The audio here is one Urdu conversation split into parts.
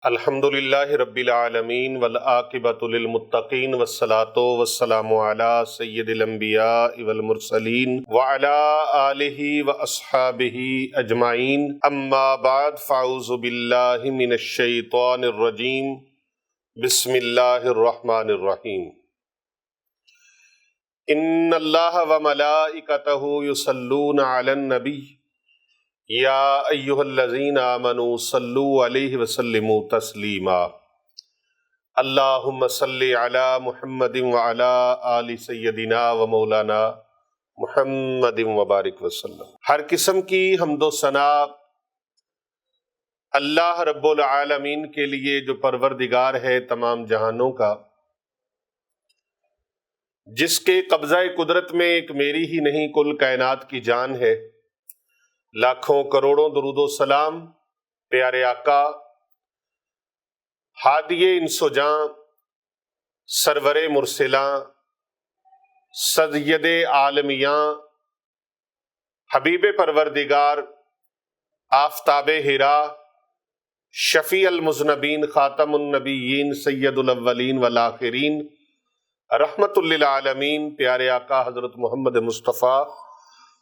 الحمدللہ رب العالمین والعاقبۃ للمتقین والصلاۃ والسلام علی سید الانبیاء والمرسلین وعلی آلہ واصحابہ اجمعین، اما بعد فاعوذ باللہ من الشیطان الرجیم، بسم اللہ الرحمن الرحیم۔ ان اللہ وملائکتہ یصلون علی النبی یا ایہا الذین آمنوا صلوا علیہ وسلموا تسلیما۔ اللہم صلی علی محمد وعلی آل سیدنا و مولانا محمد وبارک وسلم۔ ہر قسم کی حمد و ثنا اللہ رب العالمین کے لیے جو پروردگار ہے تمام جہانوں کا، جس کے قبضہ قدرت میں ایک میری ہی نہیں کل کائنات کی جان ہے۔ لاکھوں کروڑوں درود و سلام پیارے آقا ہادی انس و جاں سرور مرسلاں سید عالمیاں حبیب پروردگار آفتاب حرا شفیع المذنبین خاتم النبیین سید الاولین والآخرین رحمت للعالمین پیارے آقا حضرت محمد مصطفیٰ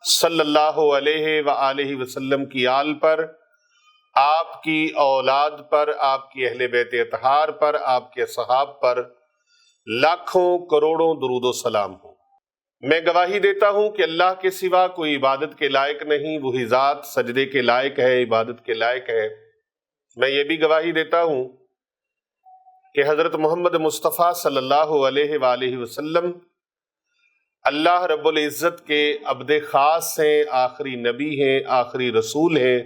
صلی اللہ علیہ وآلہ وسلم کی آل پر، آپ کی اولاد پر، آپ کی اہل بیت اطہار پر، آپ کے صحاب پر لاکھوں کروڑوں درود و سلام ہو۔ میں گواہی دیتا ہوں کہ اللہ کے سوا کوئی عبادت کے لائق نہیں، وہی ذات سجدے کے لائق ہے، عبادت کے لائق ہے۔ میں یہ بھی گواہی دیتا ہوں کہ حضرت محمد مصطفیٰ صلی اللہ علیہ وآلہ وسلم اللہ رب العزت کے عبد خاص ہیں، آخری نبی ہیں، آخری رسول ہیں۔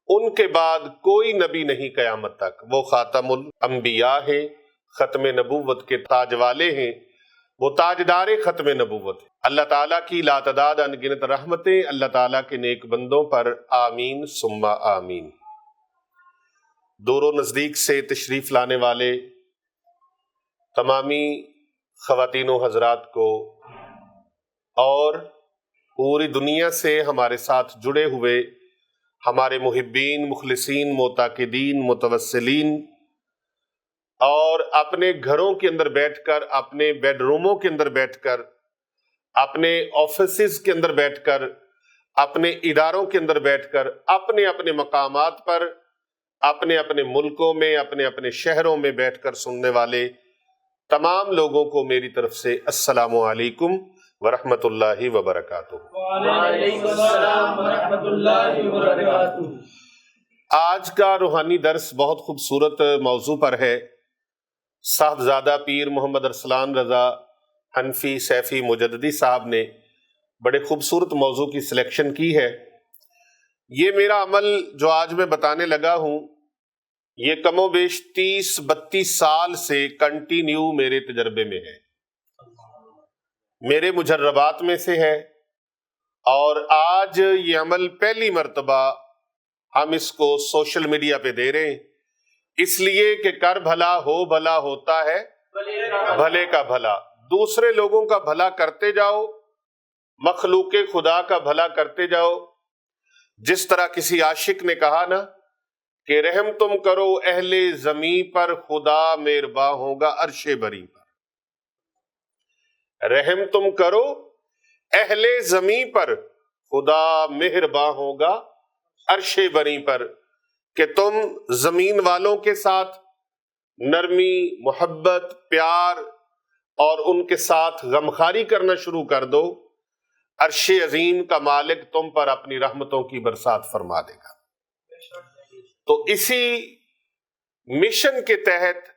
ان کے بعد کوئی نبی نہیں قیامت تک، وہ خاتم الانبیاء ہیں، ختم نبوت کے تاج والے ہیں، وہ تاجدار ختم نبوت ہیں۔ اللہ تعالیٰ کی لاتعداد انگنت رحمتیں اللہ تعالیٰ کے نیک بندوں پر آمین ثم آمین۔ دور و نزدیک سے تشریف لانے والے تمامی خواتین و حضرات کو اور پوری دنیا سے ہمارے ساتھ جڑے ہوئے ہمارے محبین، مخلصین، معتقدین، متوسلین اور اپنے گھروں کے اندر بیٹھ کر، اپنے بیڈ روموں کے اندر بیٹھ کر، اپنے آفیسز کے اندر بیٹھ کر، اپنے اداروں کے اندر بیٹھ کر، اپنے اپنے مقامات پر، اپنے اپنے ملکوں میں، اپنے اپنے شہروں میں بیٹھ کر سننے والے تمام لوگوں کو میری طرف سے السلام علیکم ورحمۃ اللہ وبرکاتہ۔ وعلیکم السلام ورحمۃ اللہ وبرکاتہ۔ آج کا روحانی درس بہت خوبصورت موضوع پر ہے۔ صاحبزادہ پیر محمد ارسلان رضا حنفی سیفی مجددی صاحب نے بڑے خوبصورت موضوع کی سلیکشن کی ہے۔ یہ میرا عمل جو آج میں بتانے لگا ہوں، یہ کم و بیش 30-32 سال سے کنٹینیو میرے تجربے میں ہے، میرے مجربات میں سے ہے، اور آج یہ عمل پہلی مرتبہ ہم اس کو سوشل میڈیا پہ دے رہے ہیں، اس لیے کہ کر بھلا ہو بھلا ہوتا ہے بھلے کا بھلا۔ دوسرے لوگوں کا بھلا کرتے جاؤ، مخلوق خدا کا بھلا کرتے جاؤ۔ جس طرح کسی عاشق نے کہا نا کہ رحم تم کرو اہل زمیں پر، خدا مہرباں ہوگا عرش بری پر۔ رحم تم کرو اہل زمیں پر، خدا مہرباں ہوگا عرش بری پر، کہ تم زمین والوں کے ساتھ نرمی، محبت، پیار اور ان کے ساتھ غمخواری کرنا شروع کر دو، عرش عظیم کا مالک تم پر اپنی رحمتوں کی برسات فرما دے گا۔ تو اسی مشن کے تحت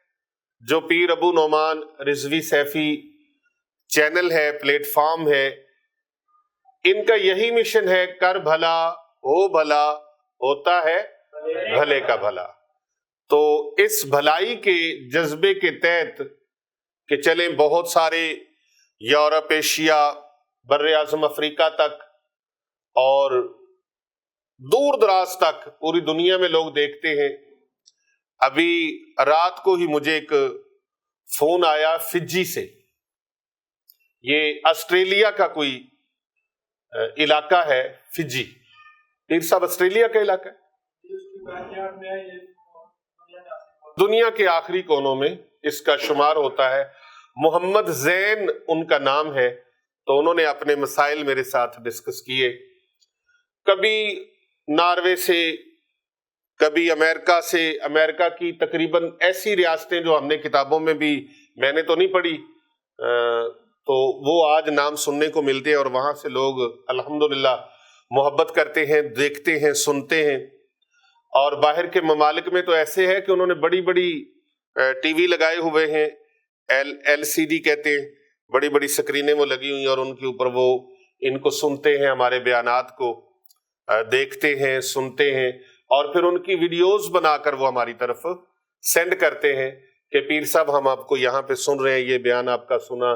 جو پیر ابو نعمان رضوی سیفی چینل ہے، پلیٹ فارم ہے، ان کا یہی مشن ہے، کر بھلا ہو بھلا ہوتا ہے بھلے کا بھلا۔ تو اس بھلائی کے جذبے کے تحت کہ چلیں بہت سارے یورپ، ایشیا، بر اعظم افریقہ تک اور دور دراز تک پوری دنیا میں لوگ دیکھتے ہیں۔ ابھی رات کو ہی مجھے ایک فون آیا فجی سے، یہ آسٹریلیا کا کوئی علاقہ ہے، فجی۔ پیر صاحب آسٹریلیا کا علاقہ ہے؟ دنیا کے آخری کونوں میں اس کا شمار ہوتا ہے۔ محمد زین ان کا نام ہے، تو انہوں نے اپنے مسائل میرے ساتھ ڈسکس کیے، کبھی ناروے سے، کبھی امریکہ سے، امریکہ کی تقریباً ایسی ریاستیں جو ہم نے کتابوں میں بھی، میں نے تو نہیں پڑھی، تو وہ آج نام سننے کو ملتے ہیں، اور وہاں سے لوگ الحمدللہ محبت کرتے ہیں، دیکھتے ہیں، سنتے ہیں۔ اور باہر کے ممالک میں تو ایسے ہے کہ انہوں نے بڑی بڑی ٹی وی لگائے ہوئے ہیں، ایل سی ڈی کہتے ہیں، بڑی بڑی سکرینیں وہ لگی ہوئی ہیں، اور ان کے اوپر وہ ان کو سنتے ہیں، ہمارے بیانات کو دیکھتے ہیں، سنتے ہیں، اور پھر ان کی ویڈیوز بنا کر وہ ہماری طرف سینڈ کرتے ہیں کہ پیر صاحب ہم آپ کو یہاں پہ سن رہے ہیں، یہ بیان آپ کا سنا،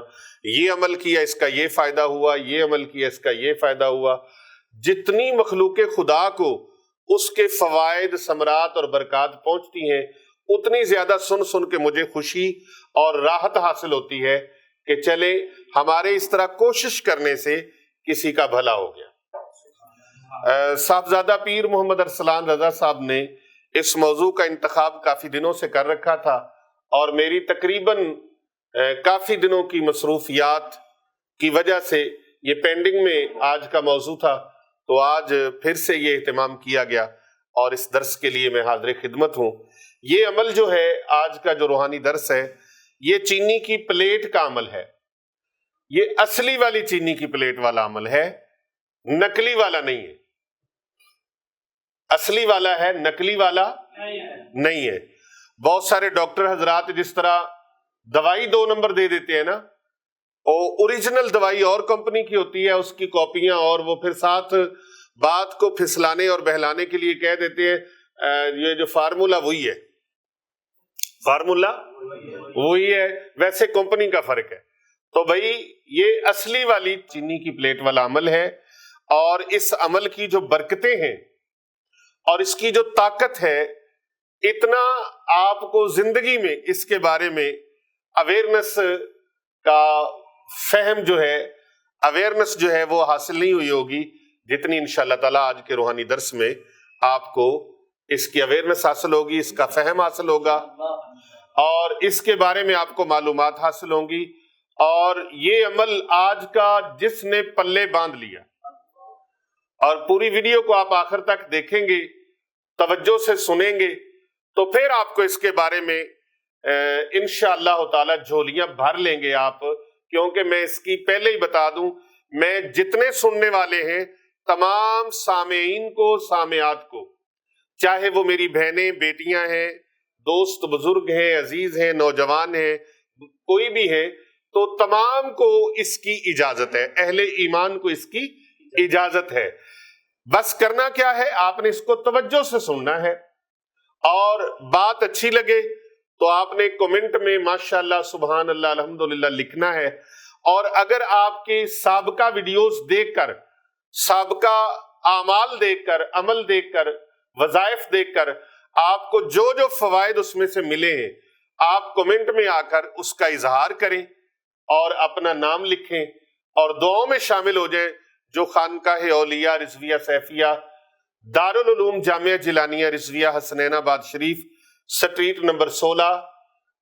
یہ عمل کیا اس کا یہ فائدہ ہوا، یہ عمل کیا اس کا یہ فائدہ ہوا۔ جتنی مخلوق خدا کو اس کے فوائد، ثمرات اور برکات پہنچتی ہیں، اتنی زیادہ سن سن کے مجھے خوشی اور راحت حاصل ہوتی ہے کہ چلے ہمارے اس طرح کوشش کرنے سے کسی کا بھلا ہو گیا۔ صاحبزادہ پیر محمد ارسلان رضا صاحب نے اس موضوع کا انتخاب کافی دنوں سے کر رکھا تھا، اور میری تقریباً کافی دنوں کی مصروفیات کی وجہ سے یہ پینڈنگ میں آج کا موضوع تھا، تو آج پھر سے یہ اہتمام کیا گیا، اور اس درس کے لیے میں حاضر خدمت ہوں۔ یہ عمل جو ہے، آج کا جو روحانی درس ہے، یہ چینی کی پلیٹ کا عمل ہے۔ یہ اصلی والی چینی کی پلیٹ والا عمل ہے، نقلی والا نہیں ہے۔ اصلی والا ہے، نقلی والا نہیں ہے۔ بہت سارے ڈاکٹر حضرات جس طرح دوائی 2 نمبر دے دیتے ہیں نا، اور اوریجنل دوائی اور کمپنی کی ہوتی ہے، اس کی کاپیاں، اور وہ پھر ساتھ بات کو پھسلانے اور بہلانے کے لیے کہہ دیتے ہیں یہ جو فارمولا وہی ہے، فارمولا وہی ہے، ویسے کمپنی کا فرق ہے۔ تو بھائی یہ اصلی والی چینی کی پلیٹ والا عمل ہے، اور اس عمل کی جو برکتیں ہیں اور اس کی جو طاقت ہے، اتنا آپ کو زندگی میں اس کے بارے میں اویئرنس کا فہم جو ہے، اویئرنس جو ہے وہ حاصل نہیں ہوئی ہوگی، جتنی انشاءاللہ تعالیٰ آج کے روحانی درس میں آپ کو اس کی اویئرنس حاصل ہوگی، اس کا فہم حاصل ہوگا، اور اس کے بارے میں آپ کو معلومات حاصل ہوں گی۔ اور یہ عمل آج کا جس نے پلے باندھ لیا، اور پوری ویڈیو کو آپ آخر تک دیکھیں گے، توجہ سے سنیں گے، تو پھر آپ کو اس کے بارے میں انشاءاللہ تعالی جھولیاں بھر لیں گے آپ، کیونکہ میں اس کی پہلے ہی بتا دوں، میں جتنے سننے والے ہیں تمام سامعین کو، سامعات کو، چاہے وہ میری بہنیں، بیٹیاں ہیں، دوست بزرگ ہیں، عزیز ہیں، نوجوان ہیں، کوئی بھی ہیں، تو تمام کو اس کی اجازت ہے، اہل ایمان کو اس کی اجازت ہے۔ بس کرنا کیا ہے، آپ نے اس کو توجہ سے سننا ہے، اور بات اچھی لگے تو آپ نے کمنٹ میں ماشاءاللہ، سبحان اللہ، الحمدللہ لکھنا ہے۔ اور اگر آپ کی سابقہ ویڈیوز دیکھ کر، سابقہ اعمال دیکھ کر، عمل دیکھ کر، وظائف دیکھ کر آپ کو جو جو فوائد اس میں سے ملے ہیں، آپ کمنٹ میں آ کر اس کا اظہار کریں اور اپنا نام لکھیں، اور دعاؤں میں شامل ہو جائیں، جو خانقاہ اولیاء رضویہ سیفیہ، دارالعلوم جامعہ جیلانیہ Rizviya Hasnainabad Sharif, street number 16،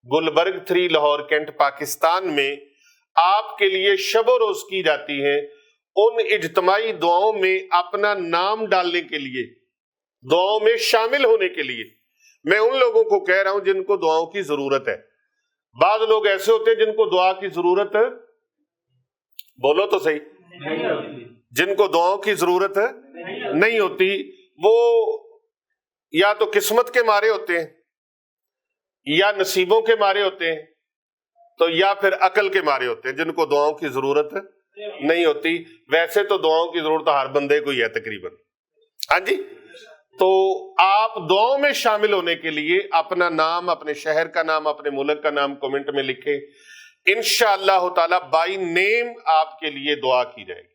Gulberg 3، Lahore Cantt, Pakistan میں آپ کے لیے شب و روز کی جاتی ہیں۔ ان اجتماعی دعاؤں میں اپنا نام ڈالنے کے لیے، دعاؤں میں شامل ہونے کے لیے میں ان لوگوں کو کہہ رہا ہوں جن کو دعاؤں کی ضرورت ہے۔ بعض لوگ ایسے ہوتے ہیں جن کو دعا کی ضرورت ہے، بولو تو صحیح، جن کو دعاؤں کی ضرورت نہیں ہوتی، وہ یا تو قسمت کے مارے ہوتے ہیں، یا نصیبوں کے مارے ہوتے ہیں، تو یا پھر عقل کے مارے ہوتے ہیں، جن کو دعاؤں کی ضرورت نہیں ہوتی۔ ویسے تو دعاؤں کی ضرورت ہر بندے کو ہی ہے تقریباً، ہاں جی۔ تو آپ دعاؤں میں شامل ہونے کے لیے اپنا نام، اپنے شہر کا نام، اپنے ملک کا نام کمنٹ میں لکھیں، انشاءاللہ تعالی بائی نیم آپ کے لیے دعا کی جائے گی۔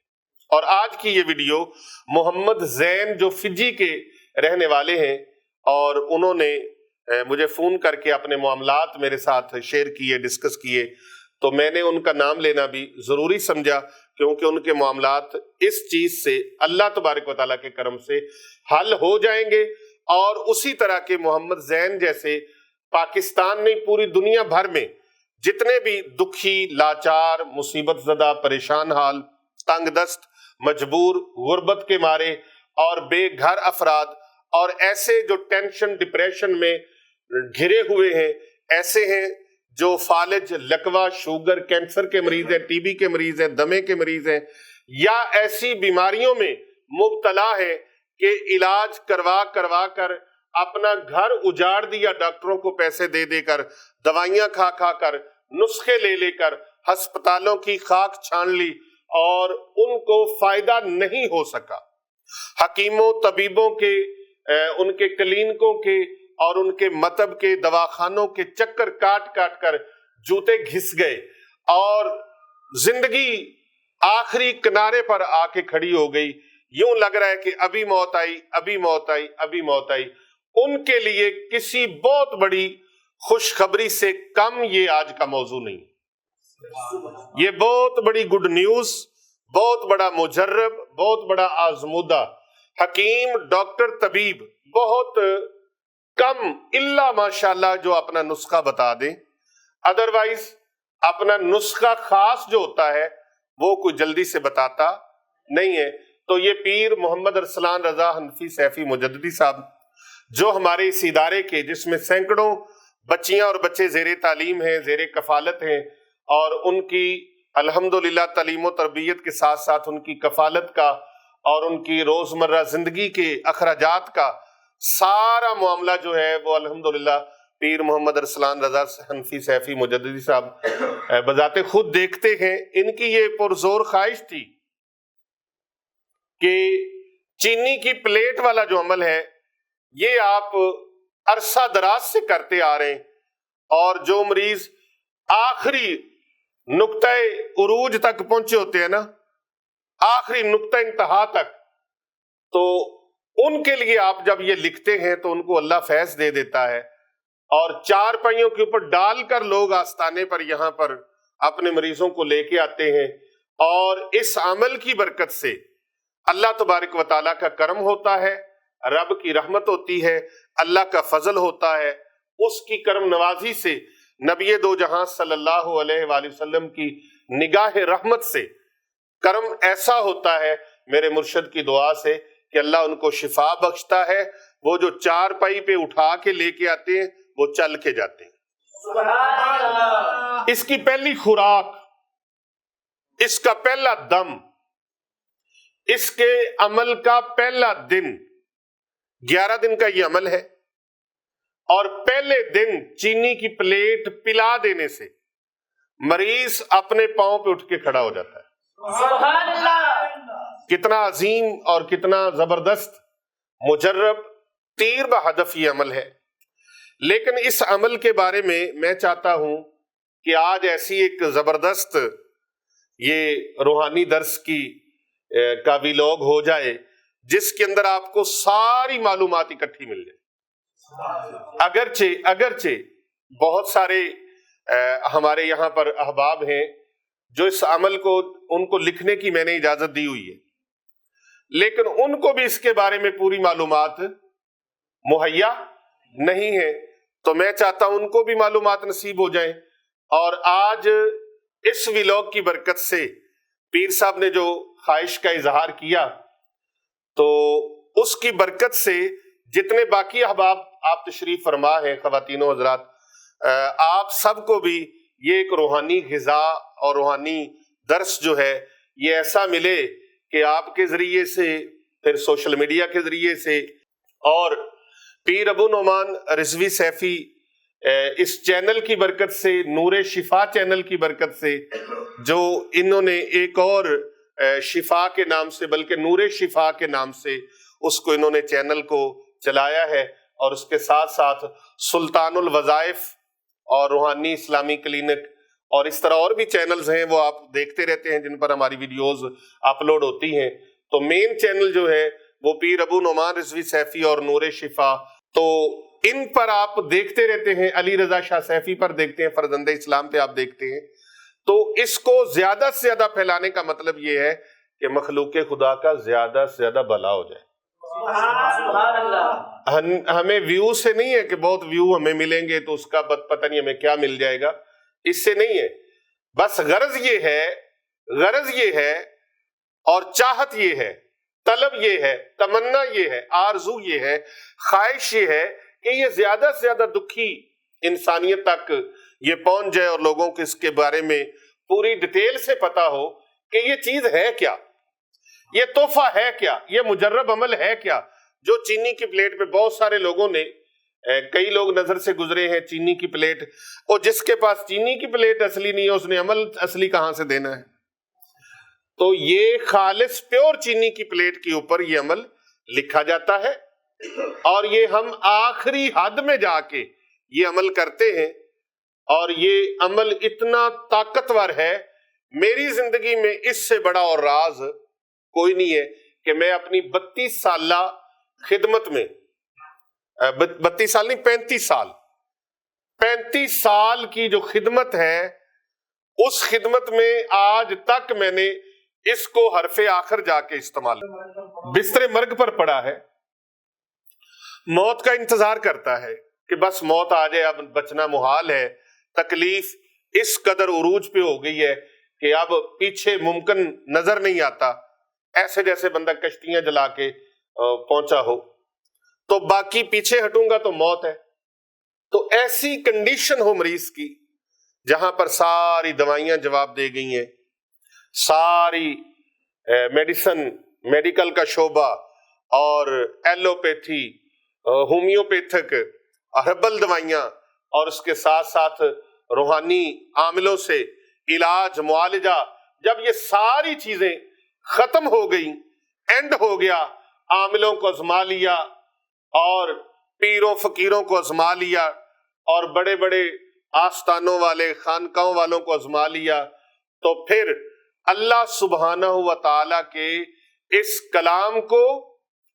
اور آج کی یہ ویڈیو محمد زین جو فجی کے رہنے والے ہیں، اور انہوں نے مجھے فون کر کے اپنے معاملات میرے ساتھ شیئر کیے، ڈسکس کیے، تو میں نے ان کا نام لینا بھی ضروری سمجھا، کیونکہ ان کے معاملات اس چیز سے اللہ تبارک و تعالیٰ کے کرم سے حل ہو جائیں گے، اور اسی طرح کے محمد زین جیسے پاکستان نہیں پوری دنیا بھر میں جتنے بھی دکھی، لاچار، مصیبت زدہ، پریشان حال، تنگ دست، مجبور، غربت کے مارے اور بے گھر افراد اور ایسے جو ٹینشن ڈپریشن میں گھرے ہوئے ہیں، ایسے ہیں جو فالج، لکوہ، شوگر، کینسر کے مریض ہیں، ٹی بی کے مریض ہیں، دمے کے مریض ہیں، یا ایسی بیماریوں میں مبتلا ہے کہ علاج کروا کر اپنا گھر اجاڑ دیا، ڈاکٹروں کو پیسے دے دے کر، دوائیاں کھا کر، نسخے لے کر ہسپتالوں کی خاک چھان لی اور ان کو فائدہ نہیں ہو سکا۔ حکیموں، طبیبوں کے، ان کے کلینکوں کے اور ان کے مطب کے دواخانوں کے چکر کاٹ کر جوتے گھس گئے اور زندگی آخری کنارے پر آ کے کھڑی ہو گئی۔ یوں لگ رہا ہے کہ ابھی موت آئی۔ ان کے لیے کسی بہت بڑی خوشخبری سے کم یہ آج کا موضوع نہیں، یہ بہت بڑی گڈ نیوز، بہت بڑا مجرب، بہت بڑا آزمودہ حکیم، ڈاکٹر، طبیب بہت کم الا ماشاءاللہ جو اپنا نسخہ بتا دیں، ادروائز اپنا نسخہ خاص جو ہوتا ہے وہ کوئی جلدی سے بتاتا نہیں ہے۔ تو یہ پیر محمد ارسلان رضا حنفی سیفی مجددی صاحب جو ہمارے اس ادارے کے، جس میں سینکڑوں بچیاں اور بچے زیر تعلیم ہیں، زیر کفالت ہیں، اور ان کی الحمدللہ تعلیم و تربیت کے ساتھ ساتھ ان کی کفالت کا اور ان کی روزمرہ زندگی کے اخراجات کا سارا معاملہ جو ہے وہ الحمدللہ پیر محمد ارسلان رضا حنفی سیفی مجددی صاحب بذات خود دیکھتے ہیں۔ ان کی یہ پرزور خواہش تھی کہ چینی کی پلیٹ والا جو عمل ہے یہ آپ عرصہ دراز سے کرتے آ رہے ہیں، اور جو مریض آخری نقطہ عروج تک پہنچے ہوتے ہیں نا، آخری نقطہ انتہا تک، تو ان کے لیے آپ جب یہ لکھتے ہیں تو ان کو اللہ فیض دے دیتا ہے، اور چار پائیوں کے اوپر ڈال کر لوگ آستانے پر یہاں پر اپنے مریضوں کو لے کے آتے ہیں، اور اس عمل کی برکت سے اللہ تبارک و تعالیٰ کا کرم ہوتا ہے، رب کی رحمت ہوتی ہے، اللہ کا فضل ہوتا ہے، اس کی کرم نوازی سے نبی دو جہاں صلی اللہ علیہ وآلہ وسلم کی نگاہ رحمت سے کرم ایسا ہوتا ہے میرے مرشد کی دعا سے کہ اللہ ان کو شفا بخشتا ہے۔ وہ جو چار پائی پہ اٹھا کے لے کے آتے ہیں وہ چل کے جاتے ہیں۔ سبحان اللہ۔ اس کی پہلی خوراک، اس کا پہلا دم، اس کے عمل کا پہلا دن، 11 دن کا یہ عمل ہے، اور پہلے دن چینی کی پلیٹ پلا دینے سے مریض اپنے پاؤں پہ اٹھ کے کھڑا ہو جاتا ہے۔ سبحان اللہ۔ کتنا عظیم اور کتنا زبردست، مجرب، تیر بہدف یہ عمل ہے۔ لیکن اس عمل کے بارے میں چاہتا ہوں کہ آج ایسی ایک زبردست یہ روحانی درس کا ویلاگ ہو جائے جس کے اندر آپ کو ساری معلومات اکٹھی مل جائے۔ اگرچہ بہت سارے ہمارے یہاں پر احباب ہیں جو اس عمل کو، ان کو لکھنے کی میں نے اجازت دی ہوئی ہے، لیکن ان کو بھی اس کے بارے میں پوری معلومات مہیا نہیں ہے، تو میں چاہتا ہوں ان کو بھی معلومات نصیب ہو جائیں۔ اور آج اس ویلاگ کی برکت سے پیر صاحب نے جو خواہش کا اظہار کیا، تو اس کی برکت سے جتنے باقی احباب آپ تشریف فرما ہیں، خواتین و حضرات، آپ سب کو بھی یہ ایک روحانی غذا اور روحانی درس جو ہے یہ ایسا ملے کہ آپ کے ذریعے سے، پھر سوشل میڈیا کے ذریعے سے، اور پیر ابو نعمان رضوی سیفی اس چینل کی برکت سے، نور شفا چینل کی برکت سے، جو انہوں نے ایک اور شفا کے نام سے، بلکہ نور شفا کے نام سے اس کو انہوں نے چینل کو چلایا ہے، اور اس کے ساتھ ساتھ سلطان الوظائف اور روحانی اسلامی کلینک اور اس طرح اور بھی چینلز ہیں، وہ آپ دیکھتے رہتے ہیں جن پر ہماری ویڈیوز اپلوڈ ہوتی ہیں۔ تو مین چینل جو ہے وہ پیر ابو نعمان رضوی سیفی اور نور شفا، تو ان پر آپ دیکھتے رہتے ہیں، علی رضا شاہ سیفی پر دیکھتے ہیں، فرزند اسلام پہ آپ دیکھتے ہیں۔ تو اس کو زیادہ سے زیادہ پھیلانے کا مطلب یہ ہے کہ مخلوق خدا کا زیادہ سے زیادہ بھلا ہو جائے۔ سبحان اللہ. ہمیں ویو سے نہیں ہے کہ بہت ویو ہمیں ملیں گے تو اس کا پتہ نہیں ہمیں کیا مل جائے گا، اس سے نہیں ہے. بس غرض یہ ہے اور چاہت یہ ہے، طلب یہ ہے، تمنا یہ ہے، آرزو یہ ہے، خواہش یہ ہے کہ یہ زیادہ سے زیادہ دکھی انسانیت تک یہ پہنچ جائے اور لوگوں کو اس کے بارے میں پوری ڈیٹیل سے پتا ہو کہ یہ چیز ہے کیا، یہ تحفہ ہے کیا، یہ مجرب عمل ہے کیا. جو چینی کی پلیٹ پہ بہت سارے لوگوں نے، کئی لوگ نظر سے گزرے ہیں چینی کی پلیٹ، اور جس کے پاس چینی کی پلیٹ اصلی نہیں ہے اس نے عمل اصلی کہاں سے دینا ہے. تو یہ خالص پیور چینی کی پلیٹ کے اوپر یہ عمل لکھا جاتا ہے، اور یہ ہم آخری حد میں جا کے یہ عمل کرتے ہیں، اور یہ عمل اتنا طاقتور ہے. میری زندگی میں اس سے بڑا اور راز کوئی نہیں ہے کہ میں اپنی 32 سالہ خدمت میں، 32 سال نہیں 35 سال کی جو خدمت ہے، اس خدمت میں آج تک میں نے اس کو حرف آخر جا کے استعمال، بستر مرگ پر پڑا ہے، موت کا انتظار کرتا ہے کہ بس موت آ جائے، اب بچنا محال ہے. تکلیف اس قدر عروج پہ ہو گئی ہے کہ اب پیچھے ممکن نظر نہیں آتا، ایسے جیسے بندہ کشتیاں جلا کے پہنچا ہو، تو باقی پیچھے ہٹوں گا تو موت ہے. تو ایسی کنڈیشن ہو مریض کی جہاں پر ساری دوائیاں جواب دے گئی ہیں، ساری میڈیکل کا شعبہ اور ایلوپیتھی، ہومیوپیتھک، ہربل دوائیاں، اور اس کے ساتھ ساتھ روحانی عاملوں سے علاج، معالجہ، جب یہ ساری چیزیں ختم ہو گئیں، اینڈ ہو گیا، عاملوں کو آزما لیا اور پیروں فقیروں کو آزما لیا اور بڑے بڑے آستانوں والے خانقاہوں والوں کو آزما لیا، تو پھر اللہ سبحانہ و تعالی کے اس کلام کو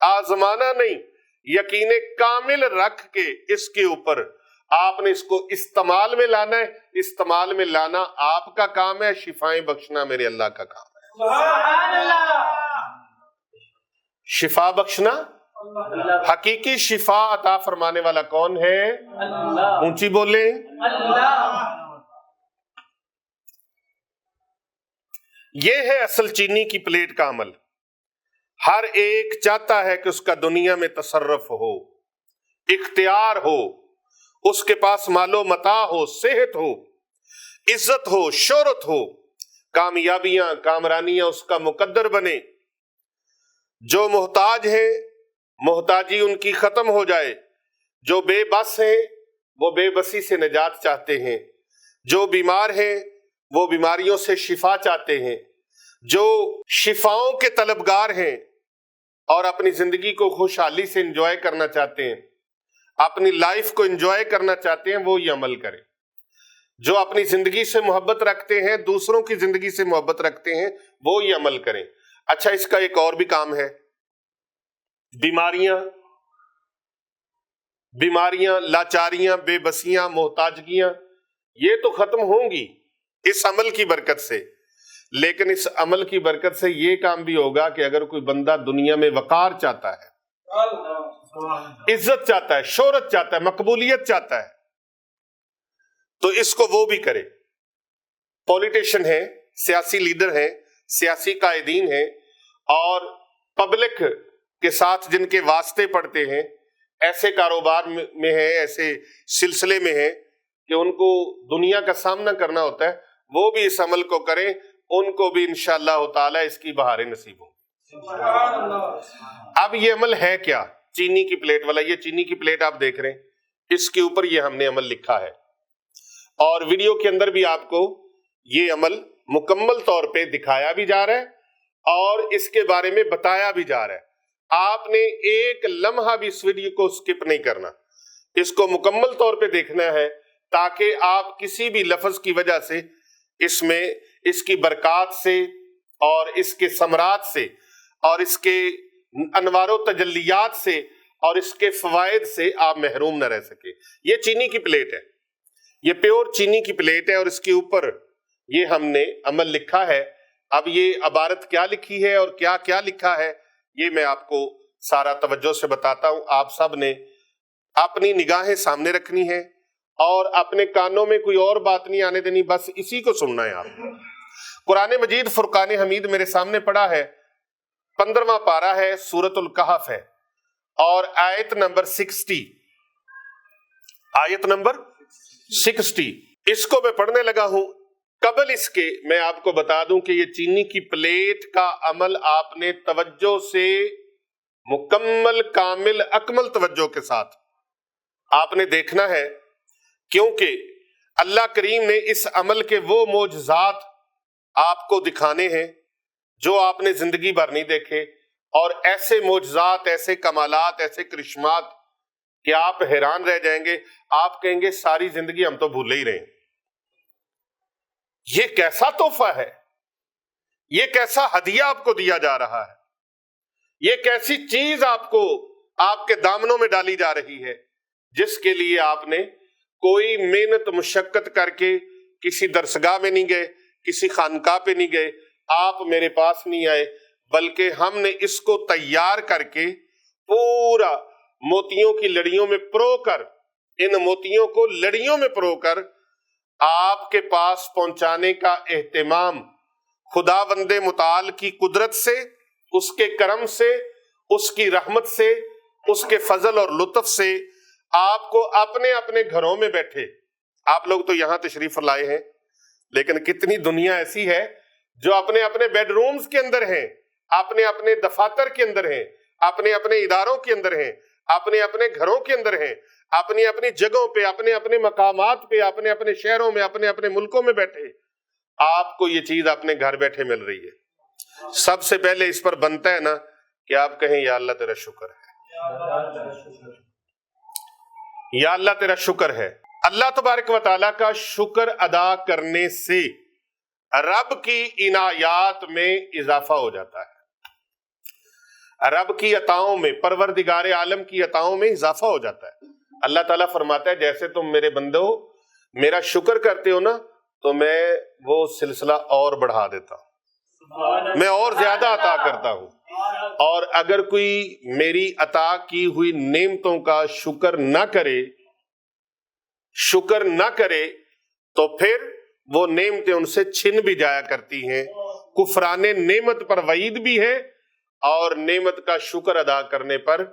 آزمانا نہیں، یقین کامل رکھ کے اس کے اوپر آپ نے اس کو استعمال میں لانا ہے. استعمال میں لانا آپ کا کام ہے، شفائیں بخشنا میرے اللہ کا کام ہے. سبحان اللہ. شفا بخشنا، حقیقی شفا عطا فرمانے والا کون ہے؟ اللہ. اونچی بولیں. اللہ. یہ ہے اصل چینی کی پلیٹ کا عمل. ہر ایک چاہتا ہے کہ اس کا دنیا میں تصرف ہو، اختیار ہو، اس کے پاس مال و متاع ہو، صحت ہو، عزت ہو، شہرت ہو، کامیابیاں، کامرانیاں اس کا مقدر بنے. جو محتاج ہیں محتاجی ان کی ختم ہو جائے، جو بے بس ہیں وہ بے بسی سے نجات چاہتے ہیں، جو بیمار ہیں وہ بیماریوں سے شفا چاہتے ہیں، جو شفاؤں کے طلبگار ہیں اور اپنی زندگی کو خوشحالی سے انجوائے کرنا چاہتے ہیں، اپنی لائف کو انجوائے کرنا چاہتے ہیں، وہ یہ عمل کریں. جو اپنی زندگی سے محبت رکھتے ہیں، دوسروں کی زندگی سے محبت رکھتے ہیں، وہ یہ عمل کریں. اچھا، اس کا ایک اور بھی کام ہے. بیماریاں، لاچاریاں، بے بسیاں، محتاجگیاں، یہ تو ختم ہوں گی اس عمل کی برکت سے. لیکن اس عمل کی برکت سے یہ کام بھی ہوگا کہ اگر کوئی بندہ دنیا میں وقار چاہتا ہے، عزت چاہتا ہے، شہرت چاہتا ہے، مقبولیت چاہتا ہے، تو اس کو وہ بھی کرے. پولیٹیشین ہیں، سیاسی لیڈر ہیں، سیاسی قائدین ہیں، اور پبلک کے ساتھ جن کے واسطے پڑتے ہیں، ایسے کاروبار میں ہیں، ایسے سلسلے میں ہیں کہ ان کو دنیا کا سامنا کرنا ہوتا ہے، وہ بھی اس عمل کو کریں، ان کو بھی انشاءاللہ تعالی اس کی بہاریں نصیب ہوں. اب یہ عمل ہے کیا؟ چینی کی پلیٹ والا. یہ چینی کی پلیٹ آپ دیکھ رہے ہیں، اس کے اوپر یہ ہم نے عمل لکھا ہے، اور ویڈیو کے اندر بھی آپ کو یہ عمل مکمل طور پہ دکھایا بھی جا رہا ہے اور اس کے بارے میں بتایا بھی جا رہا ہے. آپ نے ایک لمحہ بھی اس ویڈیو کو سکپ نہیں کرنا، اس کو مکمل طور پہ دیکھنا ہے تاکہ آپ کسی بھی لفظ کی وجہ سے اس میں اس کی برکات سے اور اس کے ثمرات سے اور اس کے انوار و تجلیات سے اور اس کے فوائد سے آپ محروم نہ رہ سکے. یہ چینی کی پلیٹ ہے، یہ پیور چینی کی پلیٹ ہے، اور اس کے اوپر یہ ہم نے عمل لکھا ہے. اب یہ عبارت کیا لکھی ہے اور کیا کیا لکھا ہے یہ میں آپ کو سارا توجہ سے بتاتا ہوں، آپ سب نے اپنی نگاہیں سامنے رکھنی ہے اور اپنے کانوں میں کوئی اور بات نہیں آنے دینی، بس اسی کو سننا ہے آپ۔ قرآن مجید فرقان حمید میرے سامنے پڑا ہے، 15واں پارہ ہے، سورۃ الکہف ہے، اور آیت نمبر 60، آیت نمبر 60 اس کو میں پڑھنے لگا ہوں۔ قبل اس کے میں آپ کو بتا دوں کہ یہ چینی کی پلیٹ کا عمل آپ نے توجہ سے مکمل کامل اکمل توجہ کے ساتھ آپ نے دیکھنا ہے، کیونکہ اللہ کریم نے اس عمل کے وہ معجزات آپ کو دکھانے ہیں جو آپ نے زندگی بھر نہیں دیکھے، اور ایسے معجزات، ایسے کمالات، ایسے کرشمات کہ آپ حیران رہ جائیں گے، آپ کہیں گے ساری زندگی ہم تو بھولے ہی رہے ہیں۔ یہ کیسا تحفہ ہے، یہ کیسا ہدیہ آپ کو دیا جا رہا ہے، یہ کیسی چیز آپ کو آپ کے دامنوں میں ڈالی جا رہی ہے، جس کے لیے آپ نے کوئی محنت مشقت کر کے کسی درسگاہ میں نہیں گئے، کسی خانقاہ پہ نہیں گئے، آپ میرے پاس نہیں آئے، بلکہ ہم نے اس کو تیار کر کے پورا موتیوں کی لڑیوں میں پرو کر، ان موتیوں کو لڑیوں میں پرو کر آپ کے پاس پہنچانے کا اہتمام خداوند متعال کی قدرت سے، اس کے کرم سے، اس کی رحمت سے، اس کے فضل اور لطف سے آپ کو اپنے اپنے گھروں میں بیٹھے، آپ لوگ تو یہاں تشریف لائے ہیں، لیکن کتنی دنیا ایسی ہے جو اپنے اپنے بیڈ رومز کے اندر ہیں، اپنے اپنے دفاتر کے اندر ہیں، اپنے اپنے اداروں کے اندر ہیں، اپنے اپنے گھروں کے اندر ہیں، اپنی اپنی جگہوں پہ، اپنے اپنے مقامات پہ، اپنے اپنے شہروں میں، اپنے اپنے ملکوں میں بیٹھے، آپ کو یہ چیز اپنے گھر بیٹھے مل رہی ہے۔ سب سے پہلے اس پر بنتا ہے نا کہ آپ کہیں یا اللہ تیرا شکر ہے، یا اللہ تیرا شکر ہے۔ اللہ تبارک و تعالیٰ کا شکر ادا کرنے سے رب کی عنایات میں اضافہ ہو جاتا ہے، رب کی عطاؤں میں، پروردگار عالم کی عطاؤں میں اضافہ ہو جاتا ہے۔ اللہ تعالیٰ فرماتا ہے جیسے تم میرے بندو میرا شکر کرتے ہو نا، تو میں وہ سلسلہ اور بڑھا دیتا ہوں، میں اور زیادہ عطا کرتا ہوں، اور اگر کوئی میری عطا کی ہوئی نعمتوں کا شکر نہ کرے تو پھر وہ نعمتیں ان سے چھن بھی جایا کرتی ہیں۔ کفران نعمت پر وعید بھی ہے اور نعمت کا شکر ادا کرنے پر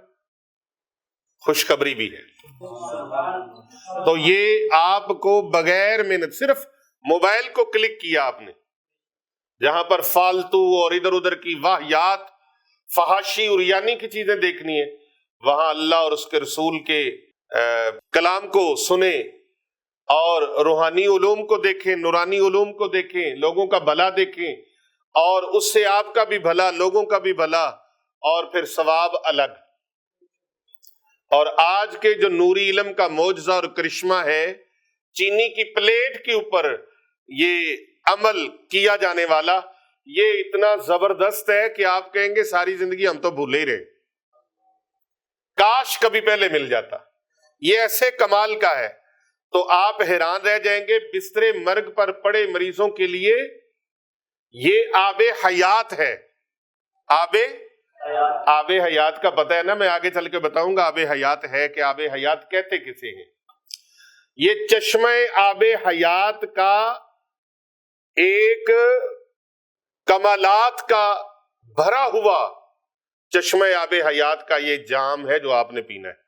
خوشخبری بھی ہے۔ تو یہ آپ کو بغیر محنت، صرف موبائل کو کلک کیا آپ نے، جہاں پر فالتو اور ادھر ادھر کی واہیات، فحاشی اور یعنی کی چیزیں دیکھنی ہے، وہاں اللہ اور اس کے رسول کے کلام کو سنیں اور روحانی علوم کو دیکھیں، نورانی علوم کو دیکھیں، لوگوں کا بھلا دیکھیں، اور اس سے آپ کا بھی بھلا، لوگوں کا بھی بھلا، اور پھر ثواب الگ۔ اور آج کے جو نوری علم کا معجزہ اور کرشمہ ہے، چینی کی پلیٹ کے اوپر یہ عمل کیا جانے والا، یہ اتنا زبردست ہے کہ آپ کہیں گے ساری زندگی ہم تو بھولے ہی رہے، کاش کبھی پہلے مل جاتا، یہ ایسے کمال کا ہے۔ تو آپ حیران رہ جائیں گے، بستر مرگ پر پڑے مریضوں کے لیے یہ آب حیات ہے۔ آب حیات کا پتہ ہے نا، میں آگے چل کے بتاؤں گا آب حیات ہے کہ آب حیات کہتے کسے ہیں۔ یہ چشمہ آب حیات کا ایک کمالات کا بھرا ہوا چشمہ آب حیات کا یہ جام ہے جو آپ نے پینا ہے،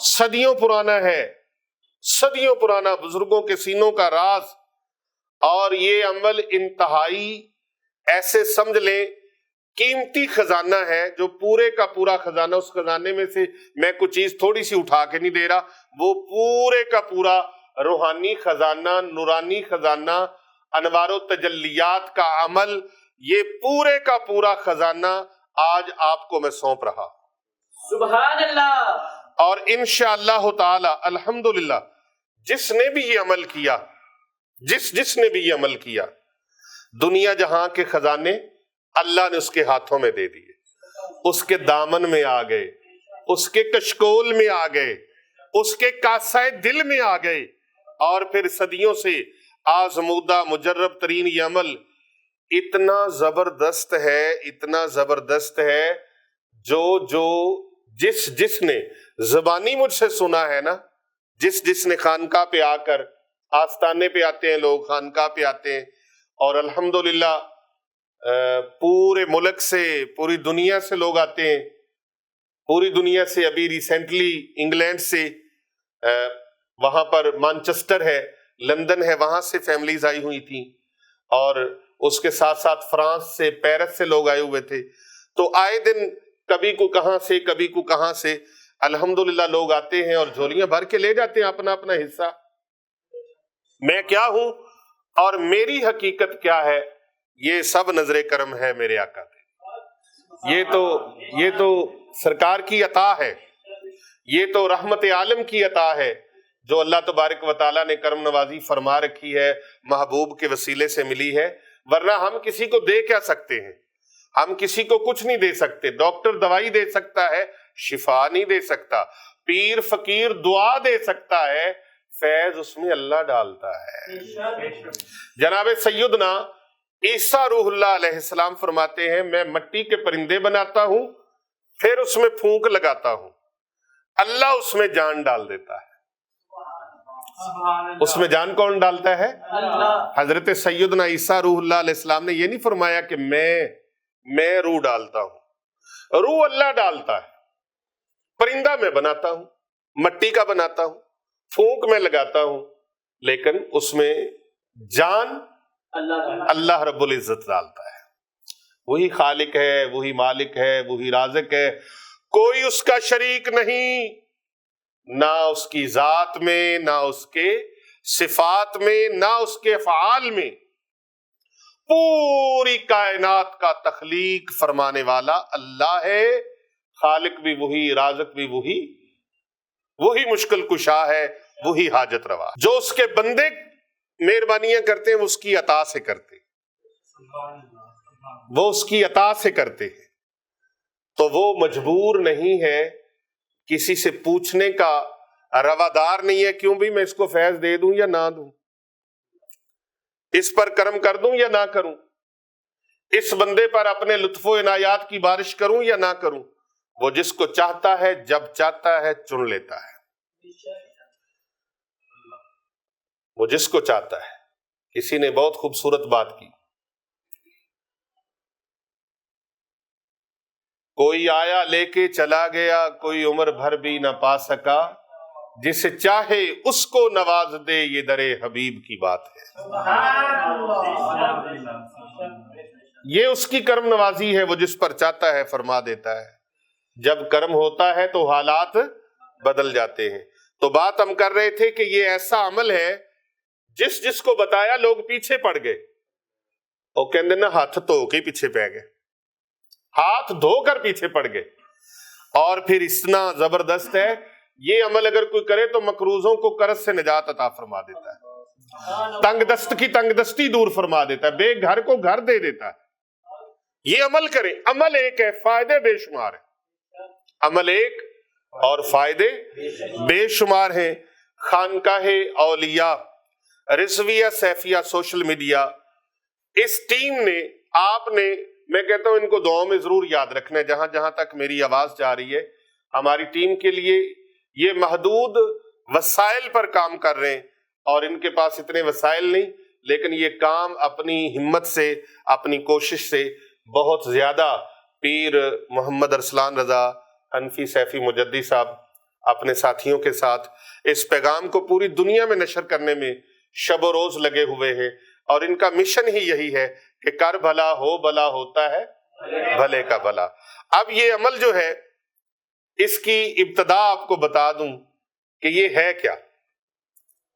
صدیوں پرانا ہے، صدیوں پرانا، بزرگوں کے سینوں کا راز، اور یہ عمل انتہائی ایسے سمجھ لیں قیمتی خزانہ ہے، جو پورے کا پورا خزانہ، اس خزانے میں سے میں کچھ چیز تھوڑی سی اٹھا کے نہیں دے رہا، وہ پورے کا پورا روحانی خزانہ، نورانی خزانہ، انوار و تجلیات کا عمل، یہ پورے کا پورا خزانہ آج آپ کو میں سونپ رہا ہوں۔ سبحان اللہ۔ اور انشاءاللہ تعالی الحمدللہ جس نے بھی یہ عمل کیا، جس نے بھی یہ عمل کیا، دنیا جہاں کے خزانے اللہ نے اس کے ہاتھوں میں دے دیے، اس کے دامن میں آ گئے، اس کے کشکول میں آ گئے، اس کے کاسہ دل میں آ گئے، اور پھر صدیوں سے آزمودہ مجرب ترین یہ عمل اتنا زبردست ہے جس نے زبانی مجھ سے سنا ہے نا، جس نے خانقاہ پہ آ کر، آستانے پہ آتے ہیں لوگ، خانقاہ پہ آتے ہیں، اور الحمدللہ پورے ملک سے، پوری دنیا سے لوگ آتے ہیں، پوری دنیا سے، ابھی ریسنٹلی انگلینڈ سے، وہاں پر مانچسٹر ہے، لندن ہے، وہاں سے فیملیز آئی ہوئی تھیں، اور اس کے ساتھ ساتھ فرانس سے، پیرس سے لوگ آئے ہوئے تھے. تو آئے دن کبھی کو کہاں سے الحمدللہ لوگ آتے ہیں اور جھولیاں بھر کے لے جاتے ہیں اپنا اپنا حصہ. میں کیا ہوں اور میری حقیقت کیا ہے، یہ سب نظر کرم ہے میرے آقا پہ. یہ تو سرکار کی عطا ہے، یہ تو رحمت عالم کی عطا ہے جو اللہ تبارک و تعالیٰ نے کرم نوازی فرما رکھی ہے، محبوب کے وسیلے سے ملی ہے. ورنہ ہم کسی کو دے کیا سکتے ہیں؟ ہم کسی کو کچھ نہیں دے سکتے. ڈاکٹر دوائی دے سکتا ہے، شفا نہیں دے سکتا. پیر فقیر دعا دے سکتا ہے، فیض اس میں اللہ ڈالتا ہے. جناب سیدنا عیسیٰ روح اللہ علیہ السلام فرماتے ہیں، میں مٹی کے پرندے بناتا ہوں، پھر اس میں پھونک لگاتا ہوں، اللہ اس میں جان ڈال دیتا ہے. اس میں جان کون ڈالتا ہے؟ حضرت سیدنا عیسیٰ روح اللہ علیہ السلام نے یہ نہیں فرمایا کہ میں روح ڈالتا ہوں، روح اللہ ڈالتا ہے. پرندہ میں بناتا ہوں، مٹی کا بناتا ہوں، پھونک میں لگاتا ہوں، لیکن اس میں جان اللہ رب العزت ڈالتا ہے. وہی خالق ہے، وہی مالک ہے، وہی رازق ہے، کوئی اس کا شریک نہیں، نہ اس کی ذات میں، نہ اس کے صفات میں، نہ اس کے افعال میں. پوری کائنات کا تخلیق فرمانے والا اللہ ہے، خالق بھی وہی، رازق بھی وہی مشکل کشا ہے، وہی حاجت روا. جو اس کے بندے مہربانیاں کرتے ہیں وہ اس کی عطا سے کرتے ہیں، وہ اس کی عطا سے کرتے ہیں. تو وہ مجبور نہیں ہے، کسی سے پوچھنے کا روادار نہیں ہے، کیوں بھی میں اس کو فیض دے دوں یا نہ دوں، اس پر کرم کر دوں یا نہ کروں، اس بندے پر اپنے لطف و عنایات کی بارش کروں یا نہ کروں. وہ جس کو چاہتا ہے، جب چاہتا ہے چن لیتا ہے. وہ جس کو چاہتا ہے. کسی نے بہت خوبصورت بات کی، کوئی آیا لے کے چلا گیا، کوئی عمر بھر بھی نہ پا سکا، جسے چاہے اس کو نواز دے، یہ در حبیب کی بات ہے. یہ اس کی کرم نوازی ہے، وہ جس پر چاہتا ہے فرما دیتا ہے. جب کرم ہوتا ہے تو حالات بدل جاتے ہیں. تو بات ہم کر رہے تھے کہ یہ ایسا عمل ہے جس کو بتایا لوگ پیچھے پڑ گئے. وہ کہندے نا ہاتھ دھو کے پیچھے پہ گئے، ہاتھ دھو کر پیچھے پڑ گئے. اور پھر اتنا زبردست ہے، یہ عمل اگر کوئی کرے تو مقروضوں کو قرض سے نجات عطا فرما دیتا ہے، تنگ دست کی تنگ دستی دور فرما دیتا ہے، بے گھر کو گھر دے دیتا ہے. یہ عمل کریں. عمل ایک ہے، فائدے بے شمار ہیں. عمل ایک اور فائدے بے شمار ہیں. خانقاہ اولیاء رضویہ سیفیہ سوشل میڈیا، اس ٹیم نے، آپ نے، میں کہتا ہوں ان کو دعاؤں میں ضرور یاد رکھنا ہے. جہاں جہاں تک میری آواز جا رہی ہے، ہماری ٹیم کے لیے یہ محدود وسائل پر کام کر رہے ہیں، اور ان کے پاس اتنے وسائل نہیں، لیکن یہ کام اپنی ہمت سے، اپنی کوشش سے بہت زیادہ. پیر محمد ارسلان رضا حنفی سیفی مجدی صاحب اپنے ساتھیوں کے ساتھ اس پیغام کو پوری دنیا میں نشر کرنے میں شب و روز لگے ہوئے ہیں، اور ان کا مشن ہی یہی ہے کہ کر بھلا ہو بھلا ہوتا ہے بھلے کا بھلا. اب یہ عمل جو ہے، اس کی ابتدا آپ کو بتا دوں کہ یہ ہے کیا،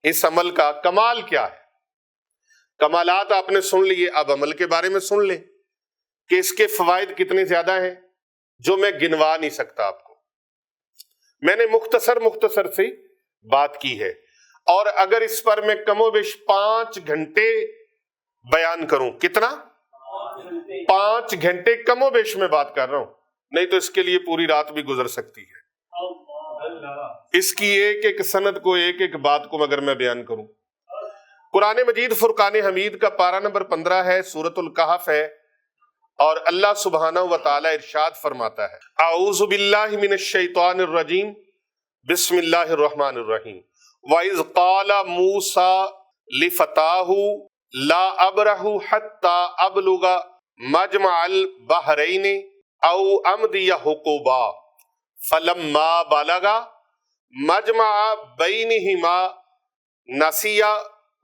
اس عمل کا کمال کیا ہے. کمالات آپ نے سن لیے، اب عمل کے بارے میں سن لیں کہ اس کے فوائد کتنے زیادہ ہیں، جو میں گنوا نہیں سکتا. آپ کو میں نے مختصر سی بات کی ہے، اور اگر اس پر میں کم و بیش 5 گھنٹے بیان کروں، کتنا؟ 5 گھنٹے کم و بیش میں بات کر رہا ہوں، نہیں تو اس کے لیے پوری رات بھی گزر سکتی ہے. اس کی ایک ایک سند کو، ایک ایک بات کو اگر میں بیان کروں. قرآن مجید فرقان حمید کا پارہ نمبر 15 ہے، سورۃ الکہف ہے، اور اللہ سبحانہ و تعالی ارشاد فرماتا ہے اعوذ باللہ من الشیطان الرجیم بسم اللہ الرحمن الرحیم وَإِذْ قَالَ مُوسَى لِفَتَاهُ لَا أَبْرَحُ حَتَّى أَبْلُغَ مَجْمَعَ الْبَحْرَيْنِ أَوْ أَمْضِيَ حُقُبًا فَلَمَّا بَلَغَ مَجْمَعَ بَيْنِهِمَا نَسِيَ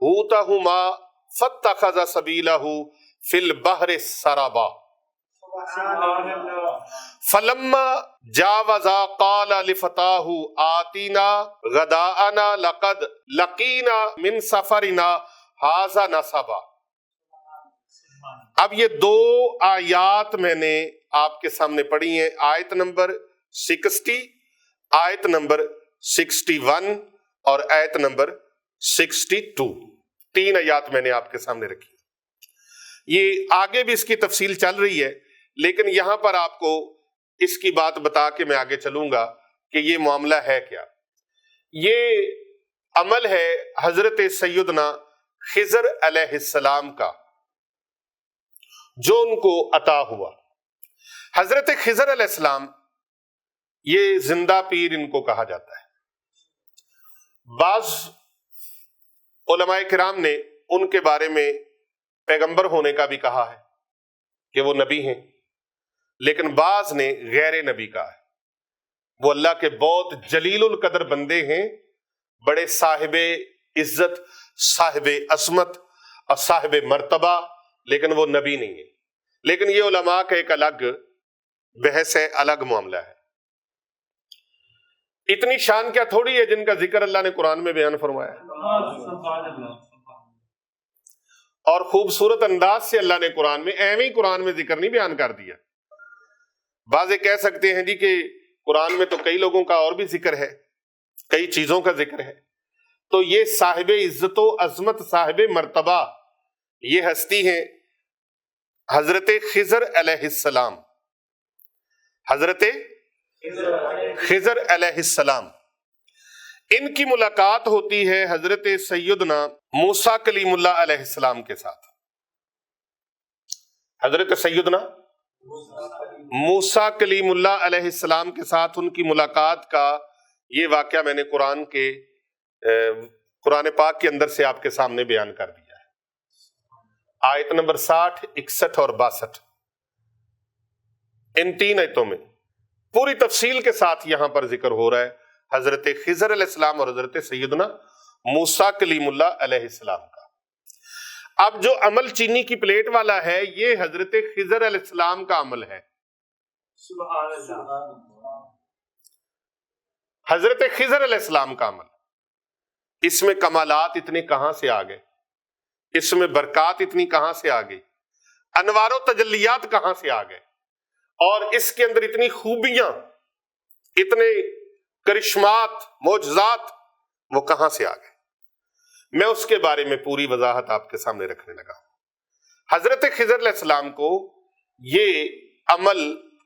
حُوتَهُمَا فَاتَّخَذَ سَبِيلَهُ فِي الْبَحْرِ سَرَبًا فَلَمَّا جَاوَزَا قَالَ لِفَتَاهُ آتِنَا غَدَاءَنَا لَقَدْ لَقِينَا مِنْ سَفَرِنَا هَذَا نَصَبًا۔ اب یہ دو آیات میں نے آپ کے سامنے پڑھی ہیں، آیت نمبر 60، آیت نمبر 61 اور آیت نمبر 62، تین آیات میں نے آپ کے سامنے رکھی۔ یہ آگے بھی اس کی تفصیل چل رہی ہے، لیکن یہاں پر آپ کو اس کی بات بتا کے میں آگے چلوں گا کہ یہ معاملہ ہے کیا۔ یہ عمل ہے حضرت سیدنا خضر علیہ السلام کا جو ان کو عطا ہوا۔ حضرت خضر علیہ السلام یہ زندہ پیر ان کو کہا جاتا ہے۔ بعض علماء کرام نے ان کے بارے میں پیغمبر ہونے کا بھی کہا ہے کہ وہ نبی ہیں، لیکن بعض نے غیر نبی کہا ہے۔ وہ اللہ کے بہت جلیل القدر بندے ہیں، بڑے صاحب عزت، صاحب عظمت اور صاحب مرتبہ، لیکن وہ نبی نہیں ہے۔ لیکن یہ علماء کا ایک الگ بحث ہے، الگ معاملہ ہے۔ اتنی شان کیا تھوڑی ہے جن کا ذکر اللہ نے قرآن میں بیان فرمایا ہے، اور خوبصورت انداز سے اللہ نے قرآن میں ایویں قرآن میں ذکر نہیں بیان کر دیا۔ بعض کہہ سکتے ہیں جی کہ قرآن میں تو کئی لوگوں کا اور بھی ذکر ہے، کئی چیزوں کا ذکر ہے، تو یہ صاحب عزت و عظمت، صاحب مرتبہ، یہ ہستی ہیں حضرت خضر علیہ السلام۔ حضرت خضر علیہ السلام، ان کی ملاقات ہوتی ہے حضرت سیدنا موسیٰ کلیم اللہ علیہ السلام کے ساتھ۔ حضرت سیدنا موسیٰ کلیم اللہ علیہ السلام کے ساتھ ان کی ملاقات کا یہ واقعہ میں نے قرآن پاک کے اندر سے آپ کے سامنے بیان کر دیا ہے۔ آیت نمبر 60، 61 اور 62، ان تین آیتوں میں پوری تفصیل کے ساتھ یہاں پر ذکر ہو رہا ہے حضرت خضر علیہ السلام اور حضرت سیدنا موسیٰ کلیم اللہ علیہ السلام کا۔ اب جو عمل چینی کی پلیٹ والا ہے، یہ حضرت خضر علیہ السلام کا عمل ہے۔ سبحان اللہ۔ حضرت خضر علیہ السلام کا عمل، اس میں کمالات اتنے کہاں سے آ گئے، اس میں برکات اتنی کہاں سے آ گئی، انوار و تجلیات کہاں سے آ گئے، اور اس کے اندر اتنی خوبیاں، اتنے کرشمات، معجزات، وہ کہاں سے آ گئے، میں اس کے بارے میں پوری وضاحت آپ کے سامنے رکھنے لگا ہوں۔ حضرت خضر علیہ السلام کو یہ عمل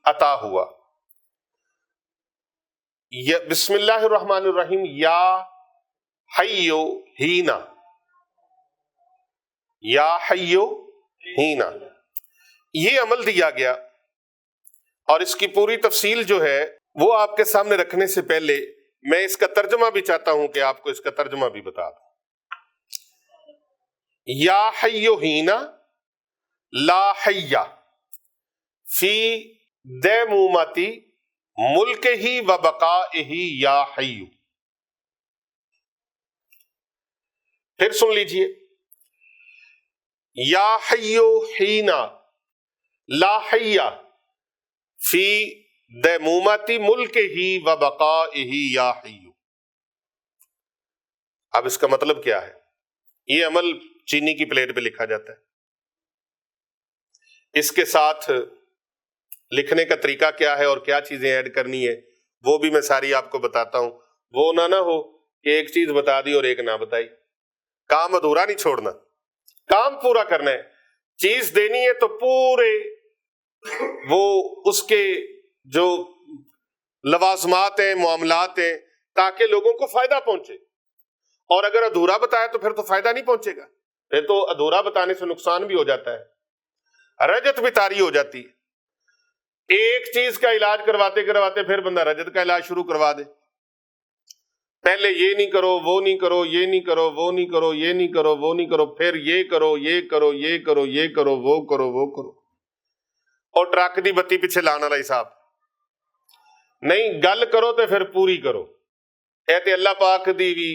عطا ہوا۔ بسم اللہ الرحمن الرحیم، یا حیو ہینا، یا حیو ہینا، یہ عمل دیا گیا، اور اس کی پوری تفصیل جو ہے وہ آپ کے سامنے رکھنے سے پہلے میں اس کا ترجمہ بھی چاہتا ہوں کہ آپ کو اس کا ترجمہ بھی بتا دوں۔ یا حیو ہینا لا حیا فی دیمومتی ملک ہی و بقائہ یا حیو۔ پھر سن لیجئے، یا حیو ہینا لا حیا فی دیمومتی ملک ہی و بقائہ یا حیو۔ اب اس کا مطلب کیا ہے؟ یہ عمل چینی کی پلیٹ پہ لکھا جاتا ہے، اس کے ساتھ لکھنے کا طریقہ کیا ہے اور کیا چیزیں ایڈ کرنی ہے وہ بھی میں ساری آپ کو بتاتا ہوں۔ وہ نہ ہو کہ ایک چیز بتا دی اور ایک نہ بتائی، کام ادھورا نہیں چھوڑنا، کام پورا کرنا ہے۔ چیز دینی ہے تو پورے وہ اس کے جو لوازمات ہیں، معاملات ہیں، تاکہ لوگوں کو فائدہ پہنچے، اور اگر ادھورا بتایا تو پھر تو فائدہ نہیں پہنچے گا۔ یہ تو ادھورا بتانے سے نقصان بھی ہو جاتا ہے، رجت بھی طاری ہو جاتی ہے۔ ایک چیز کا علاج کرواتے کرواتے پھر بندہ رجت کا علاج شروع کروا دے، پہلے یہ نہیں کرو، وہ نہیں کرو، یہ نہیں کرو، وہ نہیں کرو، یہ نہیں کرو، وہ نہیں کرو، پھر یہ کرو، یہ کرو، یہ کرو، یہ کرو، وہ کرو، وہ کرو، اور ٹرک دی بتی پیچھے لانا والا حساب نہیں۔ گل کرو تو پھر پوری کرو۔ اے تے اللہ پاک دی بھی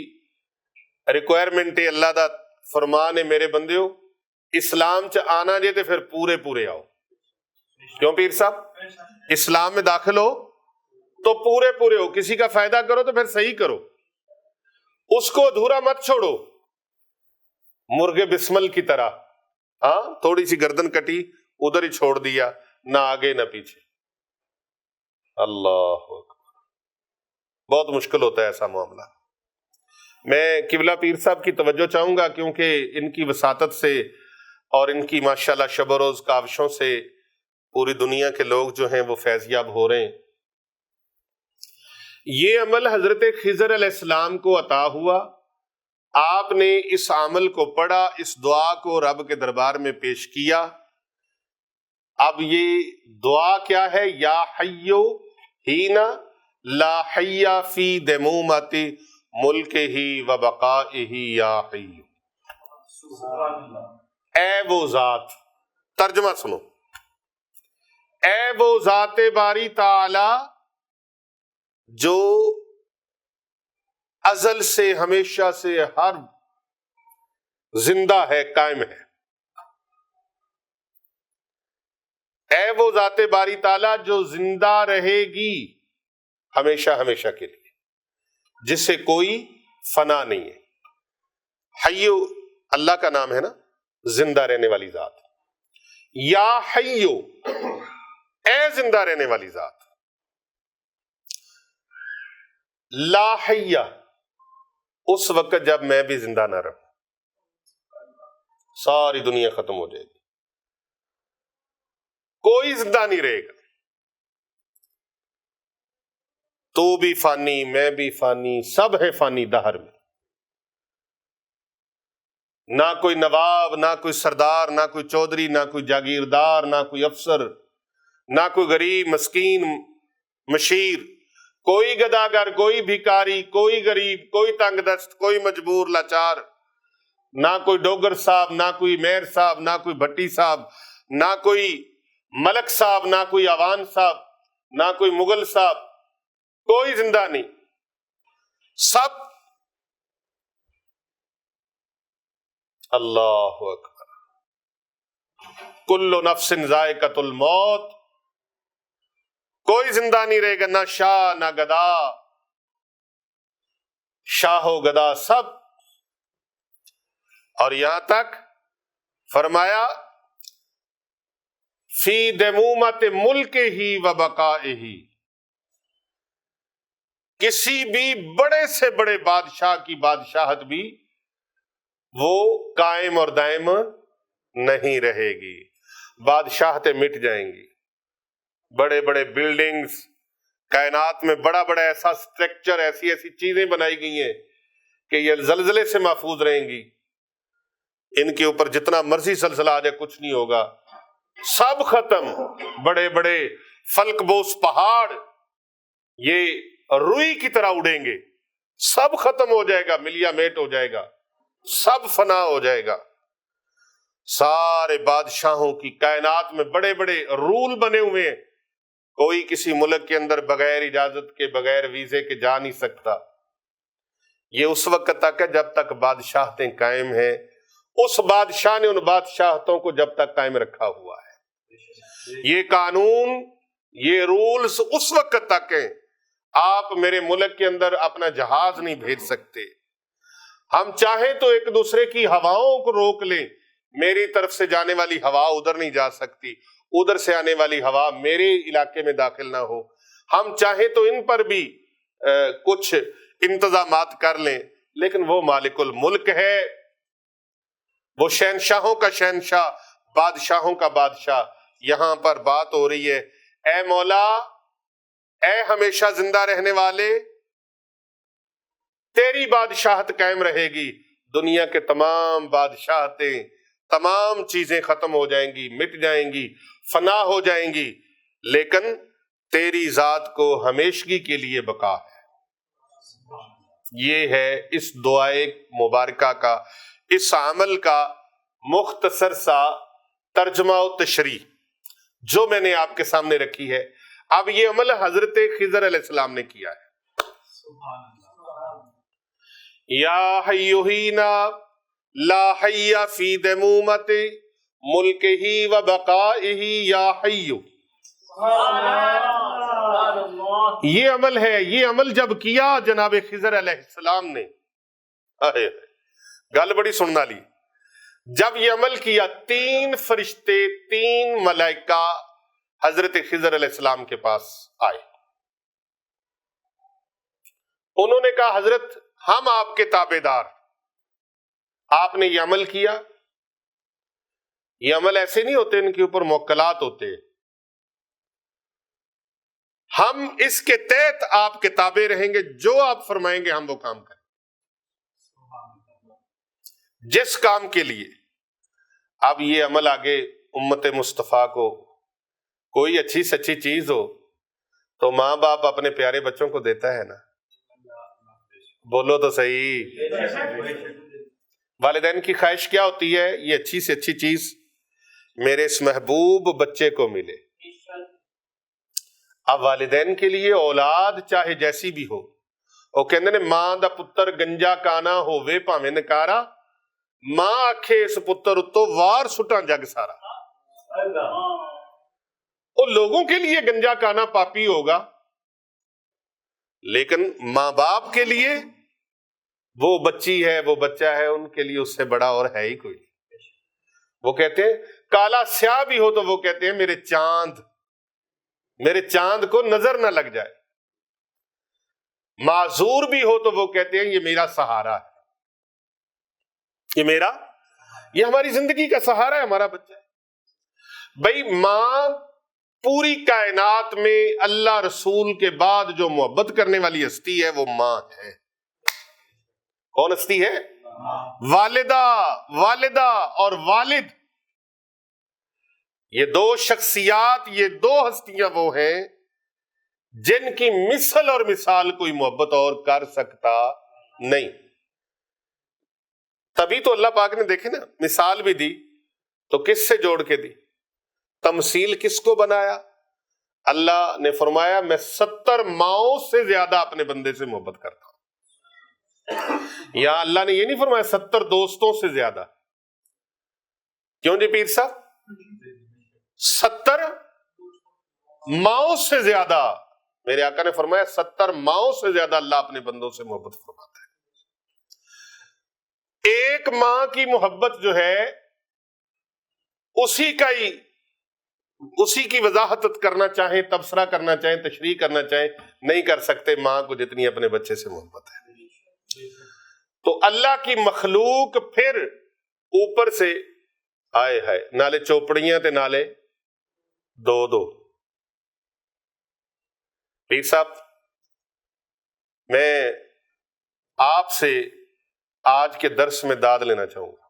ریکوائرمنٹ ہے، اللہ دا فرمان ہے، میرے بندیو اسلام چ آنا جے تے پھر پورے پورے آؤ۔ کیوں پیر صاحب؟ اسلام میں داخل ہو تو پورے پورے ہو، کسی کا فائدہ کرو تو پھر صحیح کرو، اس کو ادھورا مت چھوڑو مرغے بسمل کی طرح۔ ہاں، تھوڑی سی گردن کٹی ادھر ہی چھوڑ دیا، نہ آگے نہ پیچھے۔ اللہ اکبر، بہت مشکل ہوتا ہے ایسا معاملہ۔ میں قبلہ پیر صاحب کی توجہ چاہوں گا، کیونکہ ان کی وساطت سے اور ان کی ماشاءاللہ شب و روز کاوشوں سے پوری دنیا کے لوگ جو ہیں وہ فیض یاب ہو رہے ہیں۔ یہ عمل حضرت خضر علیہ السلام کو عطا ہوا، آپ نے اس عمل کو پڑھا، اس دعا کو رب کے دربار میں پیش کیا۔ اب یہ دعا کیا ہے؟ یا حیو ہینا لا حی فی دمومت ملک ہی و بقائہ یا حیو۔ اے وہ ذات، ترجمہ سنو، اے وہ ذات باری تعالی جو ازل سے ہمیشہ سے ہر زندہ ہے، قائم ہے۔ اے وہ ذات باری تعالی جو زندہ رہے گی ہمیشہ ہمیشہ کے لیے، جس سے کوئی فنا نہیں ہے۔ حیو اللہ کا نام ہے نا، زندہ رہنے والی ذات۔ یا حیو، اے زندہ رہنے والی ذات۔ لا حیہ، اس وقت جب میں بھی زندہ نہ رہوں، ساری دنیا ختم ہو جائے گی، کوئی زندہ نہیں رہے گا، تو بھی فانی، میں بھی فانی، سب ہے فانی دہر میں۔ نہ کوئی نواب، نہ کوئی سردار، نہ کوئی چودھری، نہ کوئی جاگیردار، نہ کوئی افسر، نہ کوئی غریب مسکین مشیر، کوئی گداگر، کوئی بھکاری، کوئی غریب، کوئی تنگ دست، کوئی مجبور لاچار، نہ کوئی ڈوگر صاحب، نہ کوئی میر صاحب، نہ کوئی بھٹی صاحب، نہ کوئی ملک صاحب، نہ کوئی عوان صاحب، نہ کوئی مغل صاحب، کوئی زندہ نہیں، سب۔ اللہ اکبر، کل نفس ذائقۃ الموت، کوئی زندہ نہیں رہے گا، نہ شاہ نہ گدا، شاہ و گدا سب۔ اور یہاں تک فرمایا فی دمومت ملک ہی و بقائہ، کسی بھی بڑے سے بڑے بادشاہ کی بادشاہت بھی وہ قائم اور دائم نہیں رہے گی، بادشاہتیں مٹ جائیں گی۔ بڑے بڑے بلڈنگز، کائنات میں بڑا بڑا ایسا سٹرکچر، ایسی ایسی چیزیں بنائی گئی ہیں کہ یہ زلزلے سے محفوظ رہیں گی، ان کے اوپر جتنا مرضی زلزلہ آ جائے کچھ نہیں ہوگا، سب ختم۔ بڑے بڑے فلک بوس پہاڑ یہ روئی کی طرح اڑیں گے، سب ختم ہو جائے گا، ملیا میٹ ہو جائے گا، سب فنا ہو جائے گا۔ سارے بادشاہوں کی، کائنات میں بڑے بڑے رول بنے ہوئے ہیں، کوئی کسی ملک کے اندر بغیر اجازت کے، بغیر ویزے کے جا نہیں سکتا۔ یہ اس وقت تک ہے جب تک بادشاہتیں قائم ہیں، اس بادشاہ نے ان بادشاہتوں کو جب تک قائم رکھا ہوا ہے۔ یہ قانون، یہ رولز اس وقت تک ہیں۔ آپ میرے ملک کے اندر اپنا جہاز نہیں بھیج سکتے، ہم چاہیں تو ایک دوسرے کی ہواؤں کو روک لیں، میری طرف سے جانے والی ہوا ادھر نہیں جا سکتی، ادھر سے آنے والی ہوا میرے علاقے میں داخل نہ ہو، ہم چاہیں تو ان پر بھی کچھ انتظامات کر لیں، لیکن وہ مالک الملک ہے، وہ شہنشاہوں کا شہنشاہ، بادشاہوں کا بادشاہ۔ یہاں پر بات ہو رہی ہے، اے مولا، اے ہمیشہ زندہ رہنے والے، تیری بادشاہت قائم رہے گی، دنیا کے تمام بادشاہتیں، تمام چیزیں ختم ہو جائیں گی، مٹ جائیں گی، فنا ہو جائیں گی، لیکن تیری ذات کو ہمیشگی کے لیے بقا ہے۔ یہ ہے اس دعائے مبارکہ کا، اس عمل کا مختصر سا ترجمہ و تشریح جو میں نے آپ کے سامنے رکھی ہے۔ اب یہ عمل حضرت خضر علیہ السلام نے کیا ہے۔ یا حیوہینا لا حی فی دمومت ملک ہی و بقائہی یا حیو۔ یہ عمل ہے، یہ عمل جب کیا جناب خضر علیہ السلام نے، گل بڑی سننا لی، جب یہ عمل کیا 3 فرشتے 3 ملائکہ حضرت خضر علیہ السلام کے پاس آئے۔ انہوں نے کہا حضرت ہم آپ کے تابع دار، آپ نے یہ عمل کیا، یہ عمل ایسے نہیں ہوتے، ان کے اوپر موکلات ہوتے، ہم اس کے تحت آپ کے تابع رہیں گے، جو آپ فرمائیں گے ہم وہ کام کریں، جس کام کے لیے۔ اب یہ عمل آگے امت مصطفیٰ کو کوئی اچھی سچی چیز ہو تو ماں باپ اپنے پیارے بچوں کو دیتا ہے نا، بولو تو صحیح۔ والدین کی خواہش کیا ہوتی ہے؟ یہ اچھی سے اچھی چیز میرے اس محبوب بچے کو ملے۔ اب والدین کے لیے اولاد چاہے جیسی بھی ہو، وہ کہندے نے ماں دا پتر گنجا کانا ہووے پاویں نکارا، ماں آکھے اس پتر اتو وار سٹاں جگ سارا۔ وہ لوگوں کے لیے گنجا کانا پاپی ہوگا، لیکن ماں باپ کے لیے وہ بچی ہے، وہ بچہ ہے، ان کے لیے اس سے بڑا اور ہے ہی کوئی۔ وہ کہتے ہیں کالا سیاہ بھی ہو تو وہ کہتے ہیں میرے چاند کو نظر نہ لگ جائے، معذور بھی ہو تو وہ کہتے ہیں یہ میرا سہارا ہے، یہ ہماری زندگی کا سہارا ہے، ہمارا بچہ ہے۔ بھئی ماں پوری کائنات میں اللہ رسول کے بعد جو محبت کرنے والی ہستی ہے وہ ماں ہے۔ کون ہستی ہے؟ والدہ اور والد، یہ 2 شخصیات، یہ 2 ہستیاں وہ ہیں جن کی مثل اور مثال کوئی محبت اور کر سکتا نہیں۔ تبھی تو اللہ پاک نے دیکھے نا مثال بھی دی تو کس سے جوڑ کے دی، تمثیل کس کو بنایا؟ اللہ نے فرمایا میں 70 ماؤں سے زیادہ اپنے بندے سے محبت کرتا ہوں۔ یا اللہ نے یہ نہیں فرمایا 70 دوستوں سے زیادہ، کیوں جی پیر صاحب؟ 70 ماؤں سے زیادہ، میرے آقا نے فرمایا 70 ماؤں سے زیادہ اللہ اپنے بندوں سے محبت فرماتا ہے۔ ایک ماں کی محبت جو ہے اسی کی وضاحت کرنا چاہیں، تبصرہ کرنا چاہیں، تشریح کرنا چاہیں، نہیں کر سکتے ماں کو جتنی اپنے بچے سے محبت ہے۔ تو اللہ کی مخلوق پھر اوپر سے آئے ہے نالے چوپڑیاں تے نالے 2 پیر صاحب میں آپ سے آج کے درس میں داد لینا چاہوں گا۔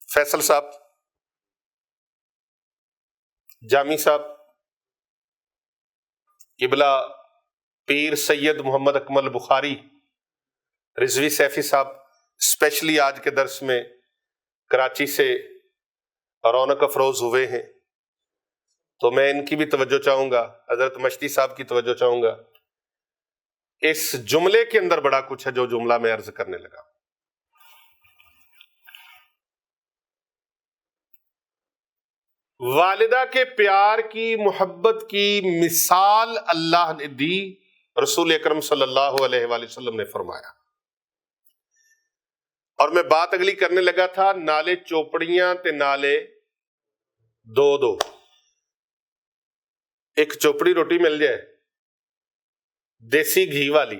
فیصل صاحب، جامی صاحب، قبلہ پیر سید محمد اکمل بخاری، رضوی سیفی صاحب اسپیشلی آج کے درس میں کراچی سے رونق افروز ہوئے ہیں، تو میں ان کی بھی توجہ چاہوں گا، حضرت مشتی صاحب کی توجہ چاہوں گا۔ اس جملے کے اندر بڑا کچھ ہے جو جملہ میں عرض کرنے لگا۔ والدہ کے پیار کی، محبت کی مثال اللہ نے دی، رسول اکرم صلی اللہ علیہ وآلہ وسلم نے فرمایا۔ اور میں بات اگلی کرنے لگا تھا نالے چوپڑیاں تے نالے 2 ایک چوپڑی روٹی مل جائے دیسی گھی والی،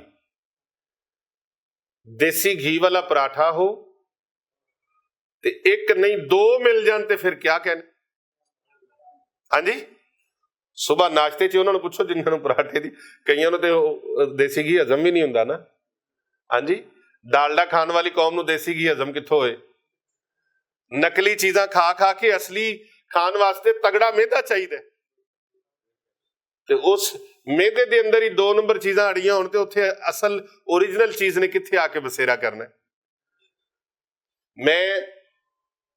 دیسی گھی والا پراٹھا ہو تے ایک نہیں 2 مل جان تے پھر کیا کہنے؟ ہاں جی، صبح ناشتے چ انہوں نے پوچھو جنہوں نے پراٹھے دی، کئیوں نے تے دیسی گھی ہضم بھی نہیں ہوندا نا، ہاں جی، ڈالڈا کھان والی قوم نو دیسی گھی ہضم کتھوں ہوئے؟ نکلی چیزاں کھا کھا کے اصلی کھان واسطے تگڑا میدا چاہیے، تے اس میدے دے اندر ہی 2 نمبر چیزاں اڑیاں ہون تے اوتھے اصل اوریجنل چیز نے کتھے آ کے بسیرا کرنا ہے۔ میں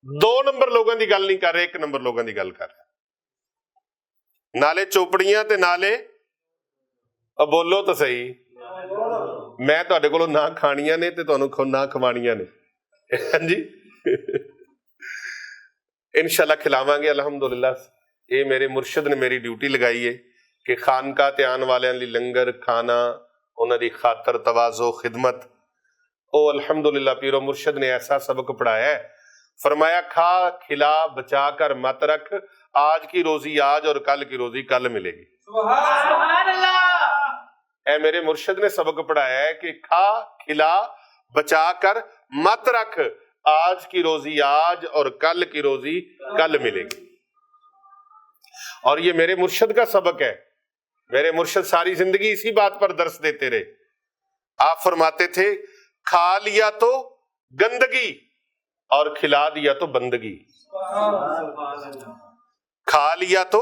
2 نمبر لوگوں دی گل نہیں کر رہے، 1 نمبر لوگوں دی گل کر رہا، نالے چوپڑیاں تے نالے بولو تو صحیح، میں تہاڈے کولوں نہ کھانیاں نے تے تہانوں نہ کھوانیاں نے، ہاں جی انشاءاللہ کھلاواں گے الحمدللہ۔ یہ میرے مرشد نے میری ڈیوٹی لگائی ہے کہ خانقاہ تے آن والے لی لنگر کھانا، انہاں دی خاطر تواضع خدمت، او الحمدللہ پیرو مرشد نے ایسا سبق پڑھایا ہے، فرمایا کھا کھلا بچا کر مت رکھ، آج کی روزی آج اور کل کی روزی کل ملے گی۔ سبحان اللہ۔ اے میرے مرشد نے سبق پڑھایا ہے کہ کھا کھلا بچا کر مت رکھ، آج کی روزی آج اور کل کی روزی کل ملے گی۔ اور یہ میرے مرشد کا سبق ہے، میرے مرشد ساری زندگی اسی بات پر درس دیتے رہے۔ آپ فرماتے تھے کھا لیا تو گندگی اور کھلا دیا تو بندگی، کھا لیا تو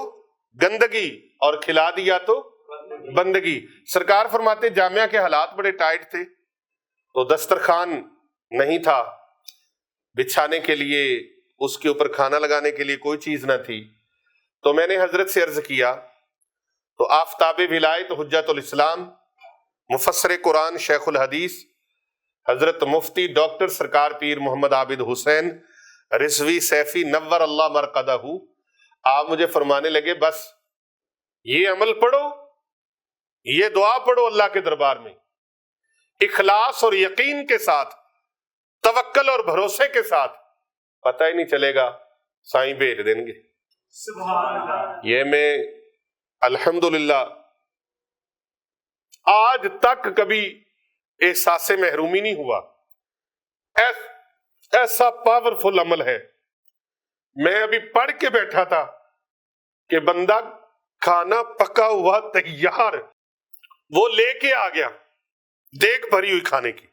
گندگی اور کھلا دیا تو بندگی۔ سرکار فرماتے جامعہ کے حالات بڑے ٹائٹ تھے، تو دسترخوان نہیں تھا بچھانے کے لیے، اس کے اوپر کھانا لگانے کے لیے کوئی چیز نہ تھی، تو میں نے حضرت سے عرض کیا، تو آفتاب ولایت حجت الاسلام مفسر قرآن شیخ الحدیث حضرت مفتی ڈاکٹر سرکار پیر محمد عابد حسین رضوی سیفی نور اللہ مرقدہ، آپ مجھے فرمانے لگے بس یہ عمل پڑھو، یہ دعا پڑھو اللہ کے دربار میں، اخلاص اور یقین کے ساتھ، توکل اور بھروسے کے ساتھ، پتہ ہی نہیں چلے گا سائیں بھیج دیں گے۔ سبحان اللہ۔ یہ میں الحمدللہ آج تک کبھی احساس محرومی نہیں ہوا، ایسا پاورفل عمل ہے۔ میں ابھی پڑھ کے بیٹھا تھا کہ بندہ کھانا پکا ہوا تیار وہ لے کے آ گیا، دیگ بھری ہوئی کھانے کی،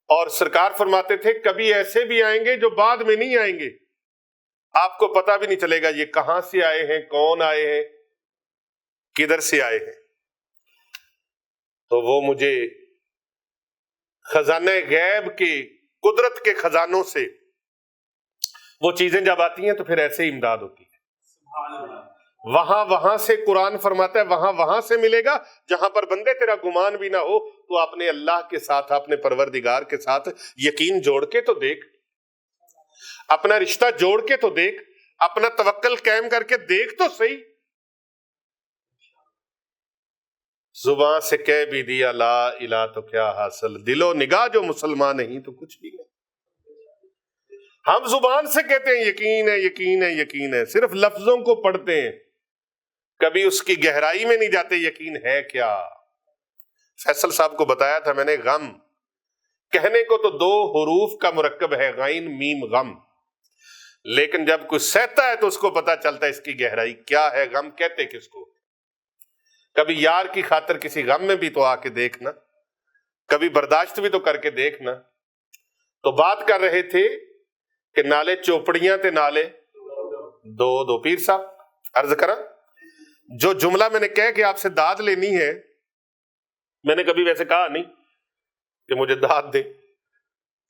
اور سرکار فرماتے تھے کبھی ایسے بھی آئیں گے جو بعد میں نہیں آئیں گے، آپ کو پتہ بھی نہیں چلے گا یہ کہاں سے آئے ہیں، کون آئے ہیں، کدھر سے آئے ہیں۔ تو وہ مجھے خزانہ غیب کے قدرت کے خزانوں سے وہ چیزیں جب آتی ہیں تو پھر ایسے ہی امداد ہوتی ہے۔ سبحان اللہ۔ وہاں سے قرآن فرماتا ہے وہاں سے ملے گا جہاں پر بندے تیرا گمان بھی نہ ہو، تو اپنے اللہ کے ساتھ، اپنے پروردگار کے ساتھ یقین جوڑ کے تو دیکھ، اپنا رشتہ جوڑ کے تو دیکھ، اپنا توکل قائم کر کے دیکھ تو صحیح۔ زباں سے کہہ بھی دیا لا الہ تو کیا حاصل، دل و نگاہ جو مسلمان نہیں تو کچھ بھی نہیں۔ ہم زبان سے کہتے ہیں یقین ہے یقین ہے یقین ہے، صرف لفظوں کو پڑھتے ہیں، کبھی اس کی گہرائی میں نہیں جاتے یقین ہے کیا۔ فیصل صاحب کو بتایا تھا میں نے، غم کہنے کو تو 2 حروف کا مرکب ہے، غین میم غم، لیکن جب کوئی سہتا ہے تو اس کو پتا چلتا ہے اس کی گہرائی کیا ہے، غم کہتے کس کو۔ کبھی یار کی خاطر کسی غم میں بھی تو آ کے دیکھنا، کبھی برداشت بھی تو کر کے دیکھنا۔ تو بات کر رہے تھے کہ نالے چوپڑیاں تے نالے دو پیر صاحب عرض کرا، جو جملہ میں نے کہہ کہ آپ سے داد لینی ہے، میں نے کبھی ویسے کہا نہیں کہ مجھے داد دے،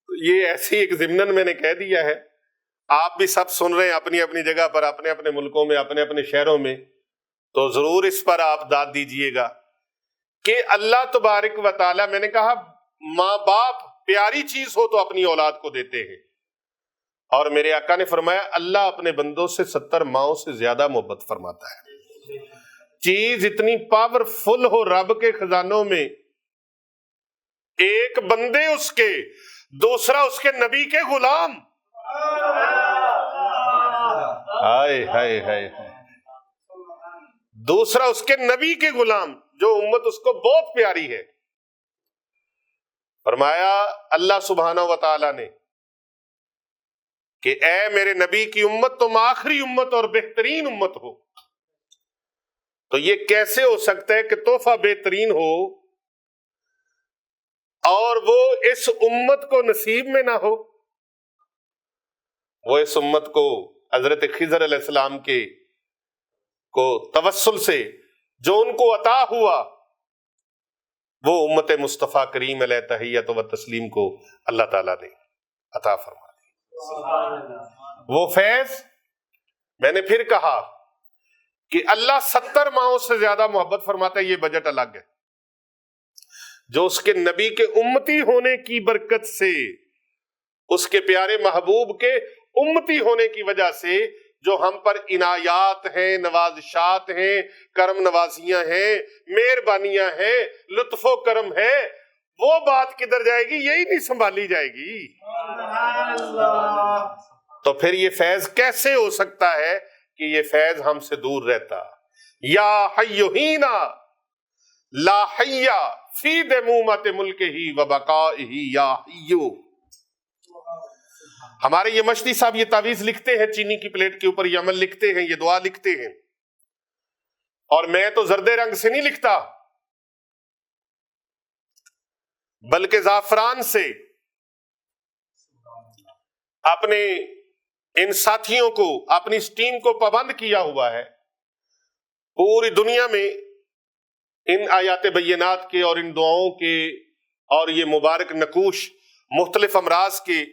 یہ ایسی ایک ضمناً میں نے کہہ دیا ہے، آپ بھی سب سن رہے ہیں اپنی اپنی جگہ پر، اپنے اپنے ملکوں میں، اپنے اپنے شہروں میں، تو ضرور اس پر آپ داد دیجئے گا کہ اللہ تبارک و تعالی، میں نے کہا ماں باپ پیاری چیز ہو تو اپنی اولاد کو دیتے ہیں، اور میرے آقا نے فرمایا اللہ اپنے بندوں سے 70 ماؤں سے زیادہ محبت فرماتا ہے۔ چیز اتنی پاورفل ہو رب کے خزانوں میں، ایک بندے اس کے، دوسرا اس کے نبی کے غلام، ہائے ہائے ہائے، دوسرا اس کے نبی کے غلام، جو امت اس کو بہت پیاری ہے۔ فرمایا اللہ سبحانہ و تعالی نے کہ اے میرے نبی کی امت تم آخری امت اور بہترین امت ہو۔ تو یہ کیسے ہو سکتا ہے کہ تحفہ بہترین ہو اور وہ اس امت کو نصیب میں نہ ہو، وہ اس امت کو حضرت خضر علیہ السلام کو توسل سے جو ان کو عطا ہوا، وہ امت مصطفیٰ کریم علیہ تحیت و تسلیم کو اللہ تعالیٰ نے عطا فرما دی۔ وہ فیض، میں نے پھر کہا کہ اللہ 70 ماہوں سے زیادہ محبت فرماتا ہے، یہ بجٹ الگ ہے، جو اس کے نبی کے امتی ہونے کی برکت سے، اس کے پیارے محبوب کے امتی ہونے کی وجہ سے جو ہم پر عنایات ہیں، نوازشات ہیں، کرم نوازیاں ہیں، مہربانیاں ہیں، لطف و کرم ہے، وہ بات کدھر جائے گی؟ یہی نہیں سنبھالی جائے گی۔ تو پھر یہ فیض کیسے ہو سکتا ہے کہ یہ فیض ہم سے دور رہتا؟ یا حی ہینا لا حی فی دمومت ملک ہی و بقائہی یا حیو۔ ہمارے یہ مشتی صاحب یہ تعویذ لکھتے ہیں چینی کی پلیٹ کے اوپر، یہ عمل لکھتے ہیں، یہ دعا لکھتے ہیں، اور میں تو زرد رنگ سے نہیں لکھتا بلکہ زعفران سے اپنے ان ساتھیوں کو، اپنی اس ٹیم کو پابند کیا ہوا ہے۔ پوری دنیا میں ان آیات بینات کے اور ان دعاؤں کے اور یہ مبارک نقوش مختلف امراض کے،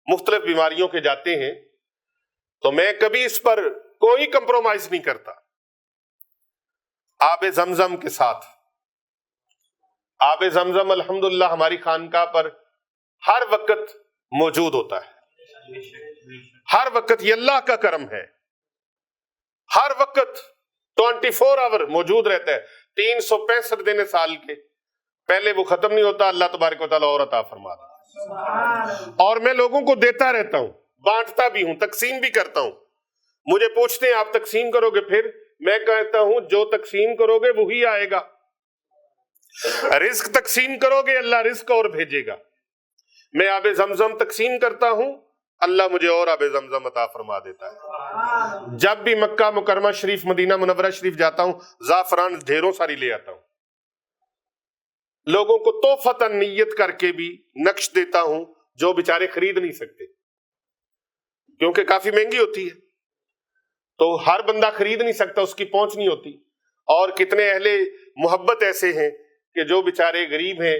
مختلف بیماریوں کے جاتے ہیں، تو میں کبھی اس پر کوئی کمپرومائز نہیں کرتا۔ آب زمزم کے ساتھ، آب زمزم الحمدللہ ہماری خانقاہ پر ہر وقت موجود ہوتا ہے، ہر وقت، یہ اللہ کا کرم ہے، ہر وقت 24 آور موجود رہتا ہے، 365 دن سال کے، پہلے وہ ختم نہیں ہوتا، اللہ تبارک و تعالیٰ اور عطا فرماتا ہے، اور میں لوگوں کو دیتا رہتا ہوں، بانٹتا بھی ہوں، تقسیم بھی کرتا ہوں۔ مجھے پوچھتے ہیں آپ تقسیم کرو گے؟ پھر میں کہتا ہوں جو تقسیم کرو گے وہی آئے گا۔ رزق تقسیم کرو گے، اللہ رزق اور بھیجے گا۔ میں آب زمزم تقسیم کرتا ہوں، اللہ مجھے اور آب زمزم عطا فرما دیتا ہے۔ جب بھی مکہ مکرمہ شریف، مدینہ منورہ شریف جاتا ہوں، زعفران ڈھیروں ساری لے آتا ہوں، لوگوں کو تحفتاً نیت کر کے بھی نقش دیتا ہوں جو بیچارے خرید نہیں سکتے، کیونکہ کافی مہنگی ہوتی ہے، تو ہر بندہ خرید نہیں سکتا، اس کی پہنچ نہیں ہوتی۔ اور کتنے اہل محبت ایسے ہیں کہ جو بیچارے غریب ہیں،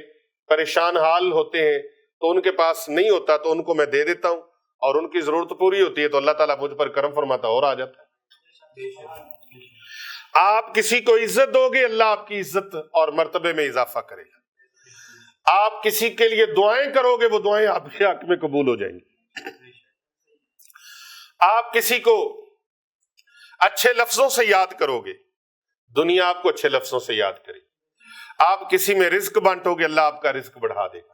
پریشان حال ہوتے ہیں، تو ان کے پاس نہیں ہوتا، تو ان کو میں دے دیتا ہوں، اور ان کی ضرورت پوری ہوتی ہے تو اللہ تعالیٰ مجھ پر کرم فرماتا اور آ جاتا ہے۔ آپ کسی کو عزت دو گے، اللہ آپ کی عزت اور مرتبے میں اضافہ کرے گا۔ آپ کسی کے لیے دعائیں کرو گے، وہ دعائیں آپ کے حق میں قبول ہو جائیں گی۔ آپ کسی کو اچھے لفظوں سے یاد کرو گے، دنیا آپ کو اچھے لفظوں سے یاد کرے گی۔ آپ کسی میں رزق بانٹو گے، اللہ آپ کا رزق بڑھا دے گا۔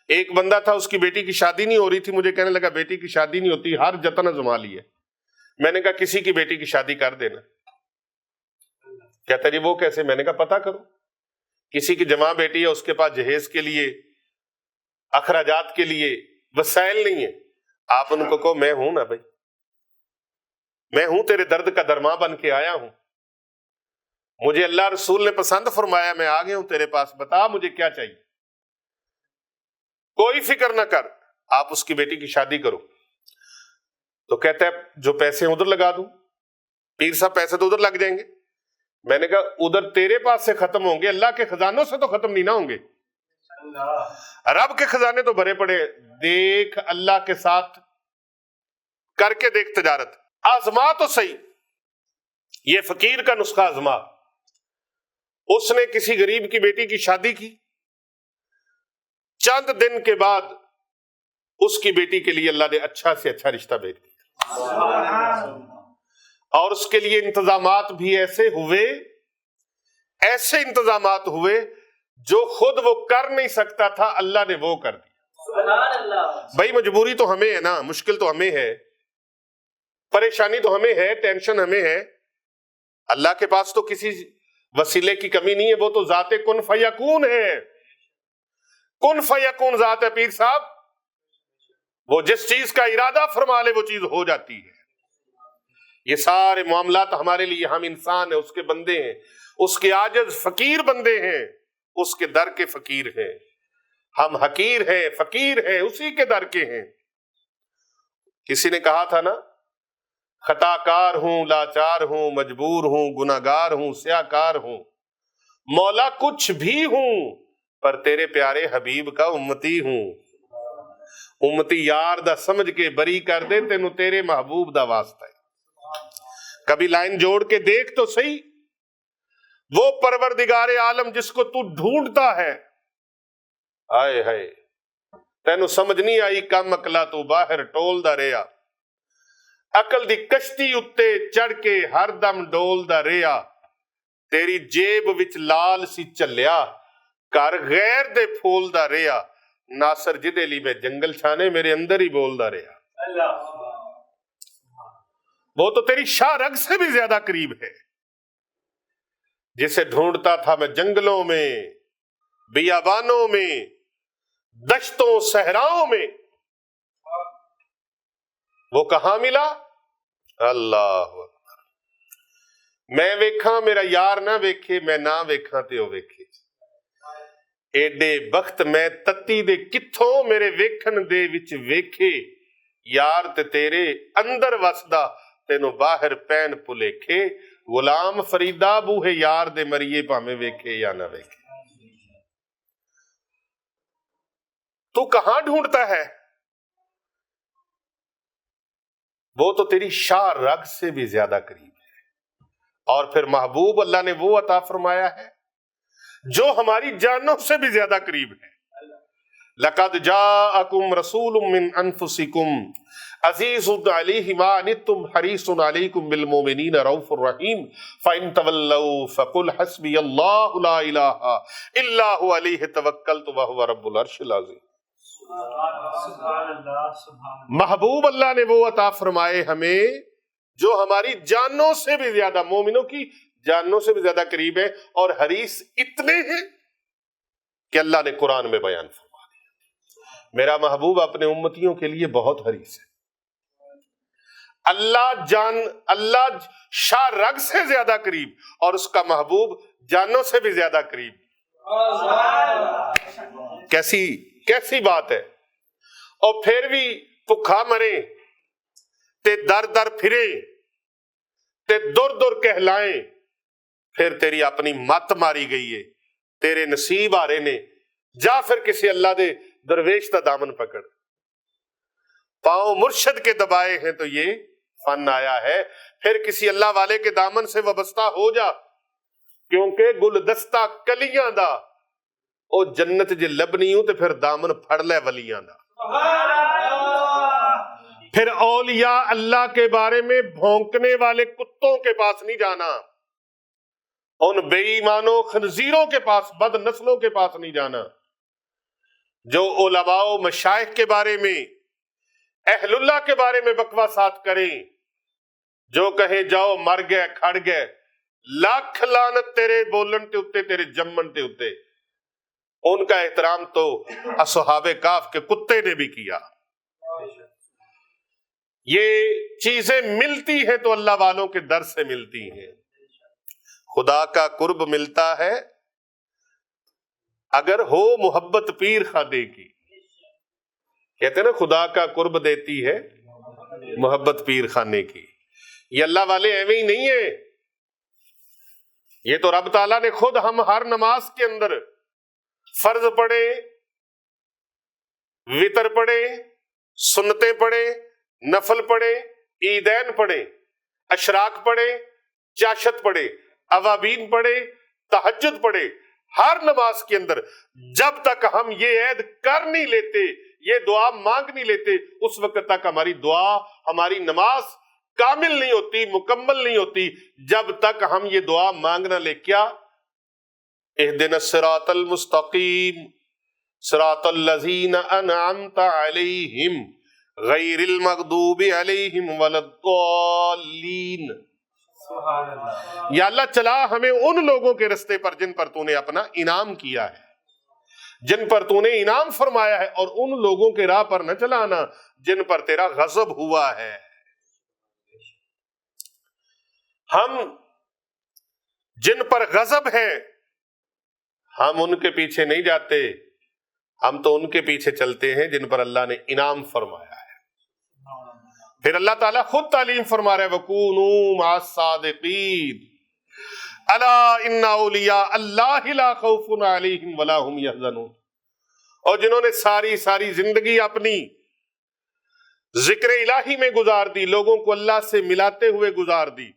ایک بندہ تھا، اس کی بیٹی کی شادی نہیں ہو رہی تھی، مجھے کہنے لگا بیٹی کی شادی نہیں ہوتی، ہر جتن آزما لی ہے۔ میں نے کہا کسی کی بیٹی کی شادی کر دینا۔ کہتا جی وہ کیسے؟ میں نے کہا پتہ کرو، کسی کی جمع بیٹی ہے، اس کے پاس جہیز کے لیے، اخراجات کے لیے وسائل نہیں ہے، آپ ان کو کہو میں ہوں نا بھائی، میں ہوں، تیرے درد کا درما بن کے آیا ہوں، مجھے اللہ رسول نے پسند فرمایا، میں آ گیا ہوں تیرے پاس، بتا مجھے کیا چاہیے، کوئی فکر نہ کر، آپ اس کی بیٹی کی شادی کرو۔ تو کہتا ہے جو پیسے ادھر لگا دوں، پیر صاحب پیسے تو ادھر لگ جائیں گے۔ میں نے کہا ادھر تیرے پاس سے ختم ہوں گے، اللہ کے خزانوں سے تو ختم نہیں نہ ہوں گے، رب کے خزانے تو بھرے پڑے۔ دیکھ اللہ کے ساتھ کر کے دیکھ تجارت، آزما تو صحیح، یہ فقیر کا نسخہ آزما۔ اس نے کسی غریب کی بیٹی کی شادی کی، چند دن کے بعد اس کی بیٹی کے لیے اللہ نے اچھا سے اچھا رشتہ بھیج دیا، اور اس کے لیے انتظامات بھی ایسے انتظامات ہوئے جو خود وہ کر نہیں سکتا تھا، اللہ نے وہ کر دیا۔ بھائی مجبوری تو ہمیں ہے نا، مشکل تو ہمیں ہے، پریشانی تو ہمیں ہے، ٹینشن ہمیں ہے، اللہ کے پاس تو کسی وسیلے کی کمی نہیں ہے، وہ تو ذات کن فیکون ہے، کن فیکون ذات ہے پیر صاحب، وہ جس چیز کا ارادہ فرما لے وہ چیز ہو جاتی ہے۔ یہ سارے معاملات ہمارے لیے، ہم انسان ہیں، اس کے بندے ہیں، اس کے عاجز فقیر بندے ہیں، اس کے در کے فقیر ہیں۔ ہم حقیر ہیں، فقیر ہیں، اسی کے در کے ہیں۔ کسی نے کہا تھا نا، خطا کار ہوں، لاچار ہوں، مجبور ہوں، گناہگار ہوں، سیاہکار ہوں، مولا کچھ بھی ہوں، پر تیرے پیارے حبیب کا امتی ہوں۔ امتی یار دا سمجھ کے بری کر دے، تینوں تیرے محبوب دا واسطہ ہے۔ کبھی لائن جوڑ کے دیکھ تو صحیح، وہ پروردگار عالم جس کو تو ڈھونڈتا ہے، آئے ہائے تینوں سمجھ نہیں آئی، کم اکلا تو باہر ٹولدا رہیا، عقل دی کشتی اتے چڑھ کے ہر دم ڈولدا رہیا، تیری جیب وچ لال سی چلیا، کر غیر دے پھولدا رہیا، ناصر جدے لی میں جنگل چھانے میرے اندر ہی بولدا رہیا۔ وہ تو تیری شاہ رگ سے بھی زیادہ قریب ہے، جسے ڈھونڈتا تھا میں جنگلوں میں، بیابانوں میں، دشتوں صحراؤں میں، وہ کہاں ملا؟ اللہ اکبر۔ میں ویکھاں میرا یار نہ ویکھے، میں نہ ویکھاں تے او ویکھے، ایڈے بخت میں تتی دے کتھوں میرے ویکھن دے وچ ویکھے، یار تے تیرے اندر وسدا تینوں باہر پین پلیکھے، غلام فریدا بوہے یار دے مریے پامیں ویکھے یا نہ ویکھے۔ تو کہاں ڈھونڈتا ہے؟ وہ تو تیری شاہ رگ سے بھی زیادہ قریب ہے۔ اور پھر محبوب اللہ نے وہ عطا فرمایا ہے جو ہماری جانوں سے بھی زیادہ قریب ہے۔ لَقَدْ جَاءَكُمْ رَسُولٌ مِّنْ أَنفُسِكُمْ عَزِيزٌ عَلَيْهِ مَا عَنِتُّمْ حَرِيصٌ عَلَيْكُمْ بِالْمُؤْمِنِينَ رَءُوفٌ رَحِيمٌ فَإِن تَوَلَّوْا فَقُلْ حَسْبِيَ اللَّهُ لَا إِلَٰهَ إِلَّا هُوَ عَلَيْهِ تَوَكَّلْتُ وَهُوَ رَبُّ الْعَرْشِ الْعَظِيمِ۔ محبوب اللہ نے وہ عطا فرمائے ہمیں جو ہماری جانوں سے بھی زیادہ، مومنوں کی جانوں سے بھی زیادہ قریب ہے، اور حریص اتنے ہیں کہ اللہ نے قرآن میں بیان فرما دیا، میرا محبوب اپنے امتیوں کے لیے بہت حریص ہے۔ اللہ شاہ رگ سے زیادہ قریب اور اس کا محبوب جانوں سے بھی زیادہ قریب۔ کیسی بات ہے۔ اور پھر بھی بھکھا مرے تے در در پھرے تے دور دور کہلائیں، پھر تیری اپنی مت ماری گئی ہے، تیرے نصیب آ رہے نے، جا پھر کسی اللہ دے درویش دا دامن پکڑ، پاؤں مرشد کے دبائے ہیں تو یہ فن آیا ہے، پھر کسی اللہ والے کے دامن سے وابستہ ہو جا، کیونکہ گلدستہ کلیاں دا او جنت جے لبنی ہوں تو پھر دامن پھڑ لے ولیاں دا۔ پھر اولیاء اللہ کے بارے میں بھونکنے والے کتوں کے پاس نہیں جانا، ان بے ایمانوں خنزیروں کے پاس، بد نسلوں کے پاس نہیں جانا، جو علماء و مشائخ کے بارے میں، اہل اللہ کے بارے میں بکواسات کریں، جو کہیں جاؤ مر گئے کھڑ گئے، لاکھ لعنت تیرے بولن تے اتے، تیرے جمن تے اتے۔ ان کا احترام تو اصحاب کہف کے کتے نے بھی کیا۔ یہ چیزیں ملتی ہیں تو اللہ والوں کے در سے ملتی ہیں۔ خدا کا قرب ملتا ہے اگر ہو محبت پیر خانے کی، کہتے ہیں نا خدا کا قرب دیتی ہے محبت پیر خانے کی۔ یہ اللہ والے ایویں ہی نہیں ہیں، یہ تو رب تعالیٰ نے خود ہم ہر نماز کے اندر فرض پڑھے، وتر پڑھے، سنتیں پڑھے، نفل پڑھے، عیدین پڑھے، اشراق پڑھے، چاشت پڑھے، اوابین پڑھے، تہجد پڑھے، ہر نماز کے اندر جب تک ہم یہ عید کر نہیں لیتے، یہ دعا مانگ نہیں لیتے، اس وقت تک ہماری دعا، ہماری نماز کامل نہیں ہوتی، مکمل نہیں ہوتی، جب تک ہم یہ دعا مانگنا لے کیا اہدنا الصراط المستقیم صراط الذین انعمت علیہم غیر المغضوب علیہم ولا الضالین۔ یا اللہ چلا ہمیں ان لوگوں کے رستے پر جن پر تو نے اپنا انعام کیا ہے، جن پر تو نے انعام فرمایا ہے، اور ان لوگوں کے راہ پر نہ چلانا جن پر تیرا غضب ہوا ہے۔ ہم جن پر غضب ہے ہم ان کے پیچھے نہیں جاتے، ہم تو ان کے پیچھے چلتے ہیں جن پر اللہ نے انعام فرمایا ہے۔ پھر اللہ تعالیٰ خود تعلیم فرما رہے وَكُونُوا مَعَ الصَّادِقِينَ الا ان اولیاء اللہ لا خوف علیہم ولا هم يحزنون۔ اور جنہوں نے ساری زندگی اپنی ذکر الہی میں گزار دی، لوگوں کو اللہ سے ملاتے ہوئے گزار دی،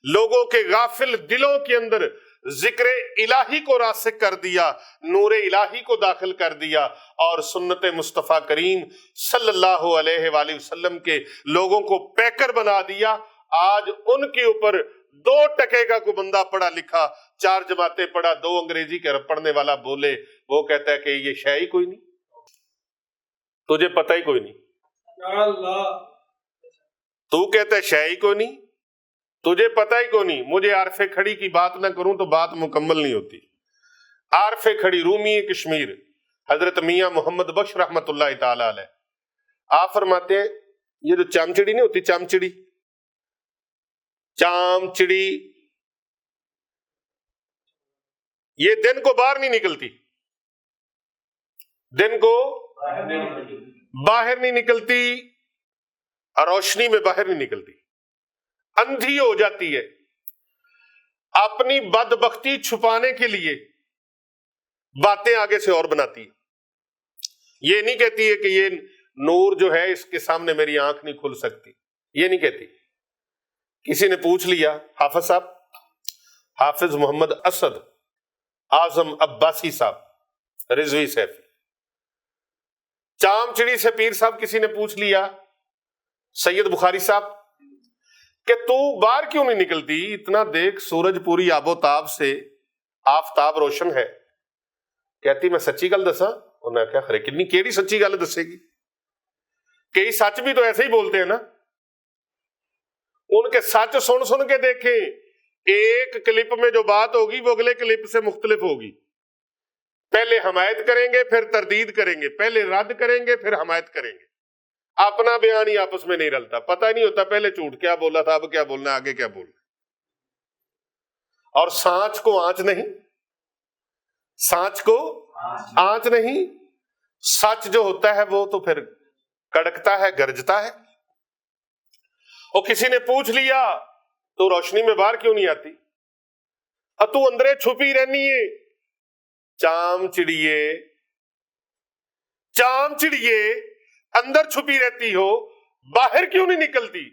لوگوں کے غافل دلوں کے اندر ذکر الہی کو راسخ کر دیا، نور الہی کو داخل کر دیا، اور سنت مصطفیٰ کریم صلی اللہ علیہ وآلہ وسلم کے لوگوں کو پیکر بنا دیا۔ آج ان کے اوپر 2 ٹکے کا کوئی بندہ پڑھا لکھا، 4 جماعتیں پڑھا، 2 انگریزی کے پڑھنے والا بولے، وہ کہتا ہے کہ یہ شے ہی کوئی نہیں، تجھے پتہ ہی کوئی نہیں۔ تو کہتا ہے شے ہی کوئی نہیں، تجھے پتہ ہی کوئی نہیں۔ مجھے عارف کھڑی کی بات نہ کروں تو بات مکمل نہیں ہوتی۔ عارف کھڑی رومی کشمیر حضرت میاں محمد بخش رحمت اللہ تعالی علیہ، آپ فرماتے ہیں یہ جو چامچڑی نہیں ہوتی، چامچڑی یہ دن کو باہر نہیں نکلتی، دن کو باہر نہیں نکلتی، روشنی میں باہر نہیں نکلتی، اندھی ہو جاتی ہے، اپنی بدبختی چھپانے کے لیے باتیں آگے سے اور بناتی ہے۔ یہ نہیں کہتی ہے کہ یہ نور جو ہے اس کے سامنے میری آنکھ نہیں کھل سکتی، یہ نہیں کہتی۔ کسی نے پوچھ لیا حافظ صاحب، حافظ محمد اسد اعظم عباسی صاحب رضوی سیفی، چام چڑی سے پیر صاحب کسی نے پوچھ لیا سید بخاری صاحب کہ تو باہر کیوں نہیں نکلتی، اتنا دیکھ سورج پوری آب و تاب سے آفتاب روشن ہے۔ کہتی میں سچی گل دساں؟ انہوں نے کہا خرے کنی کیڑی سچی گل دسے گی، کئی سچ بھی تو ایسے ہی بولتے ہیں نا۔ ان کے سچ سن کے دیکھیں، ایک کلپ میں جو بات ہوگی وہ اگلے کلپ سے مختلف ہوگی۔ پہلے حمایت کریں گے پھر تردید کریں گے، پہلے رد کریں گے پھر حمایت کریں گے، اپنا بیان ہی آپس میں نہیں رلتا، پتہ ہی نہیں ہوتا پہلے جھوٹ کیا بولا تھا، اب کیا بولنا ہے، آگے کیا بولنا ہے۔ اور سانچ کو آنچ نہیں، سانچ کو آنچ نہیں، سچ جو ہوتا ہے وہ تو پھر کڑکتا ہے، گرجتا ہے۔ اور کسی نے پوچھ لیا تو روشنی میں باہر کیوں نہیں آتی، تو اندرے چھپی رہنی ہے۔ چام چڑیے اندر چھپی رہتی ہو، باہر کیوں نہیں نکلتی؟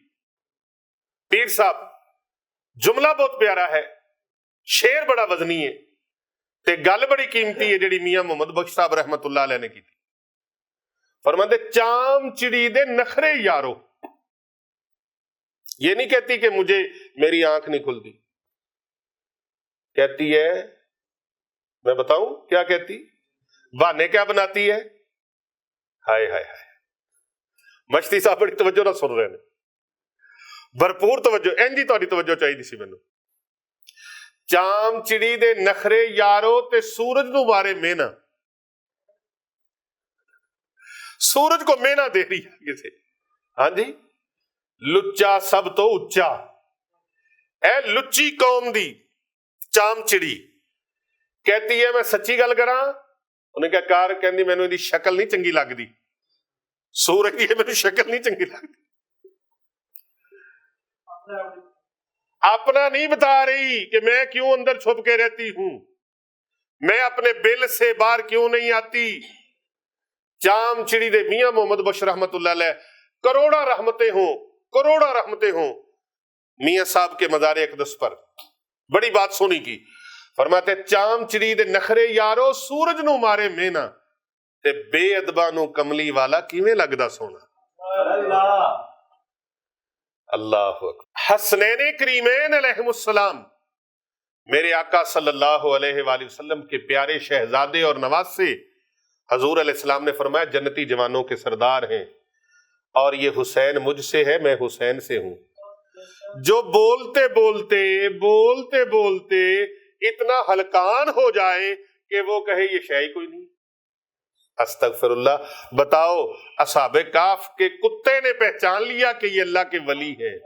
پیر صاحب جملہ بہت پیارا ہے، شعر بڑا وزنی ہے تے گل بڑی قیمتی ہے جڑی میاں محمد بخش صاحب رحمت اللہ علیہ نے کی تھی۔ فرماتے چام چڑی دے نخرے یارو، یہ نہیں کہتی کہ مجھے میری آنکھ نہیں کھلتی، کہتی ہے، میں بتاؤں کیا کہتی، بہانے کیا بناتی ہے، ہائے ہائے ہائے، مشتی صاحب بڑی توجہ نہ سن رہے ہیں، بھرپور توجہ، اینجی تاری توجہ چاہیے سی مینوں۔ چام چڑی دے نخرے یارو تے سورج نو مارے مینا، سورج کو مینا دے رہی ہے کسے، ہاں جی، لچا سب تو اچا، اے لچی قوم دی چام چڑی کہتی ہے میں سچی گل کراں، انہیں کہا کار، کہندی مینوں ایدی شکل نہیں چنگی لگدی، سورج دی مینوں شکل نہیں چنگی لگدی، اپنا نہیں بتا رہی کہ میں کیوں اندر چھپ کے رہتی ہوں، میں اپنے بل سے باہر کیوں نہیں آتی۔ چام چڑی دے میاں محمد بخش رحمت اللہ علیہ کروڑا رحمتیں ہوں میاں صاحب کے مزار اقدس پر، بڑی بات سونی کی۔ فرماتے چام چڑی دے نخرے یارو سورج نو مارے مینا تے بے ادبا نو کملی والا کیویں لگدا سونا۔ اللہ اکبر۔ حسنین کریمین علیہم السلام، میرے آقا صلی اللہ علیہ وآلہ وسلم کے پیارے شہزادے اور نواسے، حضور علیہ السلام نے فرمایا جنتی جوانوں کے سردار ہیں، اور یہ حسین مجھ سے ہے، میں حسین سے ہوں۔ جو بولتے بولتے اتنا ہلکان ہو جائے کہ وہ کہے یہ شے ہی کوئی نہیں، استغفر اللہ۔ بتاؤ اصحاب کہف کے کتے نے پہچان لیا کہ یہ اللہ کے ولی ہے،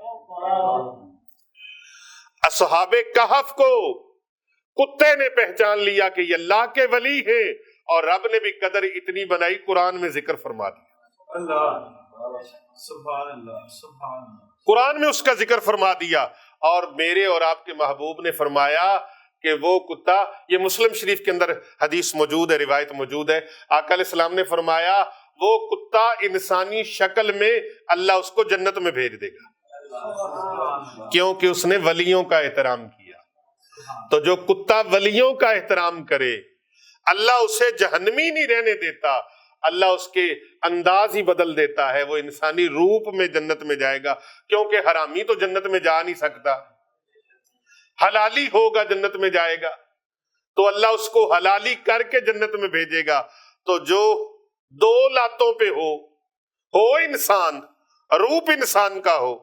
اصحاب کہف کو کتے نے پہچان لیا کہ یہ اللہ کے ولی ہے، اور رب نے بھی قدر اتنی بنائی، قرآن میں ذکر فرما دیا، اللہ سبحان اللہ سبحان اللہ، قرآن میں اس کا ذکر فرما دیا۔ اور میرے اور آپ کے محبوب نے فرمایا کہ وہ کتا، یہ مسلم شریف کے اندر حدیث موجود ہے، روایت موجود ہے، آقا علیہ السلام نے فرمایا وہ کتا انسانی شکل میں اللہ اس کو جنت میں بھیج دے گا، کیونکہ اس نے ولیوں کا احترام کیا۔ تو جو کتا ولیوں کا احترام کرے اللہ اسے جہنمی نہیں رہنے دیتا، اللہ اس کے انداز ہی بدل دیتا ہے، وہ انسانی روپ میں جنت میں جائے گا، کیونکہ حرامی تو جنت میں جا نہیں سکتا، حلالی ہوگا جنت میں جائے گا، تو اللہ اس کو حلالی کر کے جنت میں بھیجے گا۔ تو جو دو لاتوں پہ ہو انسان، روپ انسان کا ہو،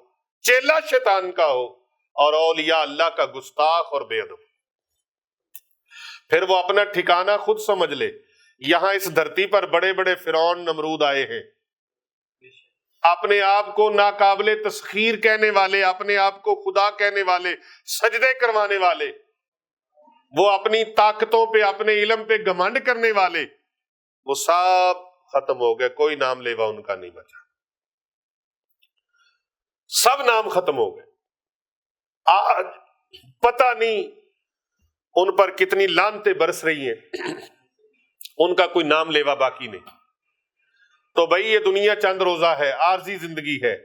چیلا شیطان کا ہو، اور اولیاء اللہ کا گستاخ اور بے ادب، پھر وہ اپنا ٹھکانہ خود سمجھ لے۔ یہاں اس دھرتی پر بڑے بڑے فرعون نمرود آئے ہیں، اپنے آپ کو ناقابل تسخیر کہنے والے، اپنے آپ کو خدا کہنے والے، سجدے کروانے والے، وہ اپنی طاقتوں پہ، اپنے علم پہ گھمنڈ کرنے والے، وہ سب ختم ہو گئے، کوئی نام لیوا ان کا نہیں بچا، سب نام ختم ہو گئے۔ آج پتہ نہیں ان پر کتنی لعنتیں برس رہی ہیں، ان کا کوئی نام لیوا باقی نہیں۔ تو بھائی یہ دنیا چند روزہ ہے، عارضی زندگی ہے،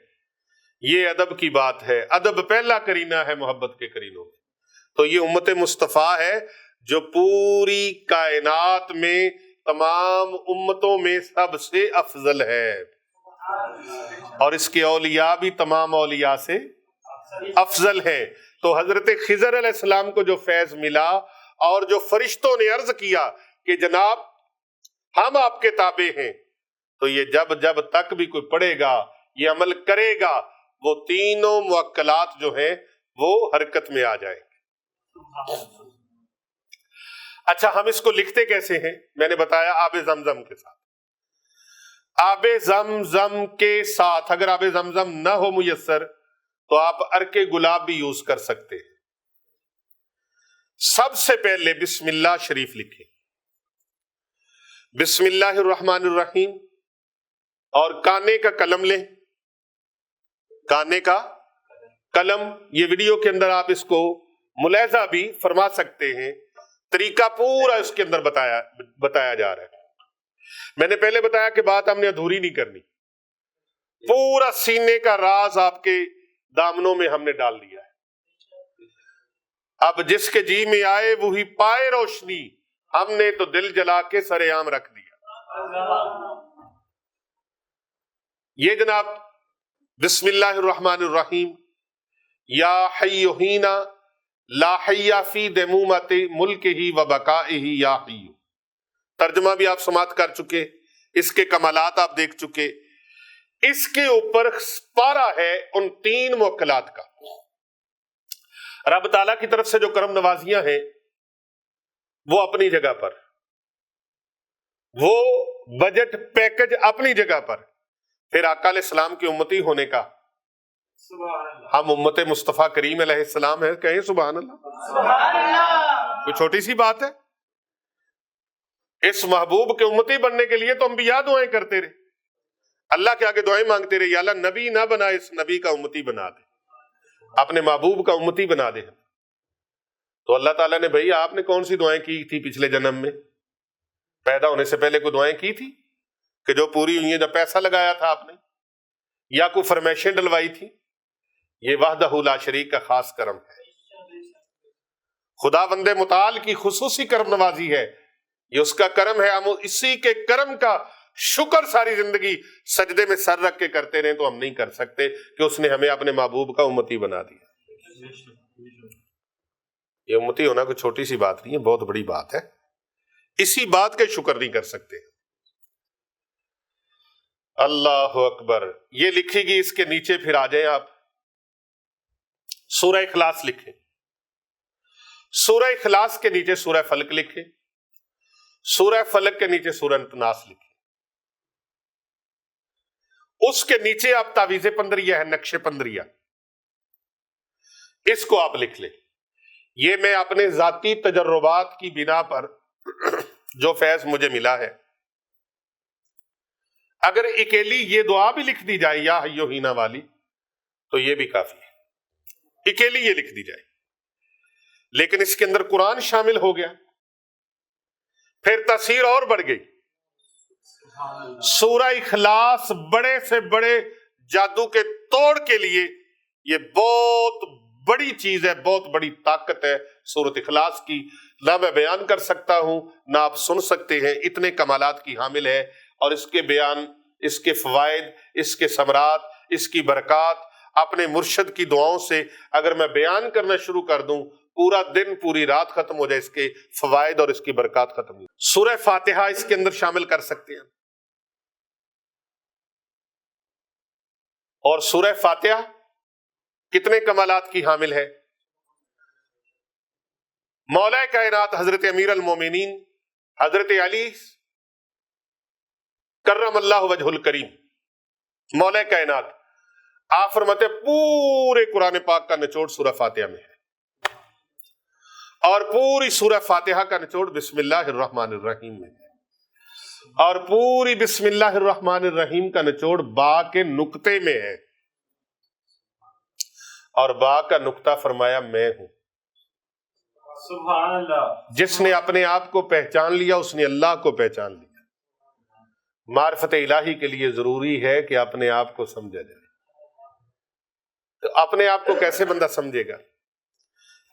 یہ ادب کی بات ہے، ادب پہلا کرینہ ہے محبت کے کرینوں میں۔ تو یہ امت مصطفیٰ ہے جو پوری کائنات میں تمام امتوں میں سب سے افضل ہے، اور اس کے اولیاء بھی تمام اولیاء سے افضل ہیں۔ تو حضرت خضر علیہ السلام کو جو فیض ملا، اور جو فرشتوں نے عرض کیا کہ جناب ہم آپ کے تابع ہیں، تو یہ جب تک بھی کوئی پڑھے گا، یہ عمل کرے گا، وہ تینوں موکلات جو ہیں وہ حرکت میں آ جائیں گے۔ اچھا، ہم اس کو لکھتے کیسے ہیں؟ میں نے بتایا آب زمزم کے ساتھ۔ آب زمزم کے ساتھ اگر آب زمزم نہ ہو میسر تو آپ عرق گلاب بھی یوز کر سکتے ہیں۔ سب سے پہلے بسم اللہ شریف لکھیں، بسم اللہ الرحمن الرحیم، اور کانے کا قلم لیں، کانے کا قلم، یہ ویڈیو کے اندر آپ اس کو ملاحظہ بھی فرما سکتے ہیں، طریقہ پورا اس کے اندر بتایا جا رہا ہے۔ میں نے پہلے بتایا کہ بات ہم نے ادھوری نہیں کرنی، پورا سینے کا راز آپ کے دامنوں میں ہم نے ڈال دیا ہے۔ اب جس کے جی میں آئے وہی پائے روشنی، ہم نے تو دل جلا کے سر عام رکھ دیا۔ یہ جناب بسم اللہ الرحمن الرحیم، یا حی ہینا لا حی فی دمومت ملک ہی و بقائہ یا حی، ترجمہ بھی آپ سماعت کر چکے، اس کے کمالات آپ دیکھ چکے۔ اس کے اوپر پارا ہے ان تین موکلات کا۔ رب تعالیٰ کی طرف سے جو کرم نوازیاں ہیں وہ اپنی جگہ پر، وہ بجٹ پیکج اپنی جگہ پر، پھر آقا علیہ السلام کی امتی ہونے کا، ہم امت مصطفیٰ کریم علیہ السلام ہیں، کہیں سبحان اللہ۔ سبحان اللہ، کوئی چھوٹی سی بات ہے؟ اس محبوب کے امتی بننے کے لیے تو انبیاء دعائیں کرتے رہے، اللہ کے آگے دعائیں مانگتے رہے، یا اللہ نبی نہ بنا، اس نبی کا امتی بنا دے، اپنے محبوب کا امتی بنا دے۔ تو اللہ تعالیٰ نے، بھئی آپ نے کون سی دعائیں کی تھی پچھلے جنم میں؟ پیدا ہونے سے پہلے کوئی دعائیں کی تھی کہ جو پوری ہوئی ہیں؟ جب پیسہ لگایا تھا آپ نے، یا کوئی فرمائشیں ڈلوائی تھی؟ یہ وحدہ لا شریک کا خاص کرم ہے، خدا بند متعال کی خصوصی کرم نوازی ہے، یہ اس کا کرم ہے۔ ہم اسی کے کرم کا شکر ساری زندگی سجدے میں سر رکھ کے کرتے رہیں تو ہم نہیں کر سکتے کہ اس نے ہمیں اپنے محبوب کا امتی بنا دیا۔ یہ امتی ہونا کوئی چھوٹی سی بات نہیں ہے، بہت بڑی بات ہے، اسی بات کے شکر نہیں کر سکتے۔ اللہ اکبر۔ یہ لکھی گی، اس کے نیچے پھر آ جائیں آپ، سورہ اخلاص لکھیں، سورہ اخلاص کے نیچے سورہ فلق لکھیں، سورہ فلق کے نیچے سورہ ناس لکھیں، اس کے نیچے آپ تعویذ پندریہ ہے، نقش پندریہ، اس کو آپ لکھ لیں۔ یہ میں اپنے ذاتی تجربات کی بنا پر جو فیض مجھے ملا ہے، اگر اکیلی یہ دعا بھی لکھ دی جائے یا حیو ہینا والی تو یہ بھی کافی ہے، اکیلی یہ لکھ دی جائے، لیکن اس کے اندر قرآن شامل ہو گیا، پھر تاثیر اور بڑھ گئی۔ سورہ اخلاص بڑے سے بڑے جادو کے توڑ کے لیے یہ بہت بڑی چیز ہے، بہت بڑی طاقت ہے سورۃ اخلاص کی، نہ میں بیان کر سکتا ہوں نہ آپ سن سکتے ہیں، اتنے کمالات کی حامل ہے، اور اس کے بیان، اس کے فوائد، اس کے ثمرات، اس کی برکات اپنے مرشد کی دعاؤں سے اگر میں بیان کرنا شروع کر دوں، پورا دن پوری رات ختم ہو جائے، اس کے فوائد اور اس کی برکات ختم ہو جائے۔ سورہ فاتحہ اس کے اندر شامل کر سکتے ہیں، اور سورہ فاتحہ کتنے کمالات کی حامل ہے۔ مولا کائنات حضرت امیر المومنین حضرت علی کرم اللہ وجہ الکریم، مولا کائنات، آپ فرماتے ہیں پورے قرآن پاک کا نچوڑ سورہ فاتحہ میں ہے، اور پوری سورہ فاتحہ کا نچوڑ بسم اللہ الرحمن الرحیم میں ہے، اور پوری بسم اللہ الرحمن الرحیم کا نچوڑ با کے نقطے میں ہے، اور با کا نقطہ فرمایا میں ہوں۔ سبحان اللہ۔ جس نے اپنے آپ کو پہچان لیا اس نے اللہ کو پہچان لیا۔ معرفت الہی کے لیے ضروری ہے کہ اپنے آپ کو سمجھا جائے۔ تو اپنے آپ کو کیسے بندہ سمجھے گا؟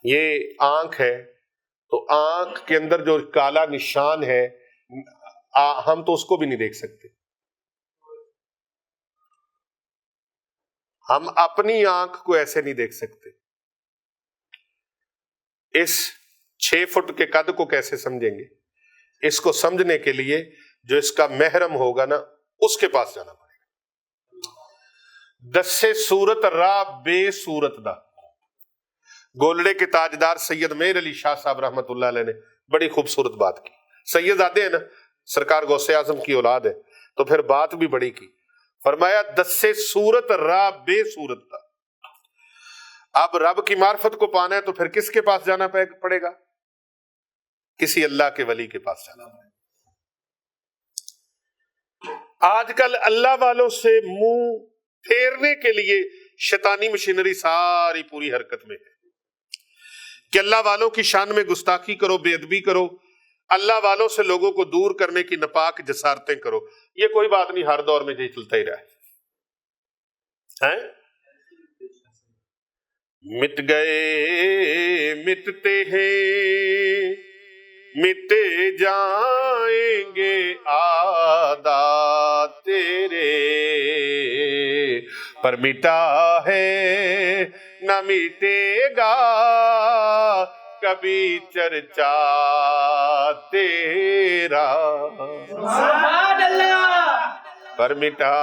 یہ آنکھ ہے، تو آنکھ کے اندر جو کالا نشان ہے ہم تو اس کو بھی نہیں دیکھ سکتے، ہم اپنی آنکھ کو ایسے نہیں دیکھ سکتے۔ اس 6 فٹ کے قد کو کیسے سمجھیں گے؟ اس کو سمجھنے کے لیے جو اس کا محرم ہوگا نا، اس کے پاس جانا پڑے گا۔ دسے صورت را بے صورت دا، گولڑے کے تاجدار سید میر علی شاہ صاحب رحمت اللہ علیہ نے بڑی خوبصورت بات کی۔ سید آدھے ہیں نا، سرکار غوث اعظم کی اولاد ہے، تو پھر بات بھی بڑی کی، فرمایا دسے صورت را بے صورت دا۔ اب رب کی معرفت کو پانا ہے تو پھر کس کے پاس جانا پڑے گا؟ کسی اللہ کے ولی کے پاس جانا پڑے گا۔ آج کل اللہ والوں سے منہ پھیرنے کے لیے شیطانی مشینری ساری پوری حرکت میں ہے کہ اللہ والوں کی شان میں گستاخی کرو، بے ادبی کرو، اللہ والوں سے لوگوں کو دور کرنے کی ناپاک جسارتیں کرو۔ یہ کوئی بات نہیں، ہر دور میں یہ چلتا ہی رہا ہے۔ مٹ گئے مٹتے ہیں، مٹے جائیں گے عادات تیرے، پر مٹا ہے نہ مٹے گا کبھی چرچا تیرا، سبحان اللہ۔ پر مٹا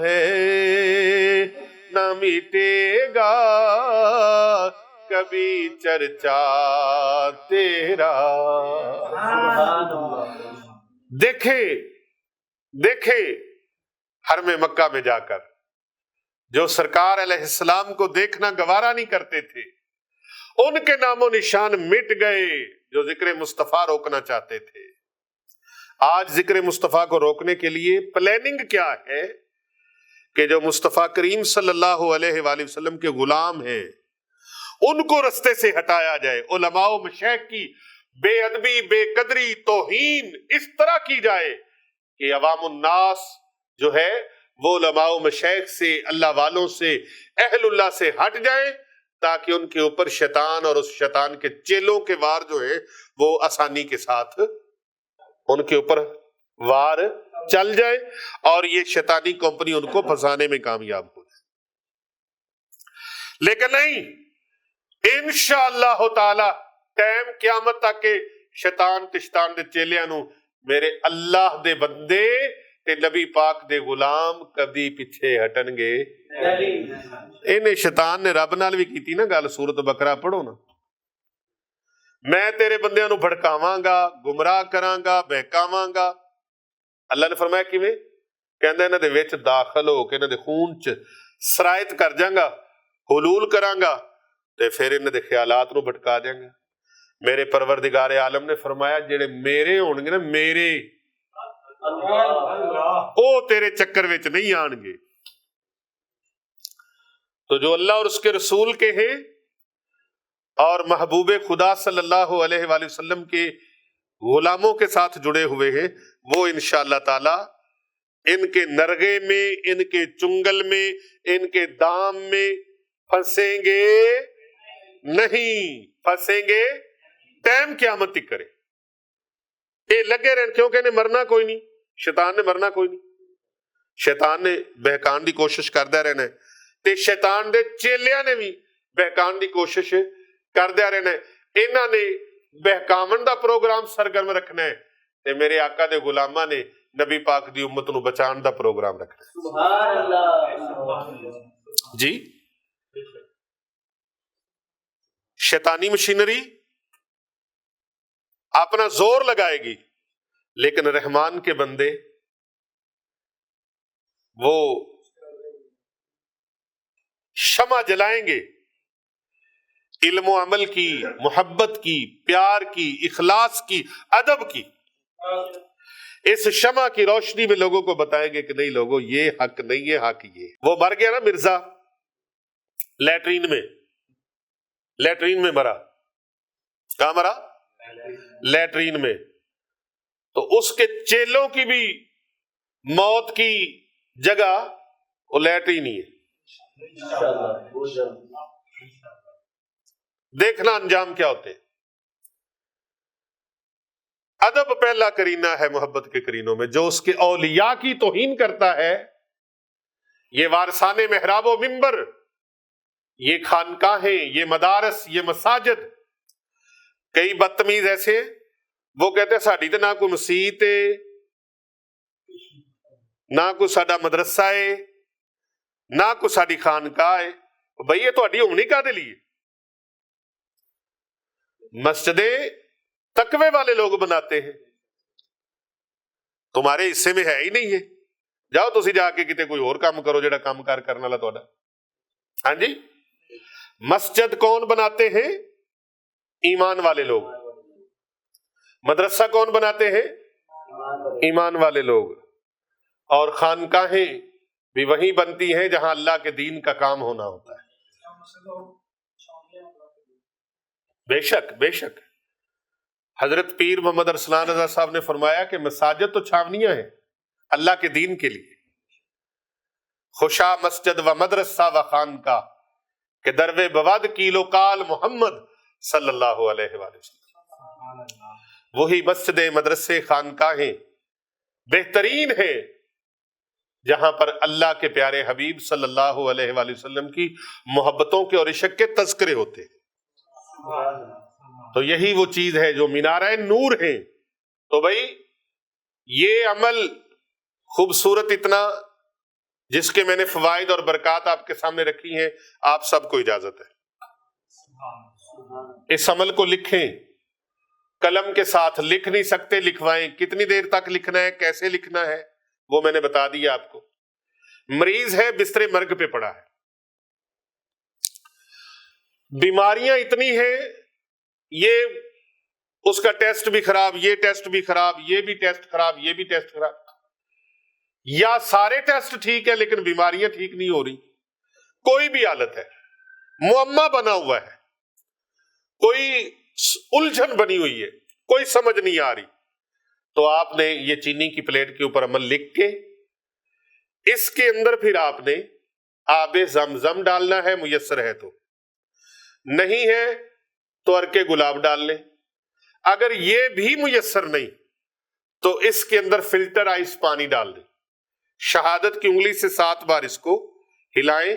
ہے نہ مٹے گا کبھی چرچا تیرا۔ دیکھے حرم مکہ میں جا کر جو سرکار علیہ السلام کو دیکھنا گوارا نہیں کرتے تھے، ان کے نام و نشان مٹ گئے جو ذکر مصطفیٰ روکنا چاہتے تھے۔ آج ذکر مصطفیٰ کو روکنے کے لیے پلاننگ کیا ہے کہ جو مصطفیٰ کریم صلی اللہ علیہ وآلہ وسلم کے غلام ہیں ان کو رستے سے ہٹایا جائے، علماء و مشائخ کی بے ادبی، بے قدری، توہین اس طرح کی جائے کہ عوام الناس جو ہے وہ علماء و مشائخ سے، اللہ والوں سے، اہل اللہ سے ہٹ جائیں، تاکہ ان کے اوپر شیطان اور اس شیطان کے چیلوں کے وار جو ہے وہ آسانی کے ساتھ ان کے اوپر وار چل جائے، اور یہ شیطانی کمپنی ان کو پھنسانے میں کامیاب ہو جائے۔ لیکن نہیں، انشاءاللہ تعالی ٹائم قیامت تک کے شیطان تشتان دے چیلیاں نو میرے اللہ دے بندے تے نبی پاک دے غلام کبھی پیچھے ہٹن گے۔ انہیں شیطان نے رب نال بھی کیتی نا گل، سورۃ بقرہ پڑھو نا، میں تیرے بندیاں نو بھڑکاواں گا، گمراہ کراں گا، بہکاواں گا۔ اللہ نے فرمایا کیویں؟ کہندا انہاں دے وچ داخل ہو کے انہاں دے خون چ سرایت کر جاں گا، حلول کراں گا، تے پھر انہاں دے خیالات نو بھٹکا دیاں گا۔ میرے پروردگار عالم نے فرمایا جڑے میرے ہون گے نا میرے او تیرے چکر وچ نہیں آن گے. تو جو اللہ اور اس کے رسول کے ہیں اور محبوب خدا صلی اللہ علیہ وآلہ وسلم کے غلاموں کے ساتھ جڑے ہوئے ہیں وہ انشاءاللہ تعالی ان کے نرغے میں، ان کے چنگل میں، ان کے دام میں پھنسیں گے نہیں، پھنسیں گے ٹائم قیامت تک کرے. یہ لگے رہن کیونکہ انہیں مرنا کوئی نہیں، شیطان نے مرنا کوئی نہیں، شیطان نے بہکان دی کوشش کردا رہنا ہے تے شیطان دے چیلیاں نے بھی بہکان دی کوشش کردیا رہنا ہے. انہاں نے بہکاون دا پروگرام سرگرم رکھنا ہے تے میرے آقا دے غلاماں نے نبی پاک دی امت نو بچان دا پروگرام رکھنا ہے. سبحان اللہ. جی شیطانی مشینری اپنا زور لگائے گی لیکن رحمان کے بندے وہ شمع جلائیں گے علم و عمل کی، محبت کی، پیار کی، اخلاص کی، ادب کی. اس شمع کی روشنی میں لوگوں کو بتائیں گے کہ نہیں لوگوں یہ حق نہیں ہے، حق یہ. وہ مر گیا نا مرزا لیٹرین میں مرا. کہاں مرا؟ لیٹرین میں. تو اس کے چیلوں کی بھی موت کی جگہ وہ لیٹرین ہی ہے. دیکھنا انجام کیا ہوتے ہیں. ادب پہلا کرینہ ہے محبت کے کرینوں میں. جو اس کے اولیاء کی توہین کرتا ہے، یہ وارثان محراب و منبر، یہ خانقاہیں، یہ مدارس، یہ مساجد. کئی بدتمیز ایسے وہ کہتے ہیں ساڈی تے نہ کوئی مسیت ہے، نہ کوئی ساڈا مدرسہ ہے، نہ کوئی ساڈی خانقاہ ہے. بھئی یہ تہاڈی ہونی کہدے لیے؟ مسجدیں تقوی والے لوگ بناتے ہیں، تمہارے حصے میں ہے ہی نہیں ہے. جاؤ تسی جا کے کتے کوئی اور کام کرو جڑا کام کار کرنے والا تہاڈا. ہاں جی، مسجد کون بناتے ہیں؟ ایمان والے لوگ. مدرسہ کون بناتے ہیں؟ ایمان والے لوگ. اور خانقاہیں بھی وہیں بنتی ہیں جہاں اللہ کے دین کا کام ہونا ہوتا ہے. بے شک بے شک. حضرت پیر محمد ارسلان رضا صاحب نے فرمایا کہ مساجد تو چھاونیاں ہیں اللہ کے دین کے لیے. خوشا مسجد و مدرسہ و خانقاہ کہ دروے بواد کیلو کال محمد صلی اللہ علیہ وآلہ وسلم. وہی مسجدیں، مدرسے، خانقاہیں بہترین ہیں جہاں پر اللہ کے پیارے حبیب صلی اللہ علیہ وآلہ وسلم کی محبتوں کے اور عشق کے تذکرے ہوتے ہیں. تو یہی وہ چیز ہے جو مینارہ نور ہیں. تو بھائی یہ عمل خوبصورت اتنا جس کے میں نے فوائد اور برکات آپ کے سامنے رکھی ہیں، آپ سب کو اجازت ہے اس عمل کو لکھیں. قلم کے ساتھ لکھ نہیں سکتے لکھوائیں. کتنی دیر تک لکھنا ہے، کیسے لکھنا ہے وہ میں نے بتا دیا آپ کو. مریض ہے، بستر مرگ پہ پڑا ہے، بیماریاں اتنی ہیں، یہ اس کا ٹیسٹ بھی خراب، یہ ٹیسٹ بھی خراب، یہ بھی ٹیسٹ خراب، یہ بھی ٹیسٹ خراب، یا سارے ٹیسٹ ٹھیک ہے لیکن بیماریاں ٹھیک نہیں ہو رہی. کوئی بھی حالت ہے، معمہ بنا ہوا ہے، کوئی الجھن بنی ہوئی ہے، کوئی سمجھ نہیں آ رہی، تو آپ نے یہ چینی کی پلیٹ کے اوپر عمل لکھ کے اس کے اندر پھر آپ نے آب زمزم ڈالنا ہے، میسر ہے تو. نہیں ہے تو ارکے گلاب ڈال لیں. اگر یہ بھی میسر نہیں تو اس کے اندر فلٹر آئس پانی ڈال دیں. شہادت کی انگلی سے 7 بار اس کو ہلائیں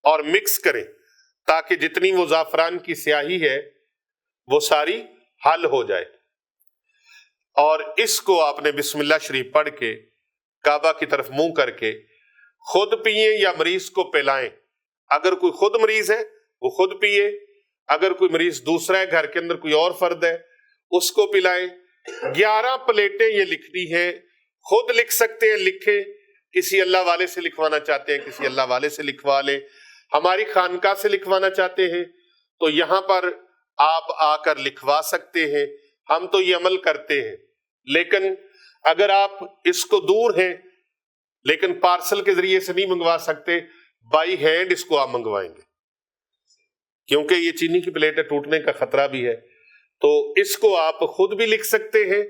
اور مکس کریں تاکہ جتنی وہ زعفران کی سیاہی ہے وہ ساری حل ہو جائے. اور اس کو آپ نے بسم اللہ شریف پڑھ کے کعبہ کی طرف منہ کر کے خود پیئیں یا مریض کو پلائیں. اگر کوئی خود مریض ہے وہ خود پیئے، اگر کوئی مریض دوسرا ہے، گھر کے اندر کوئی اور فرد ہے، اس کو پلائیں. 11 پلیٹیں یہ لکھنی ہے. خود لکھ سکتے ہیں لکھیں، کسی اللہ والے سے لکھوانا چاہتے ہیں کسی اللہ والے سے لکھوا لیں، ہماری خانقاہ سے لکھوانا چاہتے ہیں تو یہاں پر آپ آ کر لکھوا سکتے ہیں، ہم تو یہ عمل کرتے ہیں، لیکن اگر آپ اس کو دور ہیں لیکن پارسل کے ذریعے سے نہیں منگوا سکتے، بائی ہینڈ اس کو آپ منگوائیں گے، کیونکہ یہ چینی کی پلیٹ ہے، ٹوٹنے کا خطرہ بھی ہے، تو اس کو آپ خود بھی لکھ سکتے ہیں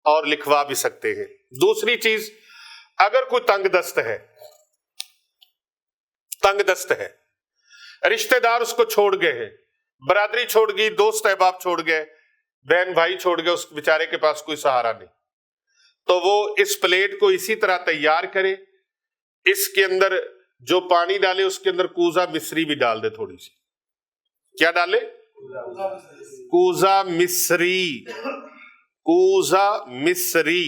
اور لکھوا بھی سکتے ہیں۔ دوسری چیز، اگر کوئی تنگ دست ہے، رشتہ دار اس کو چھوڑ گئے ہیں، برادری چھوڑ گئی، دوست احباب چھوڑ گئے، بہن بھائی چھوڑ گئے، اس بیچارے کے پاس کوئی سہارا نہیں، تو وہ اس پلیٹ کو اسی طرح تیار کرے، اس کے اندر جو پانی ڈالے اس کے اندر کوزہ مصری بھی ڈال دے، تھوڑی سی، کیا ڈالے؟ کوزہ مصری،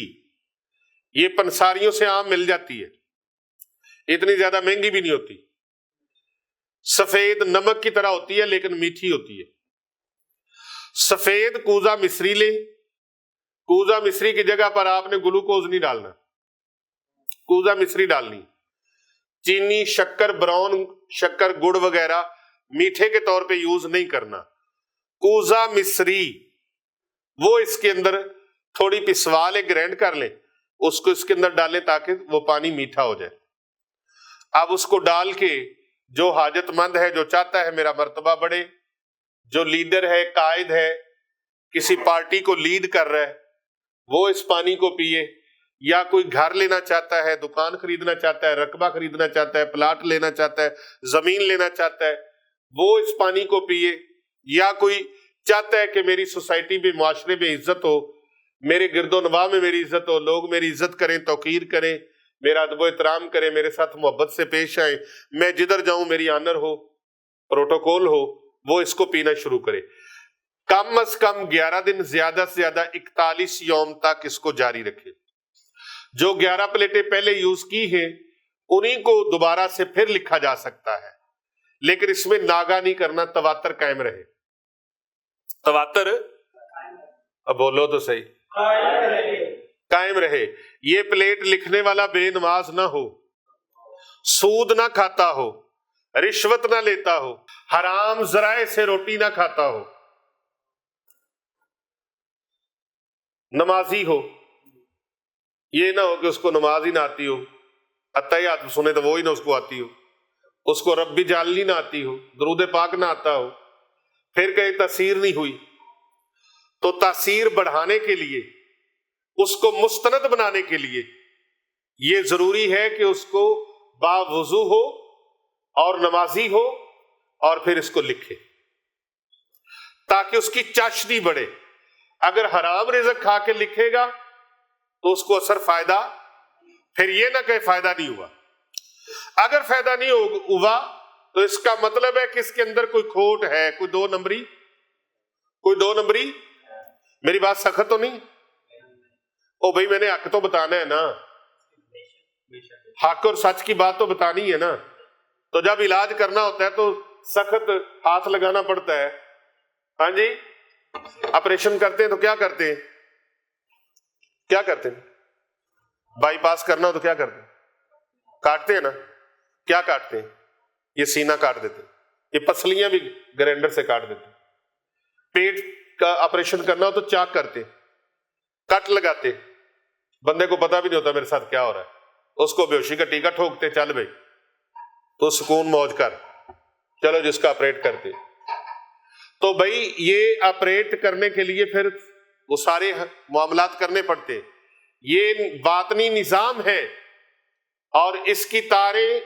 یہ پنساریوں سے عام مل جاتی ہے، اتنی زیادہ مہنگی بھی نہیں ہوتی، سفید نمک کی طرح ہوتی ہے لیکن میٹھی ہوتی ہے۔ سفید کوزہ مصری لیں، کوزہ مصری کی جگہ پر آپ نے گلوکوز نہیں ڈالنا، کوزہ مصری ڈالنی، چینی، شکر، براؤن شکر، گڑ وغیرہ میٹھے کے طور پہ یوز نہیں کرنا، کوزہ مصری، وہ اس کے اندر تھوڑی پسوا لیں، گرینڈ کر لیں، اس کو اس کے اندر ڈالیں تاکہ وہ پانی میٹھا ہو جائے۔ اب اس کو ڈال کے جو حاجت مند ہے، جو چاہتا ہے میرا مرتبہ بڑھے، جو لیڈر ہے، قائد ہے، کسی پارٹی کو لیڈ کر رہا ہے، وہ اس پانی کو پیے، یا کوئی گھر لینا چاہتا ہے، دکان خریدنا چاہتا ہے، رقبہ خریدنا چاہتا ہے، پلاٹ لینا چاہتا ہے، زمین لینا چاہتا ہے، وہ اس پانی کو پیے، یا کوئی چاہتا ہے کہ میری سوسائٹی میں، معاشرے میں عزت ہو، میرے گرد و نواح میں میری عزت ہو، لوگ میری عزت کریں، توقیر کریں، میرا ادب و احترام کریں، میرے ساتھ محبت سے پیش آئیں، میں جدھر جاؤں میری آنر ہو، پروٹوکول ہو، وہ اس کو پینا شروع کرے۔ کم از کم 11 دن، زیادہ سے زیادہ 41 یوم تک اس کو جاری رکھے۔ جو 11 پلیٹیں پہلے یوز کی ہیں انہی کو دوبارہ سے پھر لکھا جا سکتا ہے، لیکن اس میں ناغہ نہیں کرنا، تواتر قائم رہے۔ تواتر، اب بولو تو صحیح، قائم رہے۔ یہ پلیٹ لکھنے والا بے نماز نہ ہو، سود نہ کھاتا ہو، رشوت نہ لیتا ہو، حرام ذرائع سے روٹی نہ کھاتا ہو، نمازی ہو، یہ نہ ہو کہ اس کو نماز ہی نہ آتی ہو، اتحیات سنے تو وہی نہ اس کو آتی ہو، اس کو ربی جعلنی نہ آتی ہو، درود پاک نہ آتا ہو، پھر کہیں تاثیر نہیں ہوئی، تو تاثیر بڑھانے کے لیے، اس کو مستند بنانے کے لیے یہ ضروری ہے کہ اس کو باوضو ہو اور نمازی ہو، اور پھر اس کو لکھے تاکہ اس کی چاشنی بڑھے۔ اگر حرام رزق کھا کے لکھے گا تو اس کو اثر فائدہ، پھر یہ نہ کہ فائدہ نہیں ہوا۔ اگر فائدہ نہیں ہوا تو اس کا مطلب ہے کہ اس کے اندر کوئی کھوٹ ہے، کوئی دو نمبری، میری بات سخت تو نہیں؟ او بھائی میں نے حق تو بتانا ہے نا، حق اور سچ کی بات تو بتانی ہے نا، تو جب علاج کرنا ہوتا ہے تو سخت ہاتھ لگانا پڑتا ہے۔ ہاں جی، آپریشن کرتے ہیں تو کیا کرتے ہیں؟ بائی پاس کرنا ہو تو کیا کرتے ہیں؟ کاٹتے ہیں نا۔ کیا کاٹتے ہیں؟ یہ سینہ کاٹ دیتے ہیں، یہ پسلیاں بھی گرینڈر سے کاٹ دیتے ہیں۔ پیٹ کا آپریشن کرنا ہو تو چاک کرتے ہیں، کٹ لگاتے ہیں، بندے کو پتا بھی نہیں ہوتا میرے ساتھ کیا ہو رہا ہے، اس کو بیہوشی کا ٹیکا ٹھوکتے، چل بھائی تو سکون موج کر، چلو جس کا آپریٹ کرتے۔ تو بھائی یہ آپریٹ کرنے کے لیے پھر وہ سارے معاملات کرنے پڑتے، یہ باطنی نظام ہے، اور اس کی تاریں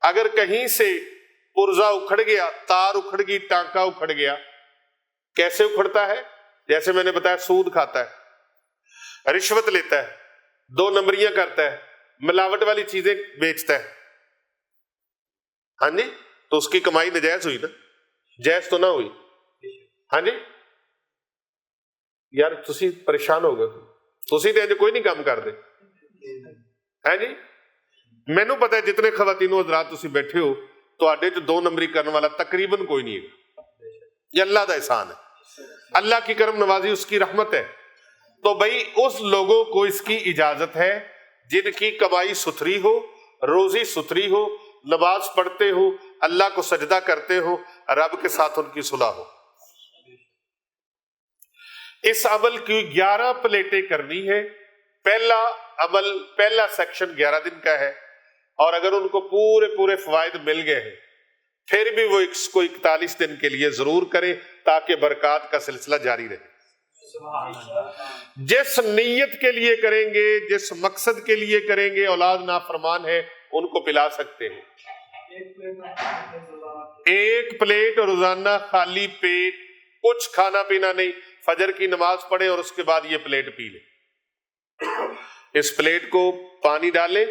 اگر کہیں سے پرزہ اکھڑ گیا، تار اکھڑ گئی، ٹانکا اکھڑ گیا، کیسے اکھڑتا ہے؟ جیسے میں نے بتایا، سود کھاتا ہے، رشوت لیتا ہے، 2 نمبریاں کرتا ہے، ملاوٹ والی چیزیں بیچتا ہے، ہاں جی، تو اس کی کمائی ناجائز ہوئی نا، جائز تو نہ ہوئی۔ ہاں جی، یار تسی پریشان ہو گئے، تسی تو کوئی نہیں کام کرتے، ہاں جی، مینو پتا ہے جتنے خواتینوں حضرات تسی بیٹھے ہو تو آڈے جو 2 نمبری کرنے والا تقریباً کوئی نہیں ہے، یہ اللہ دا احسان ہے، اللہ کی کرم نوازی، اس کی رحمت ہے۔ تو بھائی اس لوگوں کو اس کی اجازت ہے جن کی کمائی ستھری ہو، روزی ستھری ہو، نماز پڑھتے ہو، اللہ کو سجدہ کرتے ہو، رب کے ساتھ ان کی صلح ہو۔ اس عمل کی 11 پلیٹیں کرنی ہے. پہلا سیکشن 11 دن کا ہے، اور اگر ان کو پورے فوائد مل گئے ہیں پھر بھی وہ اس کو 41 دن کے لیے ضرور کریں تاکہ برکات کا سلسلہ جاری رہے. جس نیت کے لیے کریں گے، جس مقصد کے لیے کریں گے، اولاد نافرمان ہے ان کو پلا سکتے ہیں. 1 پلیٹ روزانہ خالی پیٹ، کچھ کھانا پینا نہیں، فجر کی نماز پڑھیں اور اس کے بعد یہ پلیٹ پی لیں. اس پلیٹ کو پانی ڈالیں،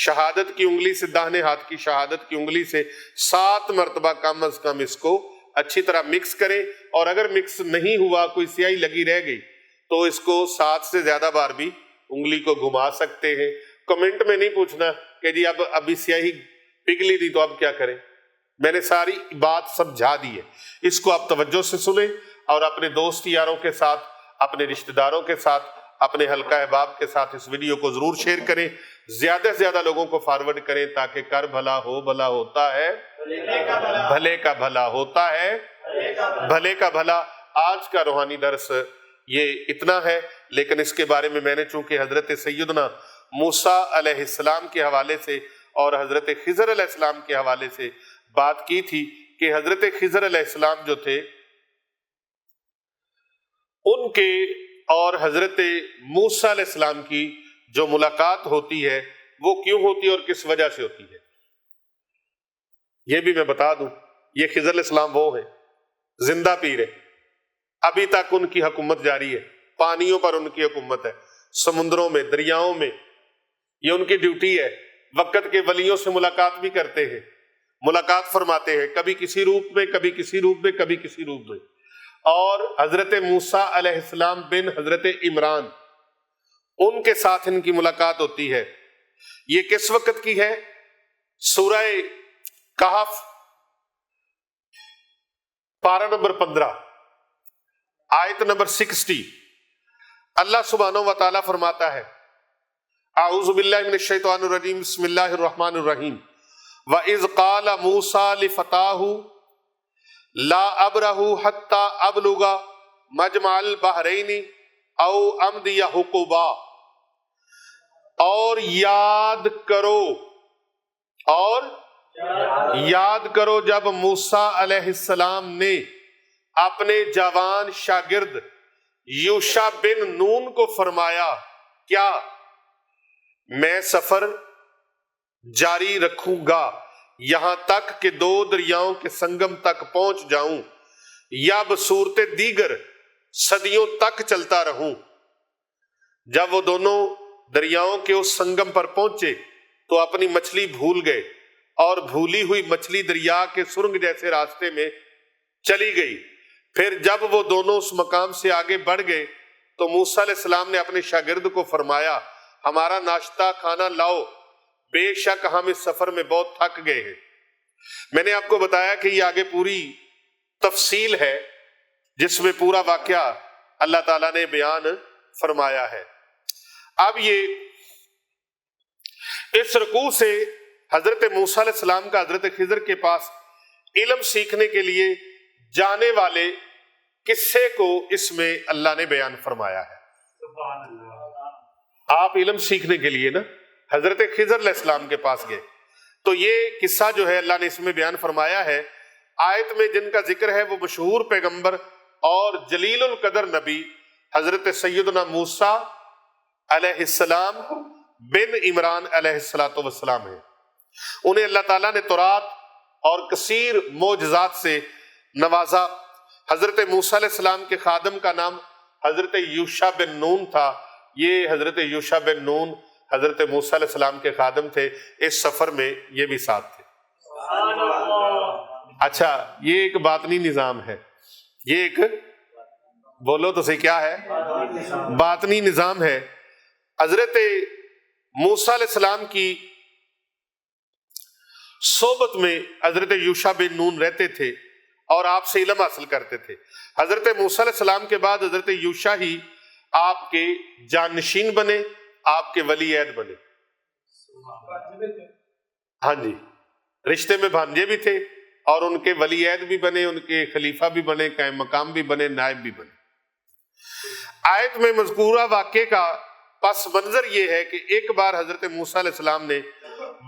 شہادت کی انگلی سے، داہنے ہاتھ کی شہادت کی انگلی سے 7 مرتبہ کم از کم اس کو اچھی طرح مکس کریں. اور اگر مکس نہیں ہوا، کوئی سیاہی لگی رہ گئی، تو اس کو 7 سے زیادہ بار بھی انگلی کو گھما سکتے ہیں. کمنٹ میں نہیں پوچھنا کہ جی ابھی سیاہی پگھلی دی تو اب کیا کریں. میں نے ساری بات سمجھا دی ہے. اس کو آپ توجہ سے سنیں اور اپنے دوست یاروں کے ساتھ، اپنے رشتہ داروں کے ساتھ، اپنے حلقہ احباب کے ساتھ اس ویڈیو کو ضرور شیئر کریں. زیادہ سے زیادہ لوگوں کو فارورڈ کریں تاکہ کر بھلا ہو، بھلا ہوتا ہے، بھلے کا بھلا ہوتا ہے، بھلے کا بھلا. آج کا روحانی درس یہ اتنا ہے، لیکن اس کے بارے میں نے چونکہ حضرت سیدنا موسیٰ علیہ السلام کے حوالے سے اور حضرت خضر علیہ السلام کے حوالے سے بات کی تھی کہ حضرت خضر علیہ السلام جو تھے ان کے اور حضرت موسیٰ علیہ السلام کی جو ملاقات ہوتی ہے وہ کیوں ہوتی ہے اور کس وجہ سے ہوتی ہے، یہ بھی میں بتا دوں. یہ خضر علیہ السلام وہ ہیں زندہ پیر ہے، ابھی تک ان کی حکومت جاری ہے، پانیوں پر ان کی حکومت ہے، سمندروں میں، دریاؤں میں، یہ ان کی ڈیوٹی ہے. وقت کے ولیوں سے ملاقات بھی کرتے ہیں، ملاقات فرماتے ہیں، کبھی کسی روپ میں، کبھی کسی روپ میں، کبھی کسی روپ میں. اور حضرت موسیٰ علیہ السلام بن حضرت عمران، ان کے ساتھ ان کی ملاقات ہوتی ہے. یہ کس وقت کی ہے؟ سورہ کہف پارہ نمبر 15 آیت نمبر 60. اللہ سبحانہ و تعالیٰ فرماتا ہے، اعوذ باللہ من الشیطان الرجیم، بسم اللہ الرحمن الرحیم. وَإِذْ قَالَ مُوسَىٰ لِفَتَاهُ لَا أَبْرَحُ حَتَّىٰ أَبْلُغَ مَجْمَعَ الْبَحْرَيْنِ أَوْ أَمْضِيَ حُقُبًا. اور یاد کرو جب موسیٰ علیہ السلام نے اپنے جوان شاگرد یوشع بن نون کو فرمایا، کیا میں سفر جاری رکھوں گا یہاں تک کہ 2 دریاؤں کے سنگم تک پہنچ جاؤں، یا بصورت دیگر صدیوں تک چلتا رہوں. جب وہ دونوں دریاؤں کے اس سنگم پر پہنچے تو اپنی مچھلی بھول گئے، اور بھولی ہوئی مچھلی دریا کے سرنگ جیسے راستے میں چلی گئی. پھر جب وہ دونوں اس مقام سے آگے بڑھ گئے تو موسیٰ علیہ السلام نے اپنے شاگرد کو فرمایا، ہمارا ناشتہ کھانا لاؤ، بے شک ہم اس سفر میں بہت تھک گئے ہیں. میں نے آپ کو بتایا کہ یہ آگے پوری تفصیل ہے جس میں پورا واقعہ اللہ تعالیٰ نے بیان فرمایا ہے. اب یہ اس رکوع سے حضرت موسیٰ علیہ السلام کا حضرت خضر کے پاس علم سیکھنے کے لیے جانے والے قصے کو اس میں اللہ نے بیان فرمایا ہے. آپ علم سیکھنے کے لیے نا حضرت خضر علیہ السلام کے پاس گئے تو یہ قصہ جو ہے اللہ نے اس میں بیان فرمایا ہے. آیت میں جن کا ذکر ہے وہ مشہور پیغمبر اور جلیل القدر نبی حضرت سیدنا موسیٰ علیہ السلام بن عمران علیہ السلام ہیں. انہیں اللہ تعالیٰ نے تورات اور کثیر معجزات سے نوازا. حضرت موسیٰ علیہ السلام کے خادم کا نام حضرت یوشع بن نون تھا. یہ حضرت یوشع بن نون حضرت موسیٰ علیہ السلام کے خادم تھے. اس سفر میں یہ بھی ساتھ تھے. اچھا، یہ ایک باطنی نظام ہے، یہ ایک بولو تو صحیح کیا ہے؟ باطنی نظام ہے. حضرت موسیٰ علیہ السلام کی صحبت میں حضرت یوشع بن نون رہتے تھے اور آپ سے علم حاصل کرتے تھے. حضرت موسیٰ علیہ السلام کے بعد حضرت یوشع ہی آپ کے جانشین بنے، آپ کے ولی عہد بنے. ہاں جی، رشتے میں بھانجے بھی تھے اور ان کے ولی عہد بھی بنے، ان کے خلیفہ بھی بنے، قائم مقام بھی بنے، نائب بھی بنے. آیت میں مذکورہ واقعے کا پس منظر یہ ہے کہ ایک بار حضرت موسیٰ علیہ السلام نے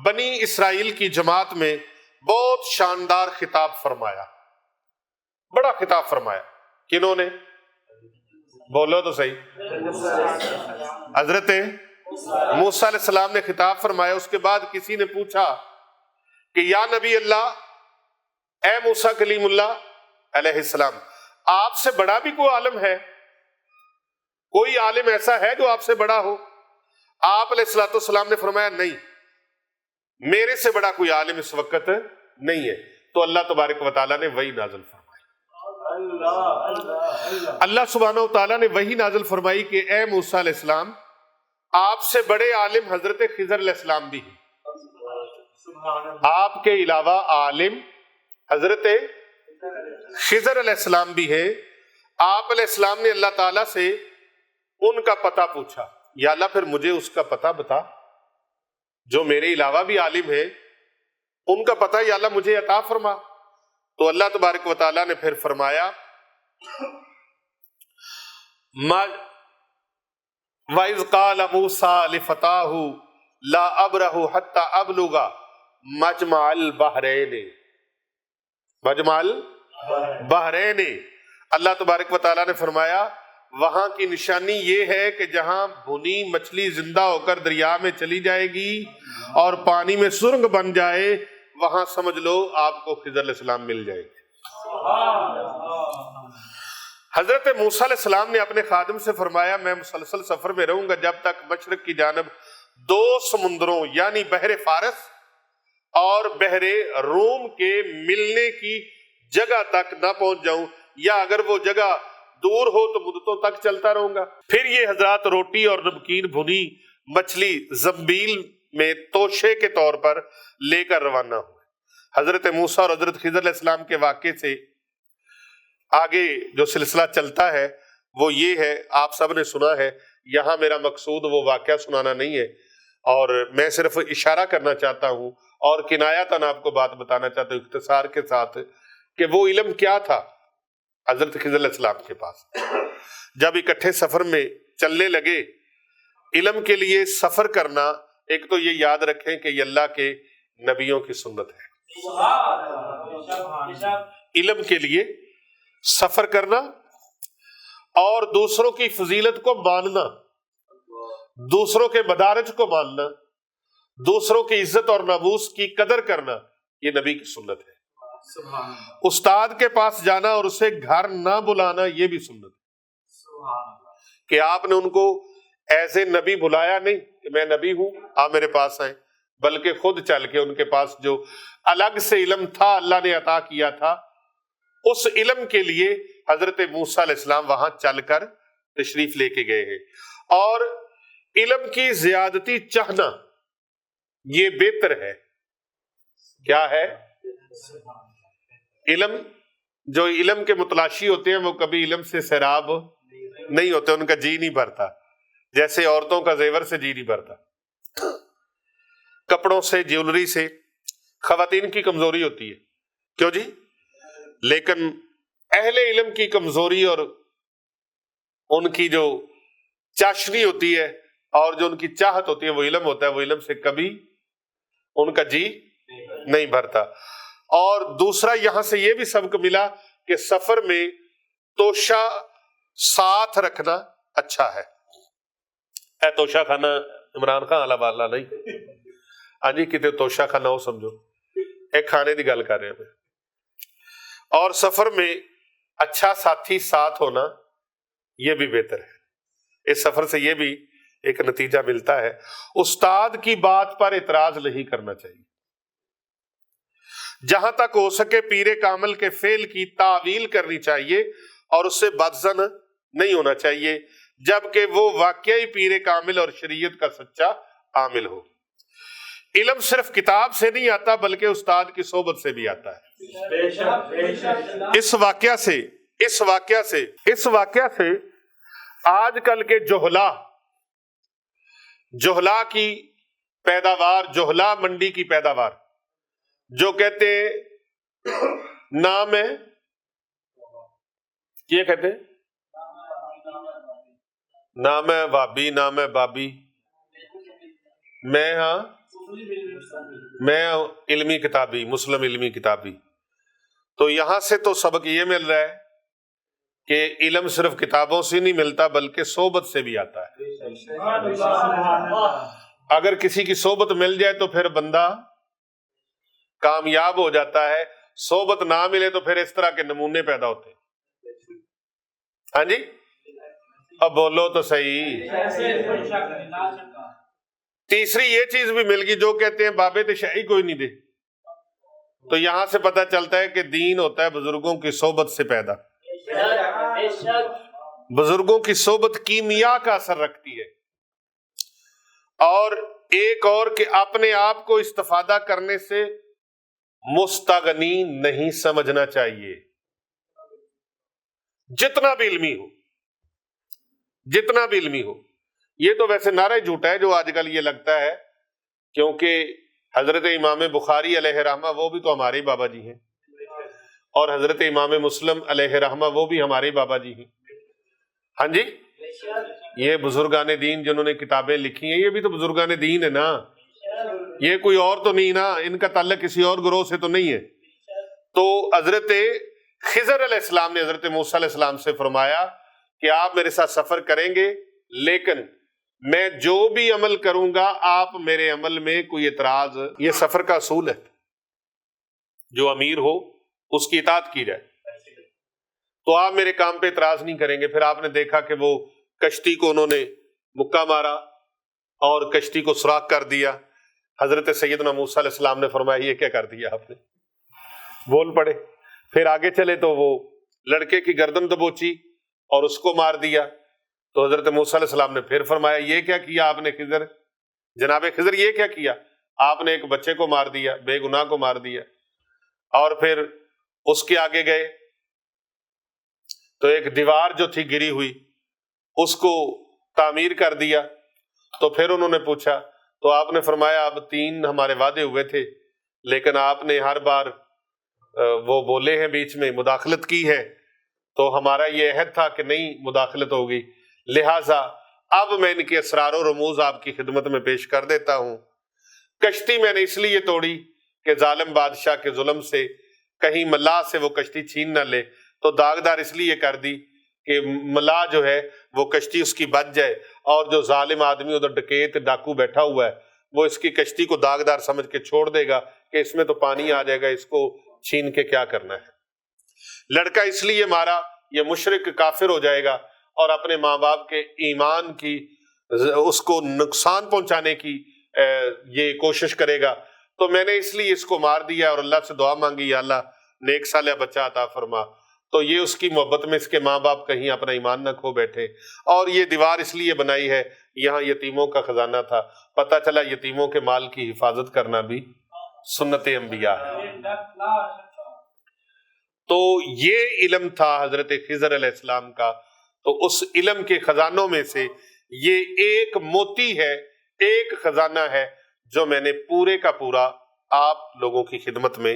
بنی اسرائیل کی جماعت میں بہت شاندار خطاب فرمایا، بڑا خطاب فرمایا۔ کنہوں نے؟ بولو تو صحیح۔ حضرت موسیٰ علیہ السلام نے خطاب فرمایا۔ اس کے بعد کسی نے پوچھا کہ یا نبی اللہ، اے موسیٰ کلیم اللہ علیہ السلام، آپ سے بڑا بھی کوئی عالم ہے؟ کوئی عالم ایسا ہے جو آپ سے بڑا ہو؟ آپ علیہ الصلوۃ والسلام نے فرمایا نہیں، میرے سے بڑا کوئی عالم اس وقت نہیں ہے۔ تو اللہ تبارک و تعالیٰ نے وحی نازل فرمائی۔ اللہ سبحانہ و تعالیٰ نے وحی نازل فرمائی کہ اے موسیٰ علیہ السلام، آپ سے بڑے عالم حضرت خضر علیہ السلام بھی ہیں، آپ کے علاوہ عالم حضرت خضر علیہ السلام بھی ہیں۔ آپ علیہ السلام نے اللہ تعالیٰ سے ان کا پتہ پوچھا، یا اللہ پھر مجھے اس کا پتہ بتا، جو میرے علاوہ بھی عالم ہے ان کا پتہ یا اللہ مجھے عطا فرما۔ تو اللہ تبارک و تعالیٰ نے پھر فرمایا وَإِذْ قَالَ مُوسَىٰ لِفَتَاهُ لَا أَبْرَحُ حَتَّىٰ أَبْلُغَ مَجْمَعَ الْبَحْرَيْنِ، مجمع البحرین۔ اللہ تبارک و تعالیٰ نے فرمایا وہاں کی نشانی یہ ہے کہ جہاں بھنی مچھلی زندہ ہو کر دریا میں چلی جائے گی اور پانی میں سرنگ بن جائے، وہاں سمجھ لو آپ کو خضر علیہ السلام مل جائے گی۔ حضرت موسیٰ علیہ السلام نے اپنے خادم سے فرمایا میں مسلسل سفر میں رہوں گا جب تک مشرق کی جانب 2 سمندروں یعنی بحر فارس اور بحر روم کے ملنے کی جگہ تک نہ پہنچ جاؤں، یا اگر وہ جگہ دور ہو تو مدتوں تک چلتا رہوں گا۔ پھر یہ حضرات روٹی اور نمکین بھنی مچھلی زنبیل میں توشے کے طور پر لے کر روانہ ہوئے۔ حضرت موسیٰ اور حضرت خضر علیہ السلام کے واقعے سے آگے جو سلسلہ چلتا ہے وہ یہ ہے، آپ سب نے سنا ہے، یہاں میرا مقصود وہ واقعہ سنانا نہیں ہے، اور میں صرف اشارہ کرنا چاہتا ہوں اور کنایتاً آپ کو بات بتانا چاہتا ہوں اختصار کے ساتھ کہ وہ علم کیا تھا حضرت خضر علیہ السلام کے پاس۔ جب اکٹھے سفر میں چلنے لگے، علم کے لیے سفر کرنا، ایک تو یہ یاد رکھیں کہ یہ اللہ کے نبیوں کی سنت ہے، علم کے لیے سفر کرنا اور دوسروں کی فضیلت کو ماننا، دوسروں کے مدارج کو ماننا، دوسروں کی عزت اور ناموس کی قدر کرنا، یہ نبی کی سنت ہے۔ استاد کے پاس جانا اور اسے گھر نہ بلانا، یہ بھی سنت ہے کہ آپ نے ان کو ایسے نبی بلایا نہیں کہ میں نبی ہوں آپ میرے پاس آئیں، بلکہ خود چل کے ان کے پاس جو الگ سے علم تھا اللہ نے عطا کیا تھا، اس علم کے لیے حضرت موسیٰ علیہ السلام وہاں چل کر تشریف لے کے گئے ہیں۔ اور علم کی زیادتی چاہنا یہ بہتر ہے۔ کیا ہے؟ علم، جو علم کے متلاشی ہوتے ہیں وہ کبھی علم سے سیراب نہیں ہوتے، ان کا جی نہیں بھرتا، جیسے عورتوں کا زیور سے جی نہیں بھرتا، کپڑوں سے، جیولری سے خواتین کی کمزوری ہوتی ہے، کیوں جی؟ لیکن اہل علم کی کمزوری اور ان کی جو چاشنی ہوتی ہے اور جو ان کی چاہت ہوتی ہے وہ علم ہوتا ہے، وہ علم سے کبھی ان کا جی نہیں بھرتا۔ اور دوسرا یہاں سے یہ بھی سبق ملا کہ سفر میں توشہ ساتھ رکھنا اچھا ہے۔ اے توشہ خانہ عمران خان والا والا نہیں، ہاں جی، کتے توشہ خانہ ہو سمجھو، ایک کھانے کی گل کر رہے ہیں۔ اور سفر میں اچھا ساتھی ساتھ ہونا یہ بھی بہتر ہے۔ اس سفر سے یہ بھی ایک نتیجہ ملتا ہے، استاد کی بات پر اعتراض نہیں کرنا چاہیے، جہاں تک ہو سکے پیر کامل کے فعل کی تعویل کرنی چاہیے اور اس سے بدظن نہیں ہونا چاہیے، جبکہ وہ واقعی پیر کامل اور شریعت کا سچا عامل ہو۔ علم صرف کتاب سے نہیں آتا بلکہ استاد کی صحبت سے بھی آتا ہے۔ اس واقعہ سے آج کل کے جوہلا کی پیداوار، جوہلا منڈی کی پیداوار، جو کہتے نام ہے، یہ کہتے نہ میں وابی نہ میں بابی، میں علمی کتابی، مسلم علمی کتابی۔ تو یہاں سے تو سبق یہ مل رہا ہے کہ علم صرف کتابوں سے نہیں ملتا بلکہ صحبت سے بھی آتا ہے۔ اگر کسی کی صحبت مل جائے تو پھر بندہ کامیاب ہو جاتا ہے، صحبت نہ ملے تو پھر اس طرح کے نمونے پیدا ہوتے ہیں۔ ہاں جی، اب بولو تو صحیح۔ تیسری یہ چیز بھی مل گئی، جو کہتے ہیں بابے تشائی کوئی نہیں دے، تو یہاں سے پتہ چلتا ہے کہ دین ہوتا ہے بزرگوں کی صحبت سے پیدا۔ بزرگوں کی صحبت کیمیا کا اثر رکھتی ہے۔ اور ایک اور کہ اپنے آپ کو استفادہ کرنے سے مستغنی نہیں سمجھنا چاہیے، جتنا بھی علمی ہو، جتنا بھی علمی ہو۔ یہ تو ویسے نعرہ جھوٹا ہے جو آج کل یہ لگتا ہے، کیونکہ حضرت امام بخاری علیہ رحمہ وہ بھی تو ہمارے بابا جی ہیں، اور حضرت امام مسلم علیہ رحمہ وہ بھی ہمارے بابا جی ہیں۔ ہاں جی، یہ بزرگان دین جنہوں نے کتابیں لکھی ہیں، یہ بھی تو بزرگان دین ہے نا، یہ کوئی اور تو نہیں نا، ان کا تعلق کسی اور گروہ سے تو نہیں ہے۔ تو حضرت خضر علیہ السلام نے حضرت موسیٰ علیہ السلام سے فرمایا کہ آپ میرے ساتھ سفر کریں گے، لیکن میں جو بھی عمل کروں گا آپ میرے عمل میں کوئی اعتراض، یہ سفر کا اصول ہے، جو امیر ہو اس کی اطاعت کی جائے، تو آپ میرے کام پہ اعتراض نہیں کریں گے۔ پھر آپ نے دیکھا کہ وہ کشتی کو انہوں نے مکہ مارا اور کشتی کو سوراخ کر دیا۔ حضرت سیدنا موسیٰ علیہ السلام نے فرمایا یہ کیا کر دیا آپ نے، بول پڑے۔ پھر آگے چلے تو وہ لڑکے کی گردن دبوچی اور اس کو مار دیا، تو حضرت موسیٰ علیہ السلام نے پھر فرمایا یہ کیا کیا آپ نے خضر، جناب خضر یہ کیا کیا، آپ نے ایک بچے کو مار دیا، بے گناہ کو مار دیا۔ اور پھر اس کے آگے گئے تو ایک دیوار جو تھی گری ہوئی اس کو تعمیر کر دیا۔ تو پھر انہوں نے پوچھا تو آپ نے فرمایا اب 3 ہمارے وعدے ہوئے تھے، لیکن آپ نے ہر بار وہ بولے ہیں بیچ میں مداخلت کی ہے، تو ہمارا یہ عہد تھا کہ نہیں مداخلت ہوگی، لہٰذا اب میں ان کے اسرار و رموز آپ کی خدمت میں پیش کر دیتا ہوں۔ کشتی میں نے اس لیے توڑی کہ ظالم بادشاہ کے ظلم سے کہیں ملاح سے وہ کشتی چھین نہ لے، تو داغدار اس لیے کر دی کہ ملاح جو ہے وہ کشتی اس کی بچ جائے، اور جو ظالم آدمی ادھر ڈکیت ڈاکو بیٹھا ہوا ہے وہ اس کی کشتی کو داغدار سمجھ کے چھوڑ دے گا کہ اس میں تو پانی آ جائے گا، اس کو چھین کے کیا کرنا ہے۔ لڑکا اس لیے مارا، یہ مشرک کافر ہو جائے گا اور اپنے ماں باپ کے ایمان کی اس کو نقصان پہنچانے کی یہ کوشش کرے گا، تو میں نے اس لیے اس کو مار دیا اور اللہ سے دعا مانگی یا اللہ نیک صالح بچہ عطا فرما۔ تو یہ اس کی محبت میں اس کے ماں باپ کہیں اپنا ایمان نہ کھو بیٹھے۔ اور یہ دیوار اس لیے بنائی ہے، یہاں یتیموں کا خزانہ تھا، پتہ چلا یتیموں کے مال کی حفاظت کرنا بھی سنت انبیاء ہے۔ تو یہ علم تھا حضرت خضر علیہ السلام کا، تو اس علم کے خزانوں میں سے یہ ایک موتی ہے، ایک خزانہ ہے جو میں نے پورے کا پورا آپ لوگوں کی خدمت میں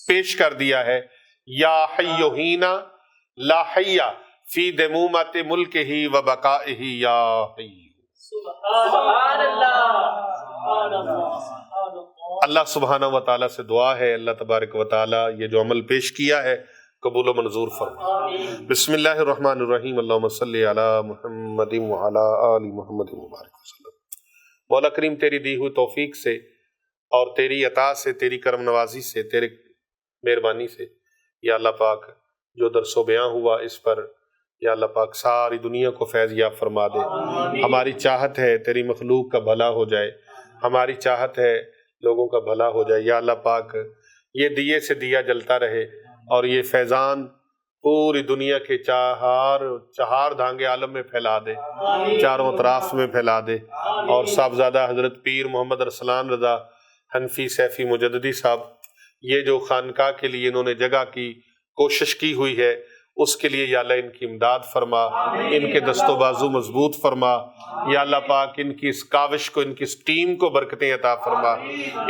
پیش کر دیا ہے۔ یا حی ہینا لا حی فی دمومت ملک ہی و بقائہ یا حی۔ سبحان اللہ، اللہ سبحانہ و تعالیٰ سے دعا ہے اللہ تبارک و تعالیٰ یہ جو عمل پیش کیا ہے قبول و منظور فرما۔ بسم اللہ الرحمن الرحیم، اللہم صلی علی محمد وعلی آل محمد مبارک وسلم۔ مولا کریم تیری دی ہوئی توفیق سے اور تیری عطا سے، تیری کرم نوازی سے، تیرے مہربانی سے یا اللہ پاک جو درس و بیان ہوا اس پر یا اللہ پاک ساری دنیا کو فیض یاب فرما دے۔ ہماری چاہت ہے تیری مخلوق کا بھلا ہو جائے، ہماری چاہت ہے لوگوں کا بھلا ہو جائے یا اللہ پاک یہ دیے سے دیا جلتا رہے اور یہ فیضان پوری دنیا کے چہار دھانگے عالم میں پھیلا دے، چاروں اطراف میں پھیلا دے۔ اور صاحبزادہ حضرت پیر محمد ارسلان رضا حنفی سیفی مجددی صاحب یہ جو خانقاہ کے لیے انہوں نے جگہ کی کوشش کی ہوئی ہے اس کے لیے یا اللہ ان کی امداد فرما، ان کے دست و بازو مضبوط فرما یا اللہ پاک، ان کی اس کاوش کو، ان کی اس ٹیم کو برکتیں عطا فرما،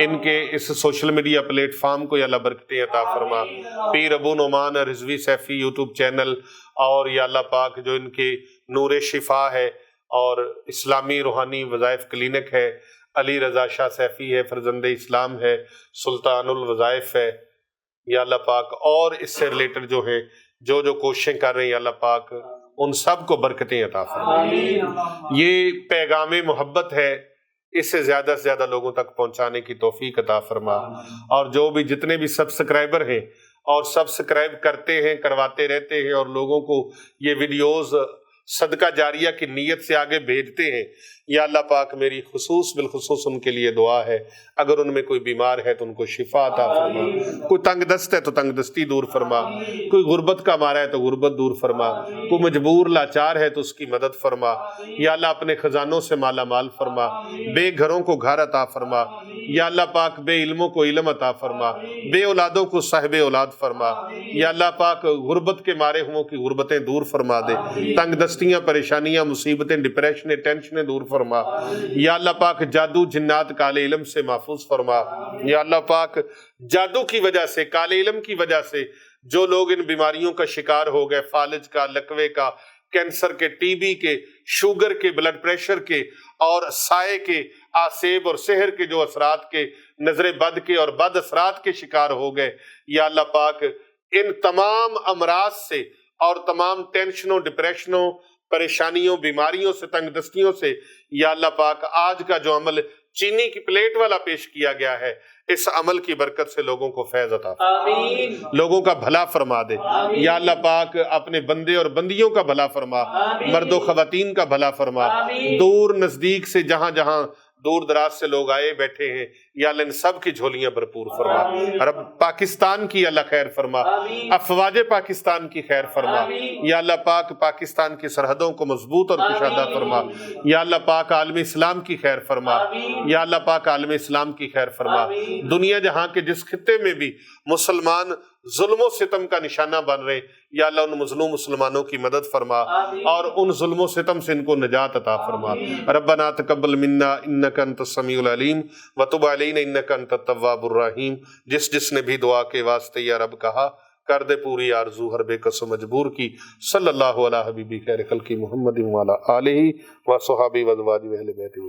ان کے اس سوشل میڈیا پلیٹ فارم کو یا اللہ برکتیں عطا فرما۔ پیر ابو نعمان رضوی سیفی یوٹیوب چینل اور یا اللہ پاک جو ان کے نور شفا ہے اور اسلامی روحانی وظائف کلینک ہے، علی رضا شاہ سیفی ہے، فرزند اسلام ہے، سلطان الوظائف ہے، یا اللہ پاک اور اس سے ریلیٹڈ جو ہے جو کوششیں کر رہے ہیں، یا اللہ پاک ان سب کو برکتیں عطا فرمائے۔ یہ پیغام محبت ہے، اس سے زیادہ لوگوں تک پہنچانے کی توفیق عطا فرما، اور جو بھی جتنے بھی سبسکرائبر ہیں اور سبسکرائب کرتے ہیں، کرواتے رہتے ہیں، اور لوگوں کو یہ ویڈیوز صدقہ جاریہ کی نیت سے آگے بھیجتے ہیں، یا اللہ پاک میری بالخصوص ان کے لیے دعا ہے، اگر ان میں کوئی بیمار ہے تو ان کو شفا عطا فرما، کوئی تنگ دست ہے تو تنگ دستی دور فرما، کوئی غربت کا مارا ہے تو غربت دور فرما، کوئی مجبور لاچار ہے تو اس کی مدد فرما، یا اللہ اپنے خزانوں سے مالا مال فرما، بے گھروں کو گھر عطا فرما، یا اللہ پاک بے علموں کو علم عطا فرما، بے اولادوں کو صاحب اولاد فرما، یا اللہ پاک غربت کے مارے ہوں کی غربتیں دور فرما دے، تنگ دستیاں، پریشانیاں، مصیبتیں، ڈپریشنیں، ٹینشنیں دور فرما، یا اللہ پاک جادو جنات کالے علم سے محفوظ فرما، یا اللہ پاک جادو کی وجہ سے، کالے علم کی وجہ سے جو لوگ ان بیماریوں کا شکار ہو گئے، فالج کا، لکوے کا، کینسر کے، ٹی بی کے، شوگر کے، بلڈ پریشر کے، اور سائے کے، آسیب اور سحر کے جو اثرات کے، نظر بد کے اور بد اثرات کے شکار ہو گئے، یا اللہ پاک ان تمام امراض سے اور تمام ٹینشنوں، ڈپریشنوں، پریشانیوں، بیماریوں سے، تنگ دستیوں سے، یا اللہ پاک آج کا جو عمل چینی کی پلیٹ والا پیش کیا گیا ہے، اس عمل کی برکت سے لوگوں کو فیض عطا فرما، لوگوں کا بھلا فرما دے، یا اللہ پاک اپنے بندے اور بندیوں کا بھلا فرما، مرد و خواتین کا بھلا فرما، دور نزدیک سے جہاں جہاں دور دراز سے لوگ آئے بیٹھے ہیں، یا اللہ ان سب کی جھولیاں بھرپور فرما، رب پاکستان کی اللہ خیر فرما، افواج پاکستان کی خیر فرما، یا اللہ پاک پاکستان کی سرحدوں کو مضبوط اور کشادہ فرما، یا اللہ پاک عالم اسلام کی خیر فرما، یا اللہ پاک عالم اسلام کی خیر فرما، دنیا جہاں کے جس خطے میں بھی مسلمان ظلم و ستم کا نشانہ بن رہے، یا اللہ ان مظلوم مسلمانوں کی مدد فرما، اور ان ظلم و ستم سے ان کو نجات عطا فرما۔ ربنا تقبل منا انک انت السمیع العلیم وتب علینا انک انت التواب الرحیم۔ جس نے بھی دعا کے واسطے یا رب کہا، کر دے پوری آرزو ہر بے کس و مجبور کی۔ صلی اللہ علی حبیبی خیر خلق محمد وعلی آلہ و صحابہ و ازواجہ و اہل بیتہ۔